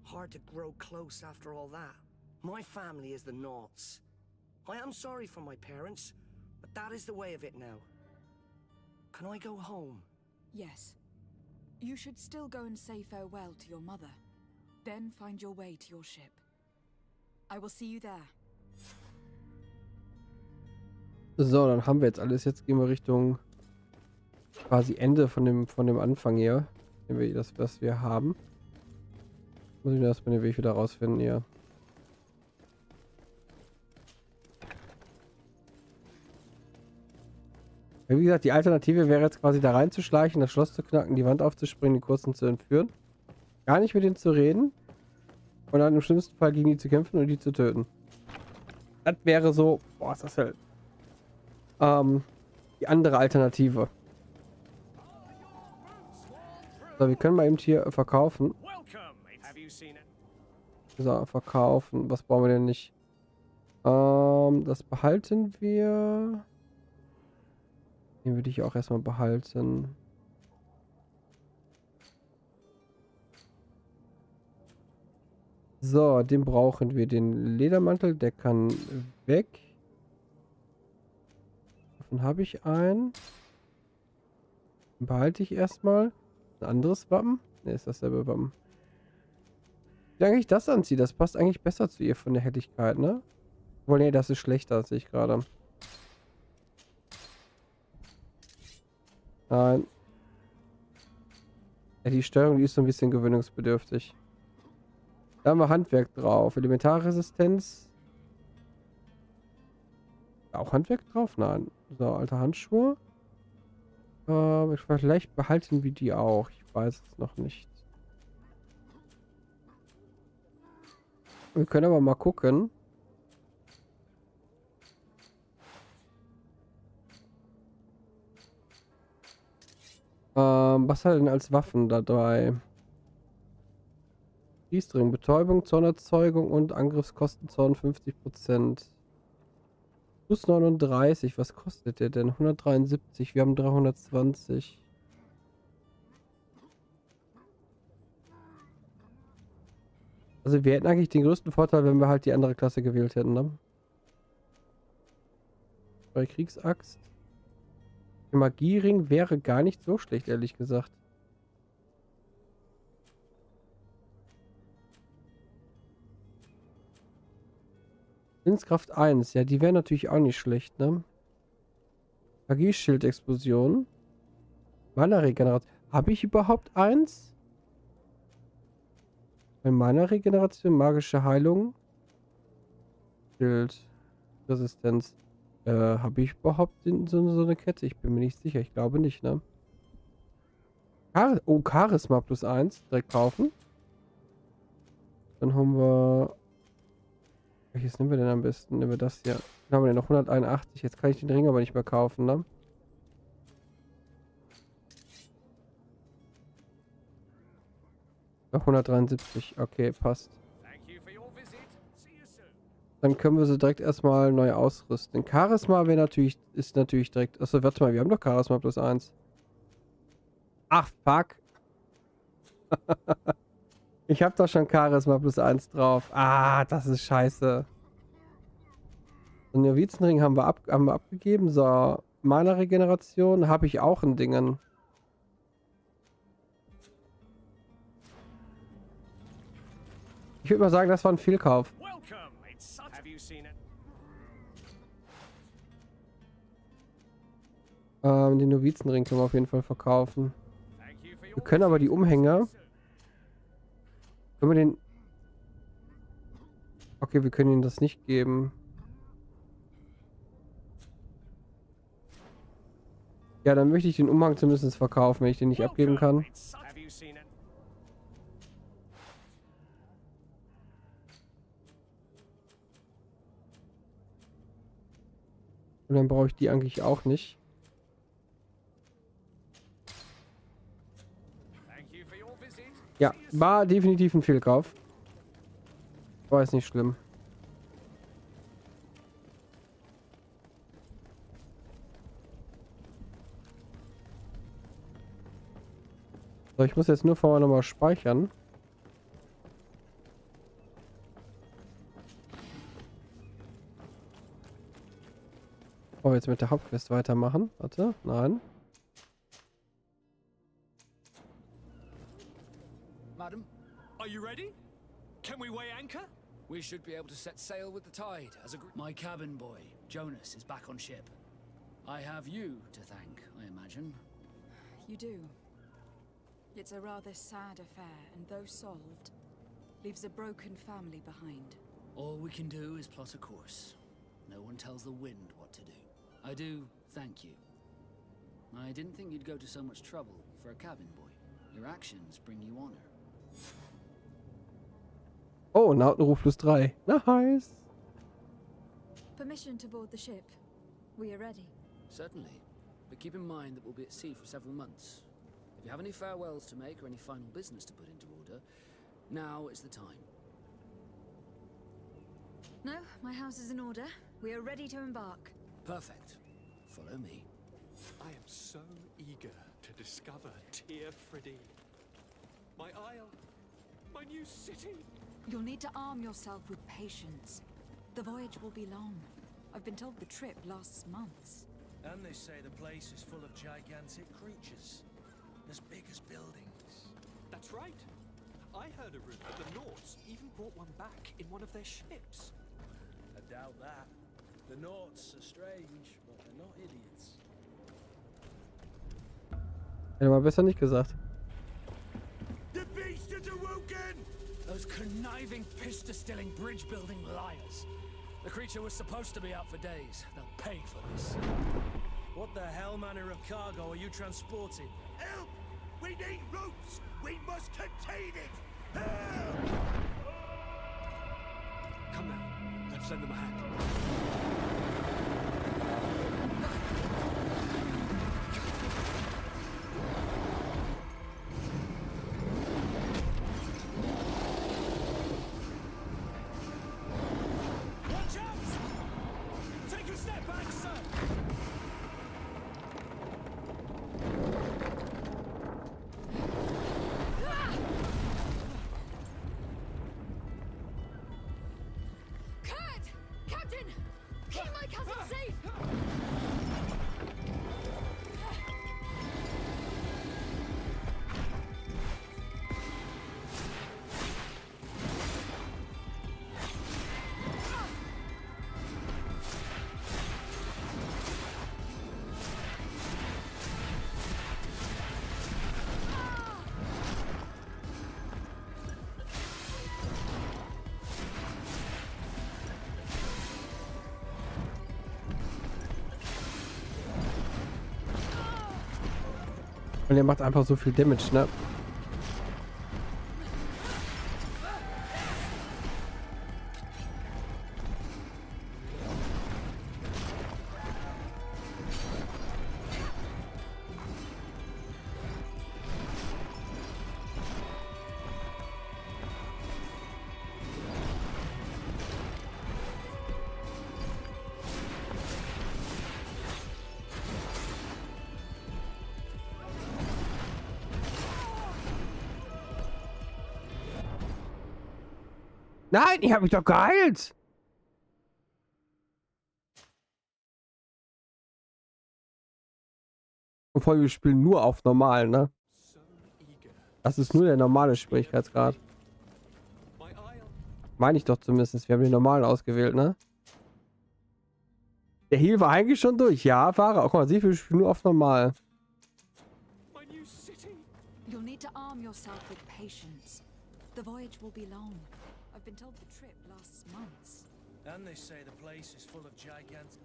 Hard to grow close after all that. My family is the Naughts. I am sorry for my parents, but that is the way of it now. Can I go home? Yes. You should still go and say farewell to your mother. Then find your way to your ship. I will see you there. So, dann haben wir jetzt alles. Jetzt gehen wir Richtung quasi Ende von dem Anfang hier. Nehmen wir das, was wir haben. Muss ich erstmal den Weg wieder rausfinden hier. Ja, wie gesagt, die Alternative wäre jetzt quasi da reinzuschleichen, das Schloss zu knacken, die Wand aufzuspringen, die Kurzen zu entführen. Gar nicht mit denen zu reden. Und dann im schlimmsten Fall gegen die zu kämpfen und die zu töten. Das wäre so, boah, ist das halt die andere Alternative. So, wir können mal eben hier verkaufen. So, verkaufen. Was brauchen wir denn nicht? Das behalten wir. Den würde ich auch erstmal behalten. So, den brauchen wir. Den Ledermantel, der kann weg. Davon habe ich einen. Den behalte ich erstmal. Ein anderes Wappen? Ne, ist dasselbe Wappen. Wie lange ich das anziehe, das passt eigentlich besser zu ihr von der Helligkeit, ne? Obwohl, ne, das ist schlechter, sehe ich gerade. Nein. Ja, die Steuerung, die ist so ein bisschen gewöhnungsbedürftig. Da haben wir Handwerk drauf. Elementarresistenz. Auch Handwerk drauf? Nein. So, alte Handschuhe. Vielleicht behalten wir die auch. Ich weiß es noch nicht. Wir können aber mal gucken. Was hat er denn als Waffen da dabei? Schießring, Betäubung, Zornerzeugung und Angriffskostenzorn 50%. Plus 39, was kostet der denn? 173, wir haben 320. Also wir hätten eigentlich den größten Vorteil, wenn wir halt die andere Klasse gewählt hätten, ne? Bei Kriegsaxt. Der Magiering wäre gar nicht so schlecht, ehrlich gesagt. Willenskraft 1, ja, die wäre natürlich auch nicht schlecht, ne? Magieschildexplosion. Mana-Regeneration. Habe ich überhaupt eins? Bei Mana-Regeneration, magische Heilung. Schild. Resistenz. Habe ich überhaupt so eine Kette? Ich bin mir nicht sicher. Ich glaube nicht, ne? Charisma plus 1. Direkt kaufen. Dann haben wir... Welches nehmen wir denn am besten? Nehmen wir das hier. Dann haben wir denn noch 181. Jetzt kann ich den Ring aber nicht mehr kaufen, ne? Noch 173. Okay, passt. Dann können wir sie direkt erstmal neu ausrüsten. Charisma ist natürlich direkt... Achso, warte mal, wir haben doch Charisma plus 1. Ach, fuck. Ich habe doch schon Charisma plus 1 drauf. Ah, das ist scheiße. Den Novizenring haben wir abgegeben. So, Mana-Regeneration habe ich auch in Dingen. Ich würde mal sagen, das war ein Fehlkauf. Den Novizenring können wir auf jeden Fall verkaufen. Wir können aber die Umhänge... Können wir den... Okay, wir können ihnen das nicht geben. Ja, dann möchte ich den Umhang zumindest verkaufen, wenn ich den nicht abgeben kann. Und dann brauche ich die eigentlich auch nicht. Ja, war definitiv ein Fehlkauf. War jetzt nicht schlimm. So, ich muss jetzt nur vorher nochmal speichern. Bevor wir jetzt mit der Hauptquest weitermachen. Warte, nein. Madam, Are you ready? Can we weigh anchor? we should be able to set sail with the tide as a My cabin boy, Jonas, is back on ship. I have you to thank, I imagine. You do. It's a rather sad affair, and though solved, leaves a broken family behind. All we can do is plot a course. No one tells the wind what to do. I do thank you. I didn't think you'd go to so much trouble for a cabin boy. Your actions bring you honor. Oh, Nautenruf plus 3. Nice. Permission to board the ship. We are ready. Certainly. But keep in mind that we'll be at sea for several months. If you have any farewells to make or any final business to put into order, now is the time. No, my house is in order. We are ready to embark. Perfect. Follow me. I am so eager to discover Tyr Freddy. My isle. My new city. You'll need to arm yourself with patience. The voyage will be long. I've been told the trip lasts months. And they say the place is full of gigantic creatures. As big as buildings. That's right. I heard a rumor the Nords even brought one back in one of their ships. I doubt that. The Nords are strange, but they're not idiots. Hätte mal besser nicht gesagt. The beast is awoken! Those conniving, piss-distilling, bridge-building liars. The creature was supposed to be out for days. They'll pay for this. What the hell manner of cargo are you transporting? Help! We need ropes! We must contain it! Help! Come now, let's lend them a hand. Watch out! Take a step back, sir! Kurt! Captain! Keep my cousin safe! Und er macht einfach so viel Damage, ne? Nein, ich habe mich doch geheilt. Und vor allem, wir spielen nur auf normal, ne? Das ist nur der normale Schwierigkeitsgrad. Meine ich doch zumindest. Wir haben den normalen ausgewählt, ne? Der Heal war eigentlich schon durch. Ja, Fahrer. Guck mal, wir spielen nur auf normal. You'll need to arm yourself with patience. The voyage will be long. I've been told the trip lasts months. And they say the place is full of gigantic...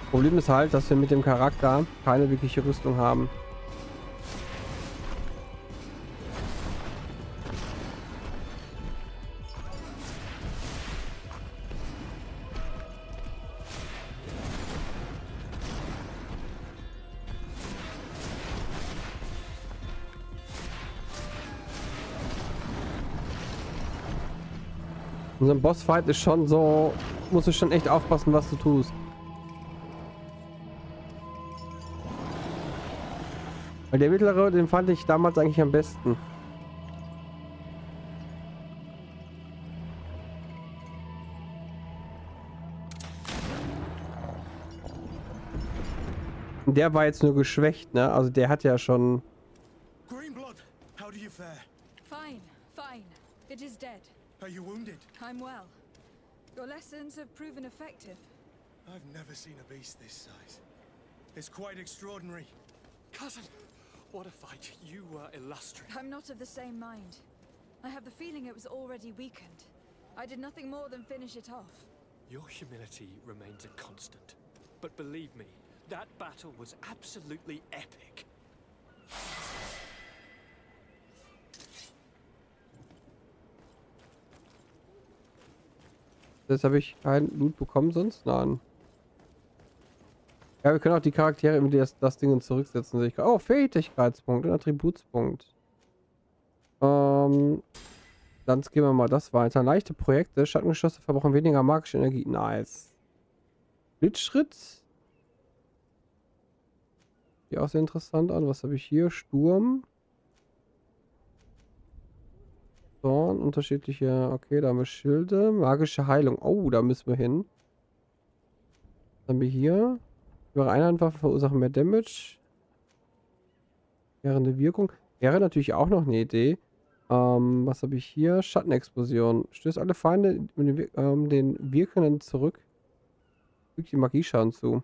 Problem ist halt, dass wir mit dem Charakter keine wirkliche Rüstung haben. Unser Bossfight ist schon so, musst du schon echt aufpassen, was du tust. Weil der mittlere, den fand ich damals eigentlich am besten. Der war jetzt nur geschwächt, ne? Also der hat ja schon... Greenblood, how do you fare? Fine, fine. It is dead. Are you wounded? I'm well. Your lessons have proven effective. I've never seen a beast this size. It's quite extraordinary. Cousin, what a fight. You were illustrious. I'm not of the same mind. I have the feeling it was already weakened. I did nothing more than finish it off. Your humility remains a constant. But believe me, that battle was absolutely epic. Jetzt habe ich kein Loot bekommen sonst? Nein. Ja, wir können auch die Charaktere irgendwie das Ding zurücksetzen. Sehe ich. Oh, Fähigkeitspunkt und Attributspunkt. Dann gehen wir mal das weiter. Leichte Projekte. Schattengeschosse verbrauchen weniger magische Energie. Nice. Blitzschritt. Sieht auch sehr interessant an. Was habe ich hier? Sturm. Dorn. Unterschiedliche... Okay, da haben wir Schilde. Magische Heilung. Oh, da müssen wir hin. Was haben wir hier? Über Einhandwaffe verursachen mehr Damage. Währende Wirkung. Wäre natürlich auch noch eine Idee. Was habe ich hier? Schattenexplosion. Stößt alle Feinde den Wirkenden zurück. Fügt die Magieschaden zu.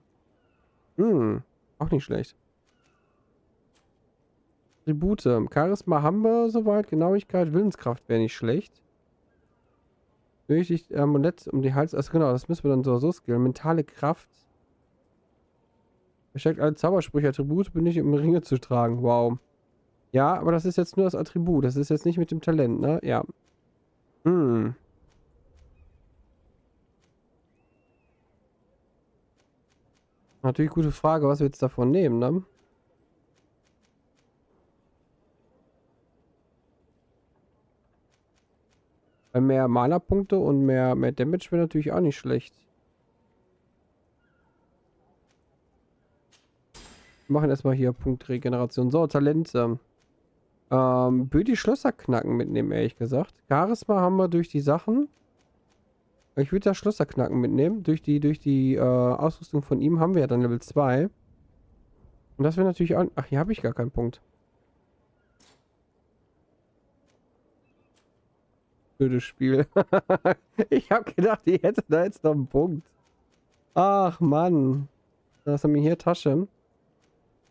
Auch nicht schlecht. Tribute. Charisma haben wir soweit. Genauigkeit, Willenskraft wäre nicht schlecht. Richtig, Amulett um die Hals. Also genau, das müssen wir dann so skillen. Mentale Kraft. Versteckt alle Zaubersprüche, Attribute benötigt, um Ringe zu tragen. Wow. Ja, aber das ist jetzt nur das Attribut. Das ist jetzt nicht mit dem Talent, ne? Ja. Natürlich gute Frage, was wir jetzt davon nehmen, ne? Weil mehr Mana-Punkte und mehr Damage wäre natürlich auch nicht schlecht. Wir machen erstmal hier Punktregeneration. So, Talente. Würde die Schlösser knacken mitnehmen, ehrlich gesagt. Charisma haben wir durch die Sachen. Ich würde das Schlösser knacken mitnehmen. Durch die Ausrüstung von ihm haben wir ja dann Level 2. Und das wäre natürlich auch... Ach, hier habe ich gar keinen Punkt. Blödes Spiel. Ich habe gedacht, ich hätte da jetzt noch einen Punkt. Ach, Mann. Was haben wir hier? Tasche.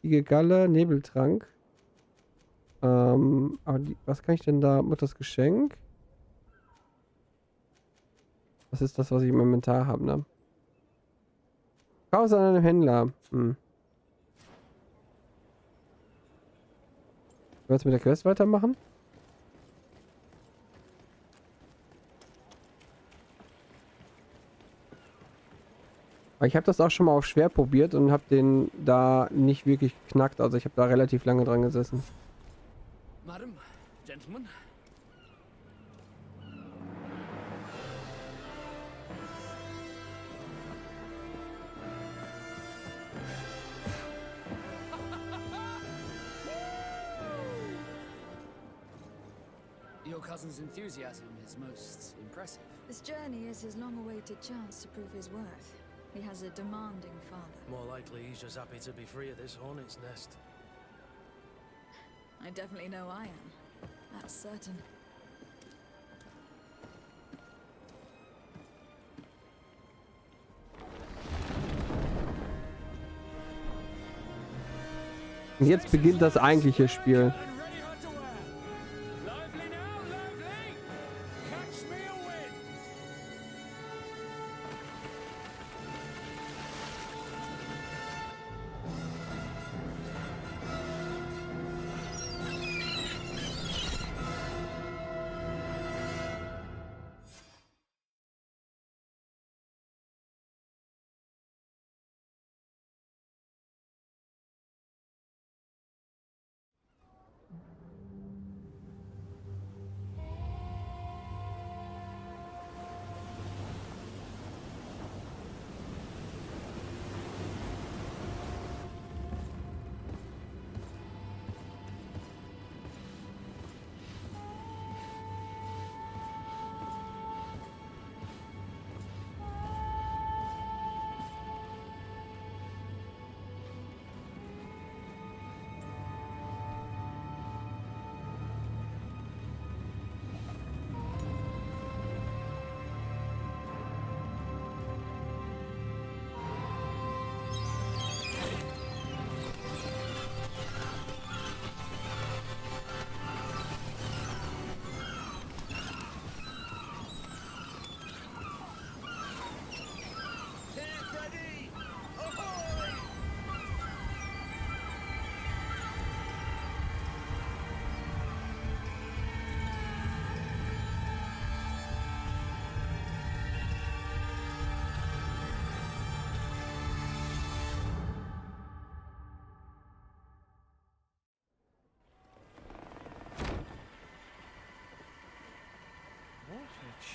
Die Galle, Nebeltrank. Aber was kann ich denn da? Mutters Geschenk? Das ist das, was ich im Inventar habe, ne? Pause an einem Händler. Wollen wir jetzt mit der Quest weitermachen? Ich habe das auch schon mal auf schwer probiert und habe den da nicht wirklich geknackt. Also ich habe da relativ lange dran gesessen. Madam, gentlemen. Your cousin's enthusiasm is most impressive. This journey is his long-awaited chance to prove his worth. He has a demanding father. More likely he's just happy to be free of this hornet's nest. I definitely know I am. That's certain. Und jetzt beginnt das eigentliche Spiel.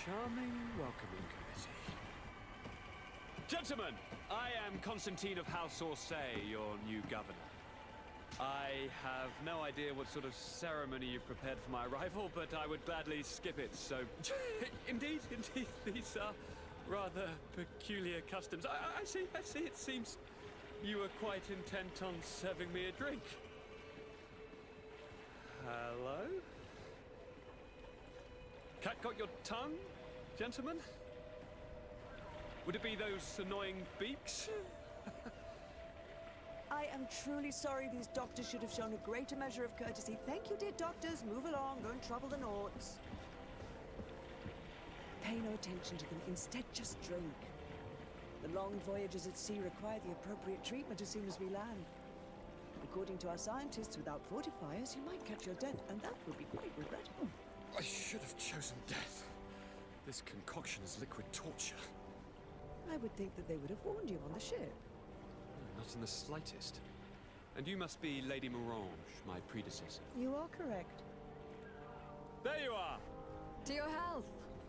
charming, welcoming committee. Gentlemen, I am Constantine of House Orsay, your new governor. I have no idea what sort of ceremony you've prepared for my arrival, but I would gladly skip it, so... Indeed, these are rather peculiar customs. I see, it seems you were quite intent on serving me a drink. Hello? Cat got your tongue, gentlemen? Would it be those annoying beaks? I am truly sorry. These doctors should have shown a greater measure of courtesy. Thank you, dear doctors. Move along. Don't trouble the Nords. Pay no attention to them. Instead, just drink. The long voyages at sea require the appropriate treatment as soon as we land. According to our scientists, without fortifiers, you might catch your death, and that would be quite regrettable. I should have chosen death. This concoction is liquid torture. I would think that they would have warned you on the ship. Not in the slightest. And you must be Lady Mordraschy, my predecessor. You are correct. There you are! To your health!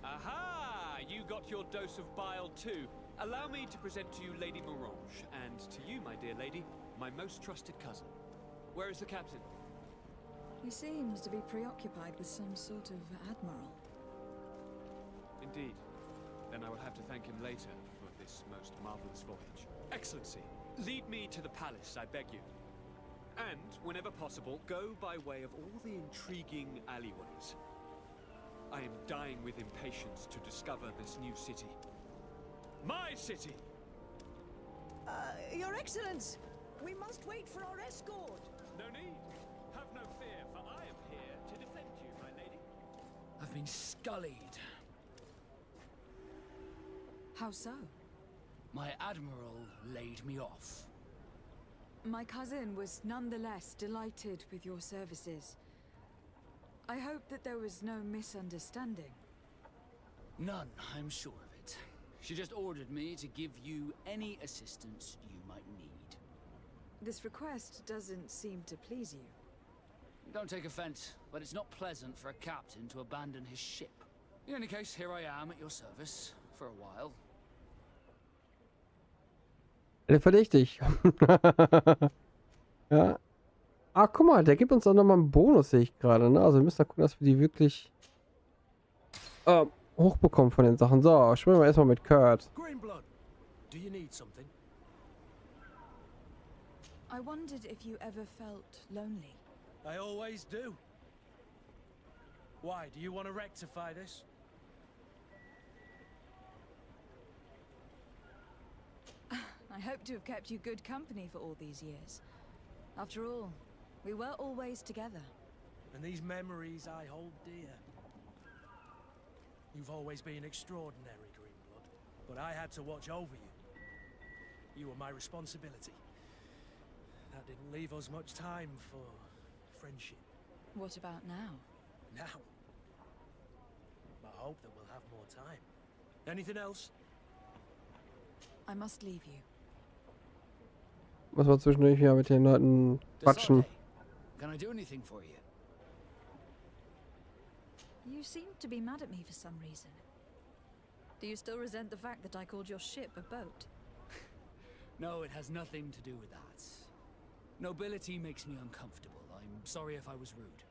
Aha! You got your dose of bile too. Allow me to present to you Lady Mordraschy, and to you, my dear lady, my most trusted cousin. Where is the captain? He seems to be preoccupied with some sort of admiral. Indeed. Then I will have to thank him later for this most marvelous voyage. Excellency, lead me to the palace, I beg you. And, whenever possible, go by way of all the intriguing alleyways. I am dying with impatience to discover this new city. My city! Your Excellence! We must wait for our escort! No need. Have no fear, for I am here to defend you, my lady. I've been scullied. How so? My admiral laid me off. My cousin was nonetheless delighted with your services. I hope that there was no misunderstanding. None, I'm sure of it. She just ordered me to give you any assistance you might need. This request doesn't seem to please you. Don't take offense, but it's not pleasant for a captain to abandon his ship. In any case, here I am at your service for a while. Verdächtig. Ja. Ah, guck mal, der gibt uns auch nochmal einen Bonus, sehe ich gerade. Ne? Also wir müssen da gucken, dass wir die wirklich hochbekommen von den Sachen. So, spielen wir erstmal mit Kurt. Greenblood, do you need something? I wondered if you ever felt lonely. I always do. Why, do you want to rectify this? I hope to have kept you good company for all these years. After all, we were always together. And these memories I hold dear. You've always been extraordinary, Greenblood, but I had to watch over you. You were my responsibility. That didn't leave us much time for friendship. What about now? Now? I hope that we'll have more time. Anything else? I must leave you. Muss man zwischendurch wieder mit den Leuten quatschen. Can I do anything for you? You seem to be mad at me for some reason. Do you still resent the fact that I called your ship a boat? No, it has nothing to do with that. Nobility makes me uncomfortable. I'm sorry if I was rude.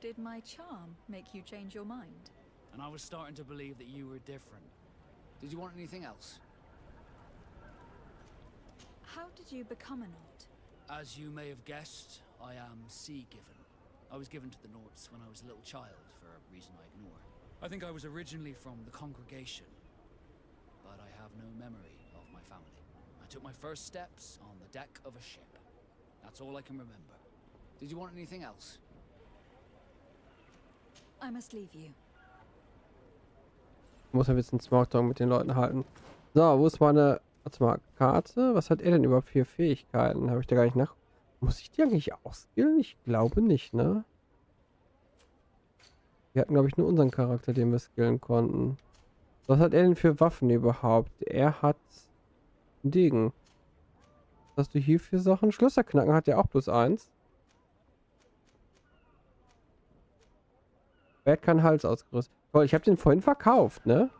Did my charm make you change your mind? And I was starting to believe that you were different. Did you want anything else? How did you become a Nord? As you may have guessed, I am sea-given. I was given to the Nords when I was a little child, for a reason I ignore. I think I was originally from the congregation, but I have no memory of my family. I took my first steps on the deck of a ship. That's all I can remember. Did you want anything else? I must leave you. Muss ein bisschen Smalltalk mit den Leuten halten. So, wo ist meine... Warte mal, Karte? Was hat er denn überhaupt für Fähigkeiten? Habe ich da gar nicht nach... Muss ich die eigentlich ausskillen? Ich glaube nicht, ne? Wir hatten, glaube ich, nur unseren Charakter, den wir skillen konnten. Was hat er denn für Waffen überhaupt? Er hat einen Degen. Was hast du hier für Sachen? Schlösser knacken hat ja auch +1. Wer hat keinen Hals ausgerüstet? Toll, ich habe den vorhin verkauft, ne?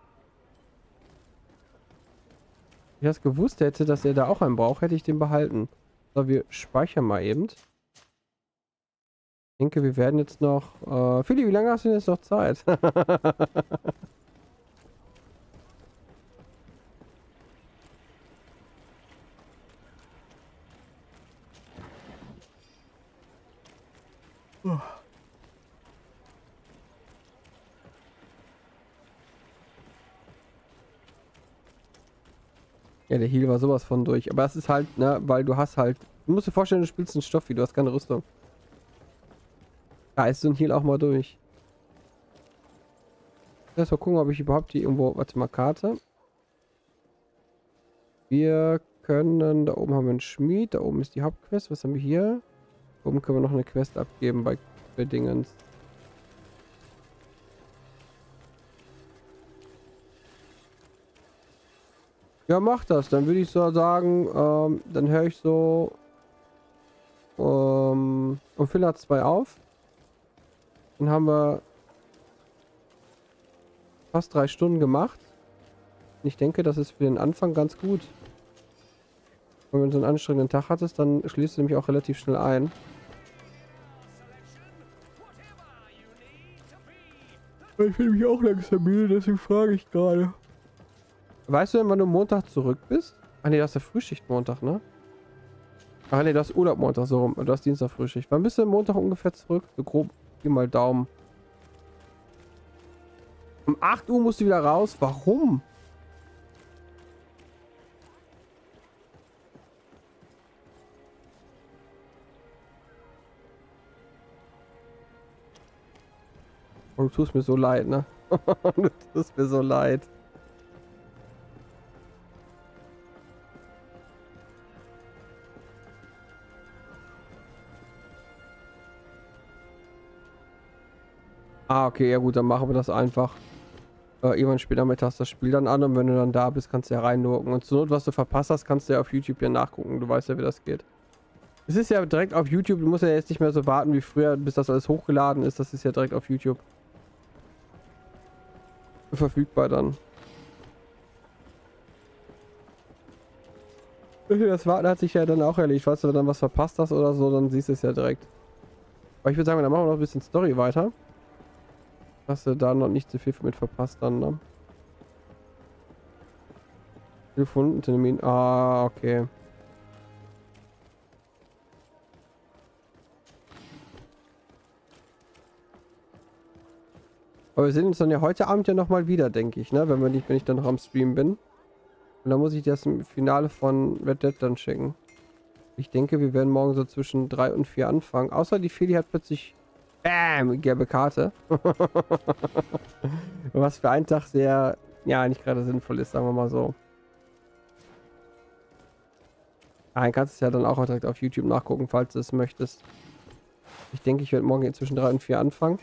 Wenn ich das gewusst hätte, dass er da auch einen braucht, hätte ich den behalten. So, wir speichern mal eben. Ich denke, wir werden jetzt noch... Philly, wie lange hast du denn jetzt noch Zeit? Ja, der Heal war sowas von durch. Aber es ist halt, ne, weil du hast halt... Du musst dir vorstellen, du spielst einen Stoff wie, du hast keine Rüstung. Da ist so ein Heal auch mal durch. Lass mal gucken, ob ich überhaupt die irgendwo... Warte mal, Karte. Wir können... Da oben haben wir einen Schmied. Da oben ist die Hauptquest. Was haben wir hier? Da oben können wir noch eine Quest abgeben bei Dingens. Ja, mach das. Dann würde ich so sagen, dann höre ich so um Viertel 2 auf. Dann haben wir fast 3 Stunden gemacht. Und ich denke, das ist für den Anfang ganz gut. Und wenn du so einen anstrengenden Tag hattest, dann schließt du nämlich auch relativ schnell ein. Ich fühle mich auch langsam müde, deswegen frage ich gerade. Weißt du denn, wann du Montag zurück bist? Ah ne, du hast ja Frühschicht Montag, ne? Ach ne, du hast Urlaub Montag, so rum. Du hast Dienstag Frühschicht. Wann bist du Montag ungefähr zurück? So grob, gib mal Daumen. Um 8 Uhr musst du wieder raus. Warum? Oh, du tust mir so leid, ne? Du tust mir so leid. Ah, okay, ja gut, dann machen wir das einfach. Irgendwann später mittags das Spiel dann an und wenn du dann da bist, kannst du ja reingucken. Und zur Not, was du verpasst hast, kannst du ja auf YouTube ja nachgucken. Du weißt ja, wie das geht. Es ist ja direkt auf YouTube. Du musst ja jetzt nicht mehr so warten wie früher, bis das alles hochgeladen ist. Das ist ja direkt auf YouTube verfügbar dann. Das Warten hat sich ja dann auch erledigt. Falls du dann was verpasst hast oder so, dann siehst du es ja direkt. Aber ich würde sagen, dann machen wir noch ein bisschen Story weiter. Hast du da noch nicht so viel mit verpasst dann, ne? Gefunden, Termin. Ah, okay. Aber wir sehen uns dann ja heute Abend ja nochmal wieder, denke ich, ne? Wenn ich dann noch am Stream bin. Und dann muss ich das im Finale von Red Dead dann checken. Ich denke, wir werden morgen so zwischen 3 und 4 anfangen. Außer die Feli hat plötzlich... Bam! Gelbe Karte. Was für einen Tag sehr... Ja, nicht gerade sinnvoll ist, sagen wir mal so. Dann kannst du es ja dann auch direkt auf YouTube nachgucken, falls du es möchtest. Ich denke, ich werde morgen zwischen 3 und 4 anfangen.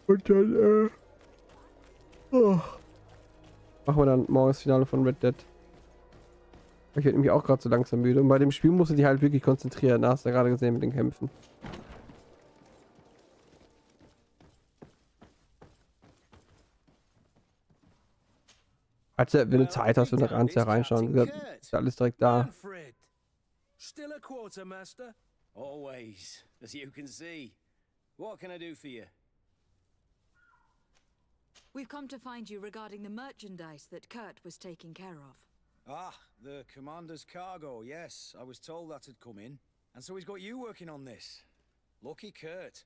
Und dann, machen wir dann morgen das Finale von Red Dead. Ich werde nämlich auch gerade so langsam müde. Und bei dem Spiel musst du dich halt wirklich konzentrieren. Da hast du ja gerade gesehen mit den Kämpfen. Also, wenn du Zeit hast, wenn du kannst ja reinschauen. Ist ja alles direkt da. Still a quartermaster? Always, as you can see. What can I do for you? We've come to find you regarding the merchandise that Kurt was taking care of. Ah, the commander's cargo, yes. I was told that had come in. And so he's got you working on this. Lucky Kurt.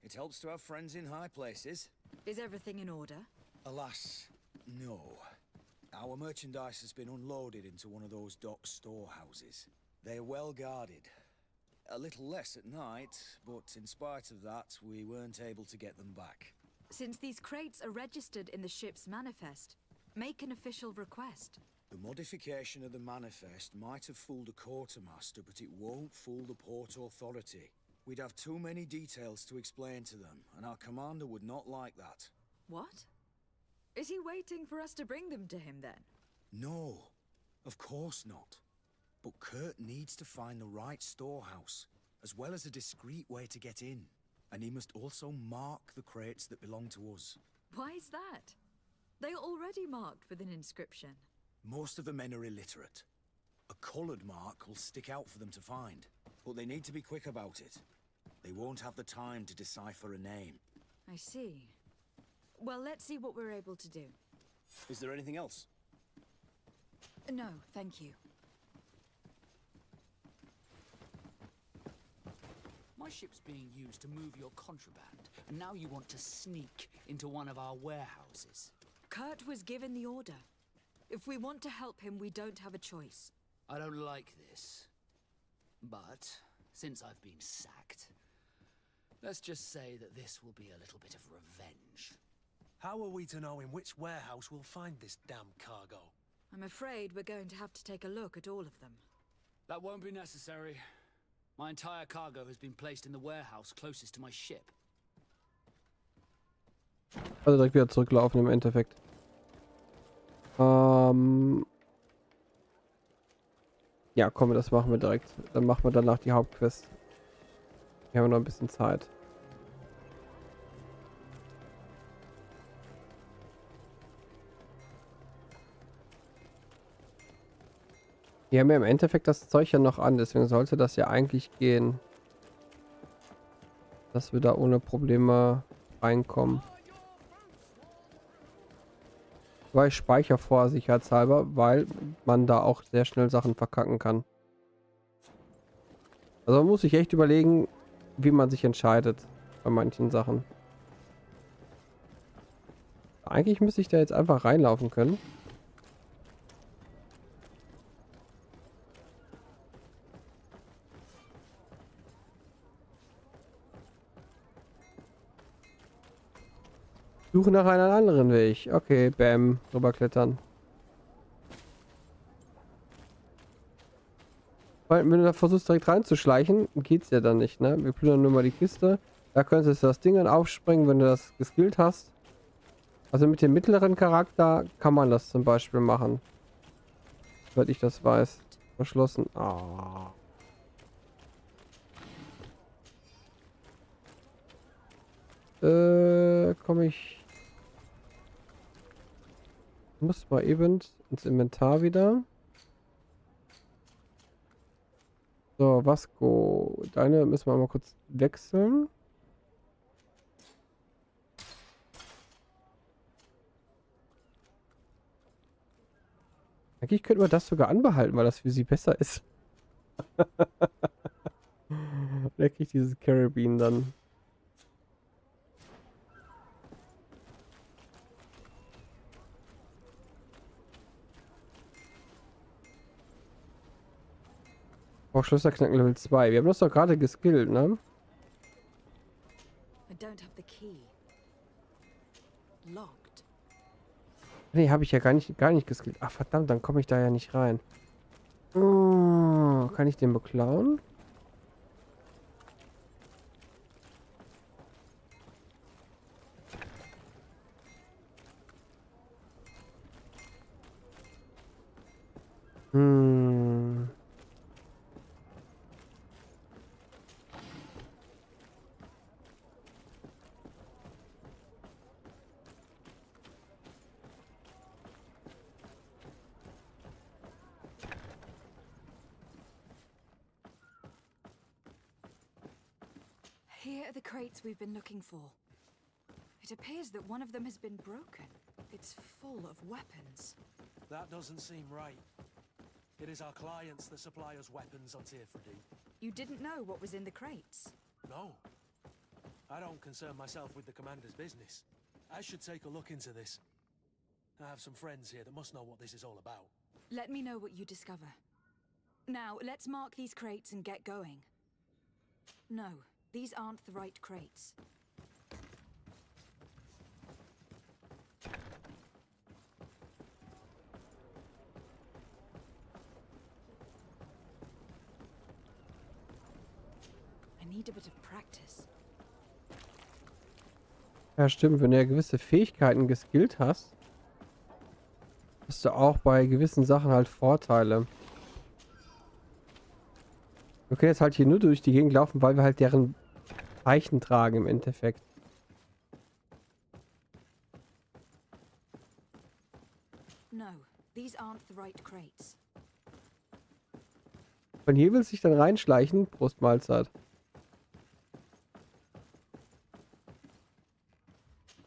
It helps to have friends in high places. Is everything in order? Alas, no. Our merchandise has been unloaded into one of those dock storehouses. They're well guarded. A little less at night, but in spite of that, we weren't able to get them back. Since these crates are registered in the ship's manifest, make an official request. The modification of the manifest might have fooled a quartermaster, but it won't fool the Port Authority. We'd have too many details to explain to them, and our commander would not like that. What? Is he waiting for us to bring them to him then? No, of course not. But Kurt needs to find the right storehouse, as well as a discreet way to get in. And he must also mark the crates that belong to us. Why is that? They are already marked with an inscription. Most of the men are illiterate. A coloured mark will stick out for them to find. But they need to be quick about it. They won't have the time to decipher a name. I see. Well, let's see what we're able to do. Is there anything else? No, thank you. My ship's being used to move your contraband, and now you want to sneak into one of our warehouses. Kurt was given the order. If we want to help him, we don't have a choice. I don't like this. But, since I've been sacked, let's just say that this will be a little bit of revenge. How are we to know in which warehouse we'll find this damn cargo? I'm afraid we're going to have to take a look at all of them. That won't be necessary. My entire cargo has been placed in the warehouse closest to my ship. Also direkt wieder zurücklaufen im Endeffekt. Ja, komm, das machen wir direkt. Dann machen wir danach die Hauptquest. Wir haben noch ein bisschen Zeit. Wir haben ja im Endeffekt das Zeug ja noch an, deswegen sollte das ja eigentlich gehen. Dass wir da ohne Probleme reinkommen. Weil ich speichere vor sicherheitshalber, weil man da auch sehr schnell Sachen verkacken kann. Also man muss sich echt überlegen, wie man sich entscheidet bei manchen Sachen. Eigentlich müsste ich da jetzt einfach reinlaufen können. Suche nach einem anderen Weg. Okay, bam. Rüberklettern. Weil, wenn du da versuchst direkt reinzuschleichen, geht's ja dann nicht, ne? Wir plündern nur mal die Kiste. Da könntest du das Ding dann aufspringen, wenn du das geskillt hast. Also mit dem mittleren Charakter kann man das zum Beispiel machen. Soweit ich das weiß. Verschlossen. Ah. Komme ich... Muss mal eben ins Inventar wieder. So, Vasco. Deine müssen wir mal kurz wechseln. Eigentlich könnten wir das sogar anbehalten, weil das für sie besser ist. Da kriege ich dieses Carabin dann. Auch Schlösser knacken Level 2. Wir haben das doch gerade geskillt, ne? I don't have the key. Locked. Nee, habe ich ja gar nicht geskillt. Ach verdammt, dann komme ich da ja nicht rein. Oh, kann ich den beklauen? Here are the crates we've been looking for. It appears that one of them has been broken. It's full of weapons. That doesn't seem right. It is our clients that supply us weapons on Tirfredi. You didn't know what was in the crates? No. I don't concern myself with the commander's business. I should take a look into this. I have some friends here that must know what this is all about. Let me know what you discover. Now, let's mark these crates and get going. No, these aren't the right crates. I need a bit of practice. Ja, stimmt. Wenn du ja gewisse Fähigkeiten geskillt hast, hast du auch bei gewissen Sachen halt Vorteile. Wir können jetzt halt hier nur durch die Gegend laufen, weil wir halt deren Zeichen tragen im Endeffekt. No, these aren't the right crates. Von hier will sich dann reinschleichen. Prost Mahlzeit.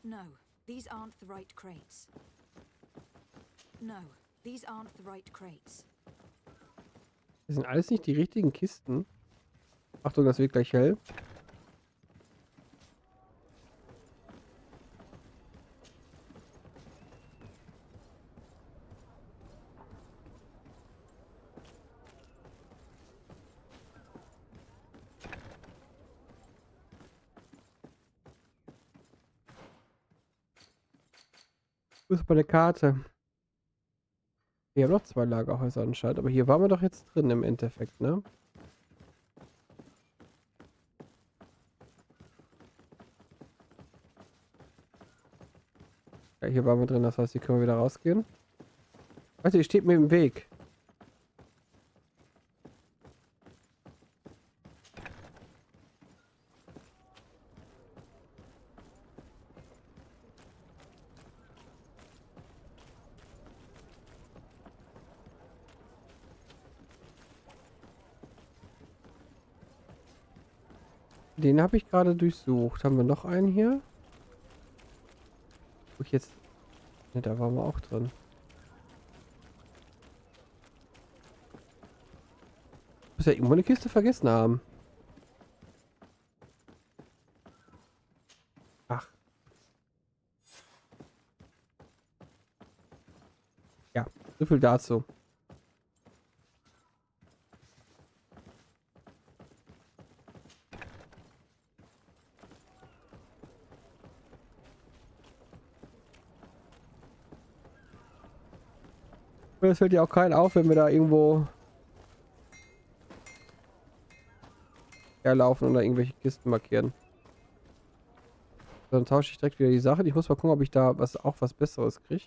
No, these aren't the right crates. No, these aren't the right crates. Das sind alles nicht die richtigen Kisten. Achtung, das wird gleich hell. Wo ist meine Karte? Wir haben noch 2 Lagerhäuser anscheinend, aber hier waren wir doch jetzt drin im Endeffekt, ne? Ja, hier waren wir drin, das heißt, hier können wir wieder rausgehen. Warte, ihr steht mir im Weg. Den habe ich gerade durchsucht. Haben wir noch einen hier? Wo ich jetzt... Ne, da waren wir auch drin. Muss ja irgendwo eine Kiste vergessen haben. Ach. Ja, so viel dazu. Es fällt ja auch keinen auf, wenn wir da irgendwo herlaufen oder irgendwelche Kisten markieren. Dann tausche ich direkt wieder die Sachen. Ich muss mal gucken, ob ich da auch was Besseres kriege.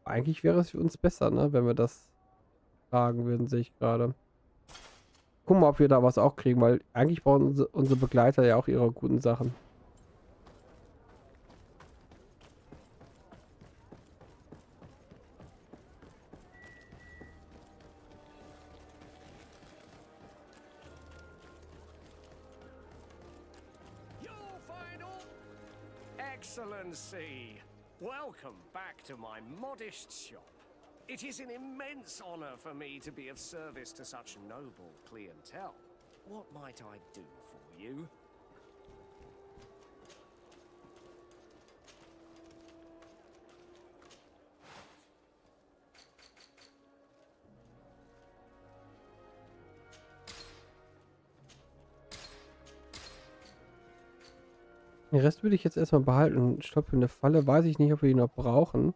Eigentlich wäre es für uns besser, ne, wenn wir das tragen würden, sehe ich gerade. Gucken wir, ob wir da was auch kriegen, weil eigentlich brauchen unsere Begleiter ja auch ihre guten Sachen. Excellency, welcome back to my modest shop. It is an immense honor for me to be of service to such noble clientele. What might I do for you? Den Rest würde ich jetzt erstmal behalten. Stoppelnde Falle, weiß ich nicht, ob wir die noch brauchen.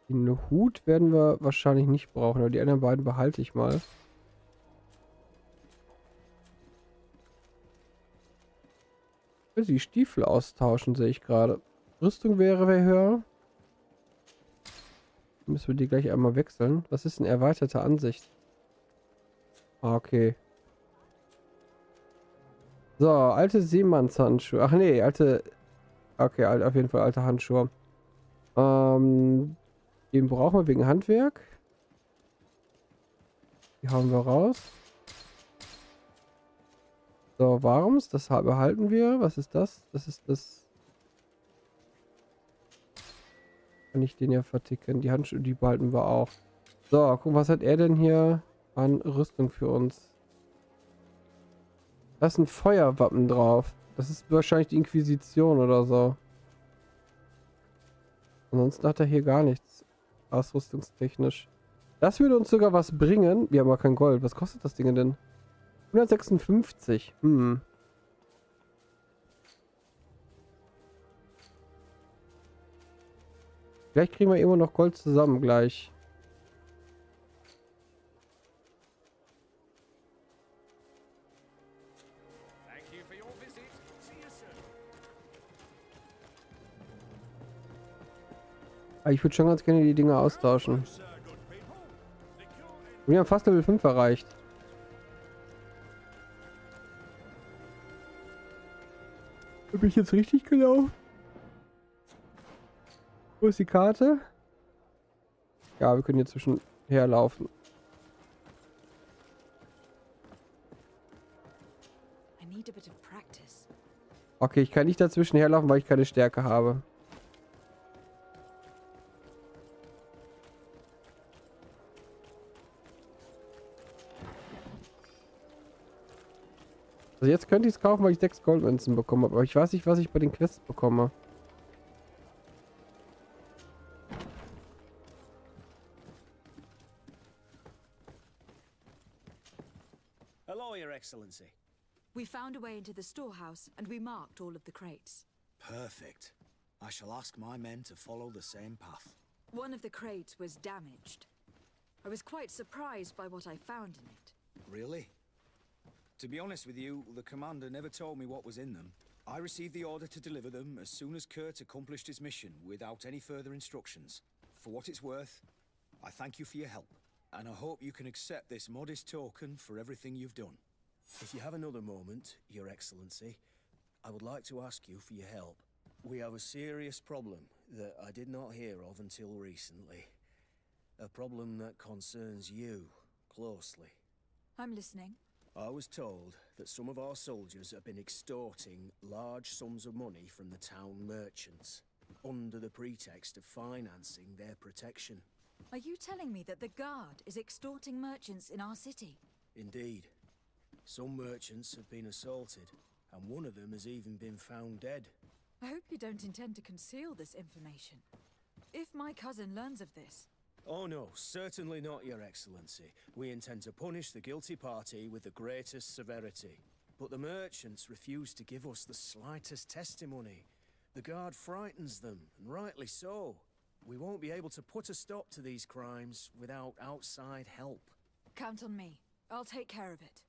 Den Hut werden wir wahrscheinlich nicht brauchen, aber die anderen beiden behalte ich mal. Ich will die Stiefel austauschen, sehe ich gerade. Rüstung wäre höher. Dann müssen wir die gleich einmal wechseln. Was ist eine erweiterte Ansicht? Ah, okay. So, alte Seemannshandschuhe. Ach nee, alte... Okay, auf jeden Fall alte Handschuhe. Den brauchen wir wegen Handwerk. Die hauen wir raus. So, warms, das behalten wir. Was ist das? Das ist das... Kann ich den ja verticken. Die Handschuhe, die behalten wir auch. So, guck, was hat er denn hier an Rüstung für uns? Da ist ein Feuerwappen drauf. Das ist wahrscheinlich die Inquisition oder so. Ansonsten hat er hier gar nichts. Ausrüstungstechnisch. Das würde uns sogar was bringen. Wir haben aber kein Gold. Was kostet das Ding denn? 156. Vielleicht kriegen wir immer noch Gold zusammen gleich. Aber ich würde schon ganz gerne die Dinger austauschen. Wir haben fast Level 5 erreicht. Bin ich jetzt richtig gelaufen? Wo ist die Karte? Ja, wir können hier zwischenher laufen. Okay, ich kann nicht dazwischen herlaufen, weil ich keine Stärke habe. Also jetzt könnte ich es kaufen, weil ich 6 Goldmünzen bekommen habe. Aber ich weiß nicht, was ich bei den Quests bekomme. Hello, Your Excellency. We found a way into the storehouse, and we marked all of the crates. Perfect. I shall ask my men to follow the same path. One of the crates was damaged. I was quite surprised by what I found in it. Really? To be honest with you, the commander never told me what was in them. I received the order to deliver them as soon as Kurt accomplished his mission, without any further instructions. For what it's worth, I thank you for your help, and I hope you can accept this modest token for everything you've done. If you have another moment, Your Excellency, I would like to ask you for your help. We have a serious problem that I did not hear of until recently. A problem that concerns you closely. I'm listening. I was told that some of our soldiers have been extorting large sums of money from the town merchants, under the pretext of financing their protection. Are you telling me that the guard is extorting merchants in our city? Indeed. Some merchants have been assaulted, and one of them has even been found dead. I hope you don't intend to conceal this information. If my cousin learns of this... Oh no, certainly not, Your Excellency. We intend to punish the guilty party with the greatest severity. But the merchants refuse to give us the slightest testimony. The guard frightens them, and rightly so. We won't be able to put a stop to these crimes without outside help. Count on me. I'll take care of it.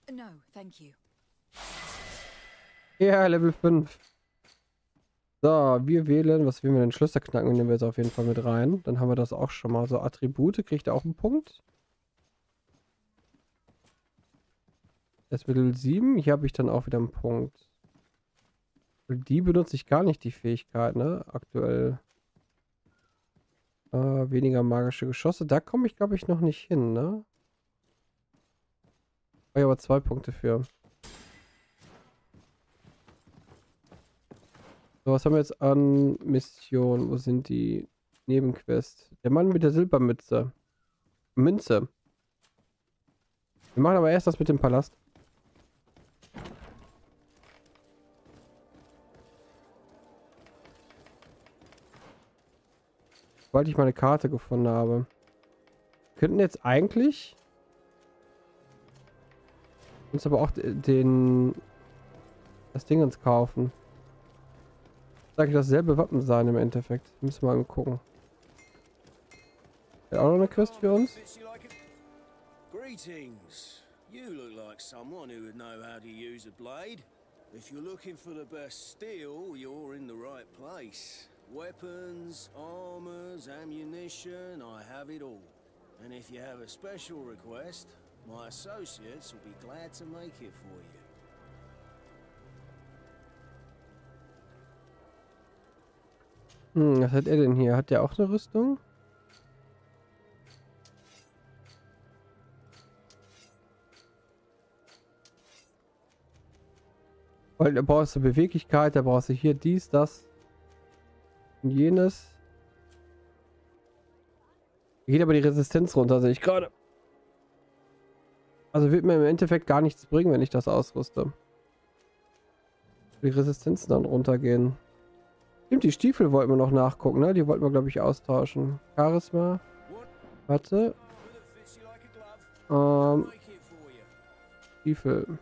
No, thank you. Ja, Level 5. So, wir wählen, was wählen wir denn? Schlösser knacken, nehmen wir jetzt auf jeden Fall mit rein. Dann haben wir das auch schon mal. So, Attribute, kriegt er auch einen Punkt. Das ist Level 7, hier habe ich dann auch wieder einen Punkt. Die benutze ich gar nicht, die Fähigkeit, ne? Aktuell. Weniger magische Geschosse. Da komme ich, glaube ich, noch nicht hin, ne? Oh ja, aber 2 Punkte für. So, was haben wir jetzt an Missionen? Wo sind die Nebenquests? Der Mann mit der Silbermütze. Münze. Wir machen aber erst das mit dem Palast. Sobald ich meine Karte gefunden habe. Wir könnten jetzt eigentlich uns aber auch das Ding uns kaufen. Sag ich, dasselbe Wappen sein im Endeffekt. Müssen wir mal gucken. Hat auch noch eine Quest für uns? Greetings. You look like someone who would know how to use a blade. If you're looking for the best steel, you're in the right place. Weapons, armors, ammunition, I have it all. And if you have a special request, my associates will be glad to make it for you. Was hat er denn hier? Hat der auch eine Rüstung? Weil da brauchst du Beweglichkeit, da brauchst du hier dies, das und jenes. Geht aber die Resistenz runter, sehe ich gerade. Also wird mir im Endeffekt gar nichts bringen, wenn ich das ausrüste. Die Resistenzen dann runtergehen. Stimmt, die Stiefel wollten wir noch nachgucken, ne? Die wollten wir, glaube ich, austauschen. Charisma. Warte. Stiefel.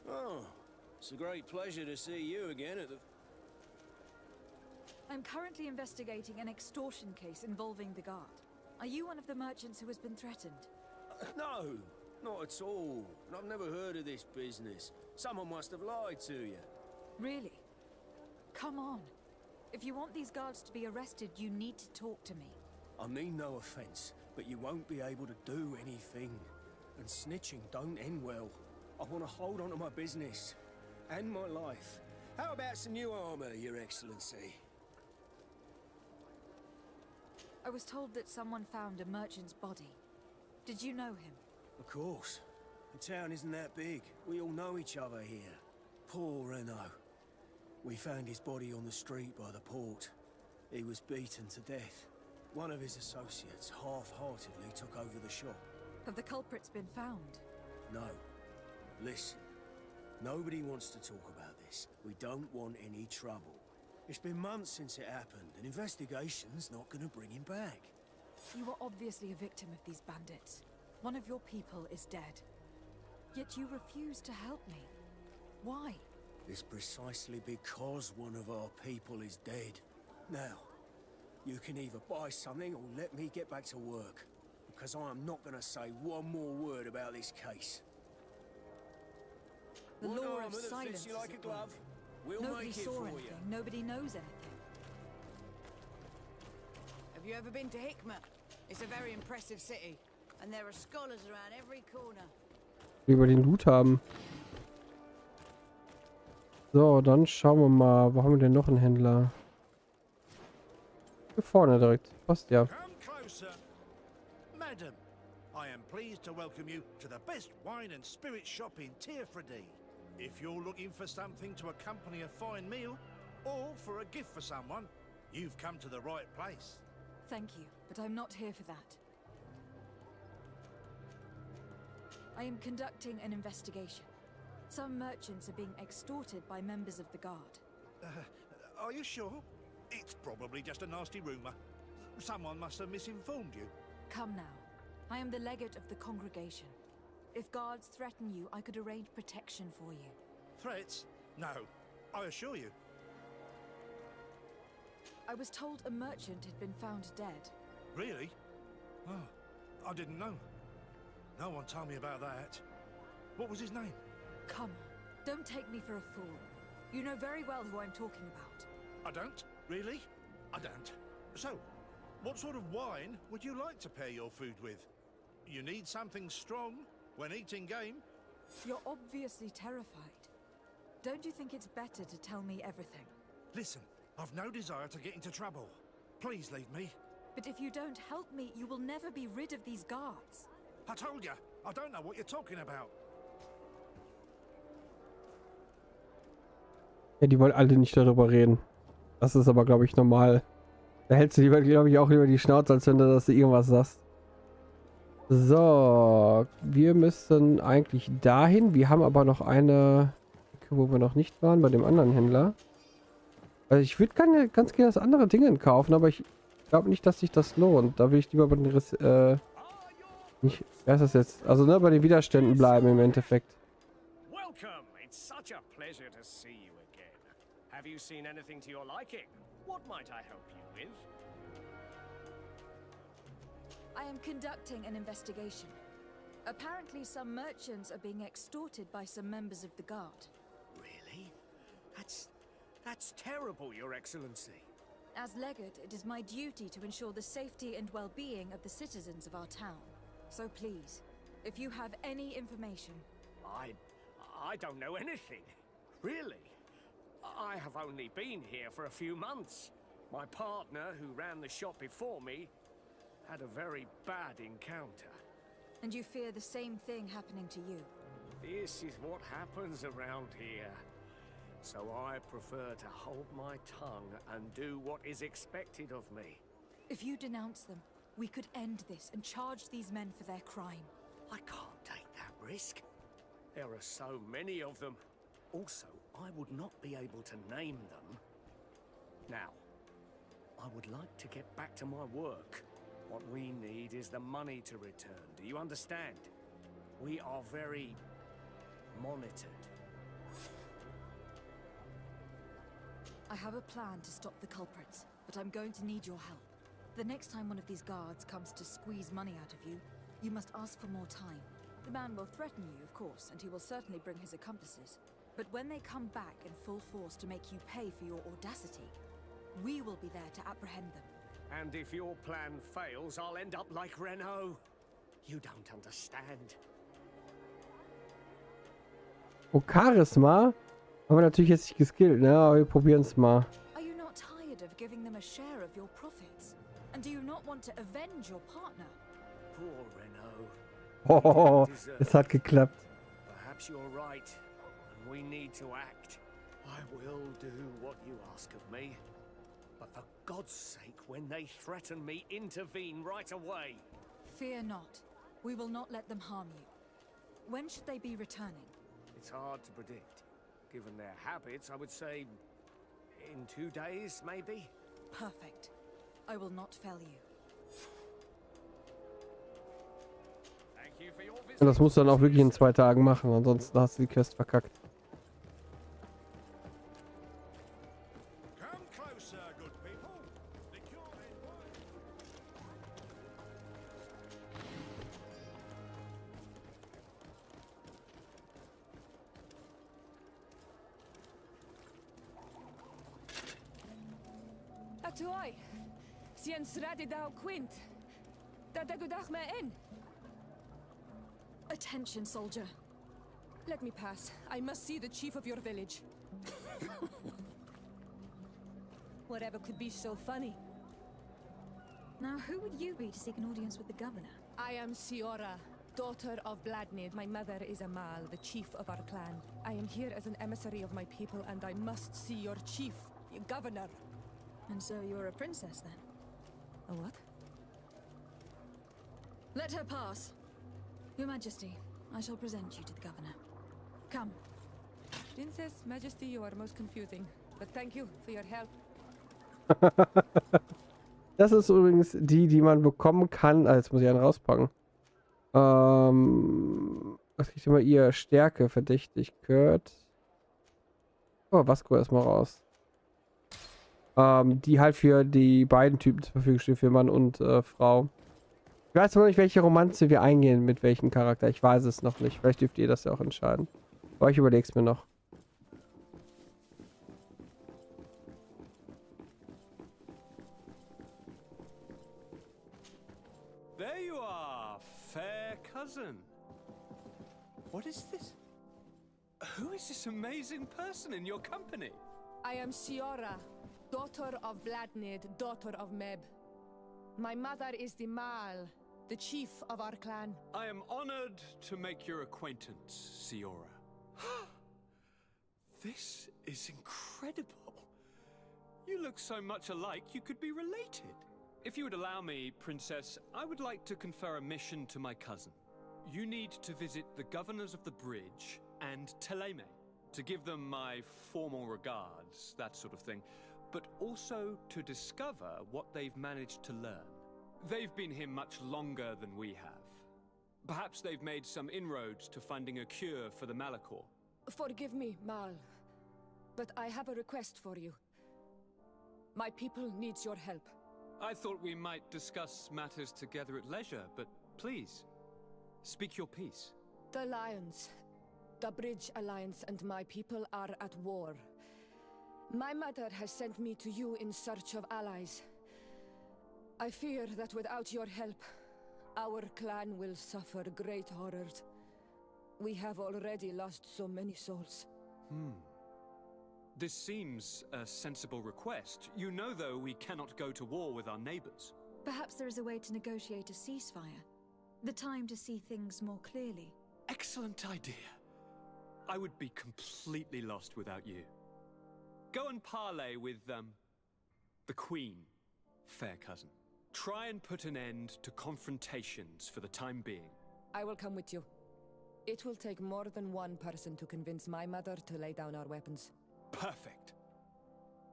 Oh, it's a great pleasure to see you again at the... I'm currently investigating an extortion case involving the guard. Are you one of the merchants who has been threatened? No, not at all. And I've never heard of this business. Someone must have lied to you. Really? Come on. If you want these guards to be arrested, you need to talk to me. I mean no offense, but you won't be able to do anything. And snitching don't end well. I want to hold on to my business. And my life. How about some new armor, Your Excellency? I was told that someone found a merchant's body. Did you know him? Of course. The town isn't that big. We all know each other here. Poor Renault. We found his body on the street by the port. He was beaten to death. One of his associates half-heartedly took over the shop. Have the culprits been found? No. Listen. Nobody wants to talk about this. We don't want any trouble. It's been months since it happened. An investigation's not gonna bring him back. You are obviously a victim of these bandits. One of your people is dead. Yet you refuse to help me. Why? It's precisely because one of our people is dead. Now, you can either buy something or let me get back to work. Because I am not gonna say one more word about this case. The One law arm of that silence, fits you like as a it were. glove. We'll Nobody make it saw for anything. you. Nobody knows anything. Have you ever been to Hickman? It's a very impressive city. And there are scholars around every corner. Über den Loot haben. So, dann schauen wir mal. Wo haben wir denn noch einen Händler? Hier vorne direkt. Passt ja. Come closer. Madam, I am pleased to welcome you to the best wine and spirit shop in Tearfredy. If you're looking for something to accompany a fine meal, or for a gift for someone, you've come to the right place. Thank you, but I'm not here for that. I am conducting an investigation. Some merchants are being extorted by members of the guard. Are you sure? It's probably just a nasty rumor. Someone must have misinformed you. Come now. I am the legate of the congregation. If guards threaten you, I could arrange protection for you. Threats? No, I assure you. I was told a merchant had been found dead. Really? Oh, I didn't know. No one told me about that. What was his name? Come on, don't take me for a fool. You know very well who I'm talking about. I don't? Really? I don't. So, what sort of wine would you like to pair your food with? You need something strong when eating game? You're obviously terrified. Don't you think it's better to tell me everything? Listen, I've no desire to get into trouble. Please leave me. But if you don't help me, you will never be rid of these guards. I told you, I don't know what you're talking about. Ja, die wollen alle nicht darüber reden. Das ist aber, glaube ich, normal. Da hältst du lieber, glaube ich, auch lieber die Schnauze, als wenn du, dass du irgendwas sagst. So, wir müssen eigentlich dahin. Wir haben aber noch eine, wo wir noch nicht waren, bei dem anderen Händler. Also ich würde ganz gerne das andere Dinge kaufen, aber ich glaube nicht, dass sich das lohnt. Da will ich lieber bei den nicht, wer ist das jetzt? Also ne, bei den Widerständen bleiben im Endeffekt. Welcome. It's such a pleasure to see you again. Have you seen anything to your liking? What might I help you with? I am conducting an investigation. Apparently some merchants are being extorted by some members of the guard. Really? That's terrible, Your Excellency. As legate, it is my duty to ensure the safety and well-being of the citizens of our town. So please, if you have any information... I don't know anything. Really? I have only been here for a few months. My partner, who ran the shop before me, had a very bad encounter. And you fear the same thing happening to you? This is what happens around here. So I prefer to hold my tongue and do what is expected of me. If you denounce them, we could end this and charge these men for their crime. I can't take that risk. There are so many of them. Also, I would not be able to name them. Now, I would like to get back to my work. What we need is the money to return. Do you understand? We are very monitored. I have a plan to stop the culprits, but I'm going to need your help. The next time one of these guards comes to squeeze money out of you, You must ask for more time. The man will threaten you, of course, and he will certainly bring his accomplices. But when they come back in full force to make you pay for your audacity, we will be there to apprehend them. And if your plan fails, I'll end up like Renault. You don't understand. Oh, Charisma? Haben wir natürlich jetzt nicht geskillt, ne? Aber wir probieren es mal. Are you not tired of giving them a share of your profits? And do you not want to avenge your partner? Poor Renault. Oh, es hat geklappt. Perhaps you're right, and we need to act. I will do what you ask of me. But for God's sake, when they threaten me, intervene right away. Fear not. We will not let them harm you. When should they be returning? It's hard to predict. Given their habits, I would say in 2 days, maybe? Perfect. I will not fail you. Thank you for your visit. Und das musst du dann auch wirklich in 2 Tagen machen, ansonsten hast du die Quest verkackt. Come closer, good people. The cure ain't wide. Atuai. Sien sradi dao quint. Dadagudach me in. Attention, soldier. Let me pass. I must see the chief of your village. Whatever could be so funny. Now, who would you be to seek an audience with the governor? I am Siora, daughter of Vladnid. My mother is Amal, the chief of our clan. I am here as an emissary of my people, and I must see your chief, your governor. And so you're a princess, then? A what? Let her pass. Your Majesty, I shall present you to the governor. Come. Princess, Majesty, you are most confusing. But thank you for your help. Das ist übrigens die man bekommen kann. Ah, jetzt muss ich einen rauspacken. Was kriegt immer ihr? Stärke, verdächtig, Kurt. Oh, Vasco erstmal raus. Die halt für die beiden Typen zur Verfügung steht, für Mann und Frau. Ich weiß noch nicht, welche Romanze wir eingehen, mit welchem Charakter. Ich weiß es noch nicht. Vielleicht dürft ihr das ja auch entscheiden. Aber ich überleg's mir noch. There you are, fair cousin. What is this? Who is this amazing person in your company? I am Siora, daughter of Vladnid, daughter of Meb. My mother is the Mal, the chief of our clan. I am honored to make your acquaintance, Siora. This is incredible. You look so much alike you could be related. If you would allow me, Princess, I would like to confer a mission to my cousin. You need to visit the governors of the bridge and Teleme to give them my formal regards, that sort of thing, but also to discover what they've managed to learn. They've been here much longer than we have. Perhaps they've made some inroads to finding a cure for the Malachor. Forgive me, Mal, but I have a request for you. My people needs your help. I thought we might discuss matters together at leisure, but please, speak your piece. The Lions, the Bridge Alliance and my people are at war. My mother has sent me to you in search of allies. I fear that without your help, our clan will suffer great horrors. We have already lost so many souls. This seems a sensible request. You know, though, we cannot go to war with our neighbors. Perhaps there is a way to negotiate a ceasefire. The time to see things more clearly. Excellent idea. I would be completely lost without you. Go and parley with, the Queen, fair cousin. Try and put an end to confrontations for the time being. I will come with you. It will take more than one person to convince my mother to lay down our weapons. Perfect.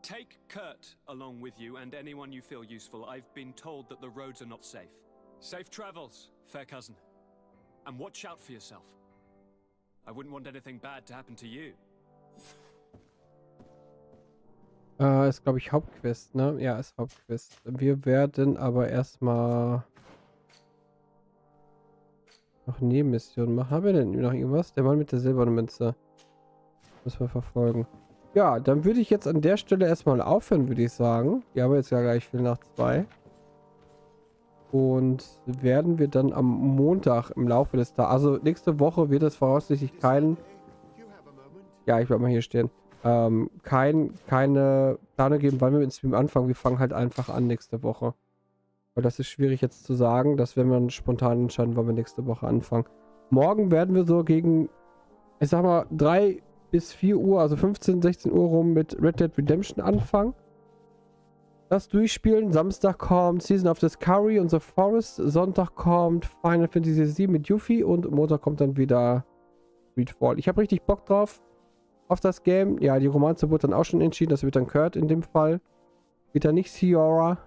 Take Kurt along with you and anyone you feel useful. I've been told that the roads are not safe. Safe travels, fair cousin. And watch out for yourself. I wouldn't want anything bad to happen to you. Ist, glaube ich, Hauptquest, ne? Ja, ist Hauptquest. Wir werden aber erstmal Noch Nebenmissionen machen. Haben wir denn noch irgendwas? Der Mann mit der silbernen Münze. Müssen wir verfolgen. Ja, dann würde ich jetzt an der Stelle erstmal aufhören, würde ich sagen. Wir haben jetzt ja gleich viel nach 2. Und werden wir dann am Montag im Laufe des Tages, also nächste Woche wird es voraussichtlich keinen, ja, ich bleib mal hier stehen, keine Planung geben, wann wir mit dem Stream anfangen. Wir fangen halt einfach an nächste Woche. Weil das ist schwierig jetzt zu sagen. Das werden wir dann spontan entscheiden, wann wir nächste Woche anfangen. Morgen werden wir so gegen, ich sag mal, 3 bis 4 Uhr, also 15, 16 Uhr rum mit Red Dead Redemption anfangen. Das durchspielen. Samstag kommt Season of Discovery und The Forest. Sonntag kommt Final Fantasy VII mit Yuffie und Montag kommt dann wieder GreedFall. Ich habe richtig Bock drauf auf das Game. Ja, die Romanze wurde dann auch schon entschieden. Das wird dann Kurt in dem Fall. Wird dann nicht Ciora.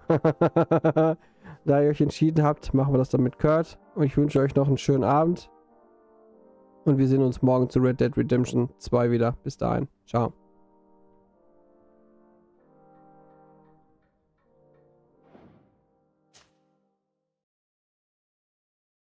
Da ihr euch entschieden habt, machen wir das dann mit Kurt. Und ich wünsche euch noch einen schönen Abend. Und wir sehen uns morgen zu Red Dead Redemption 2 wieder. Bis dahin. Ciao.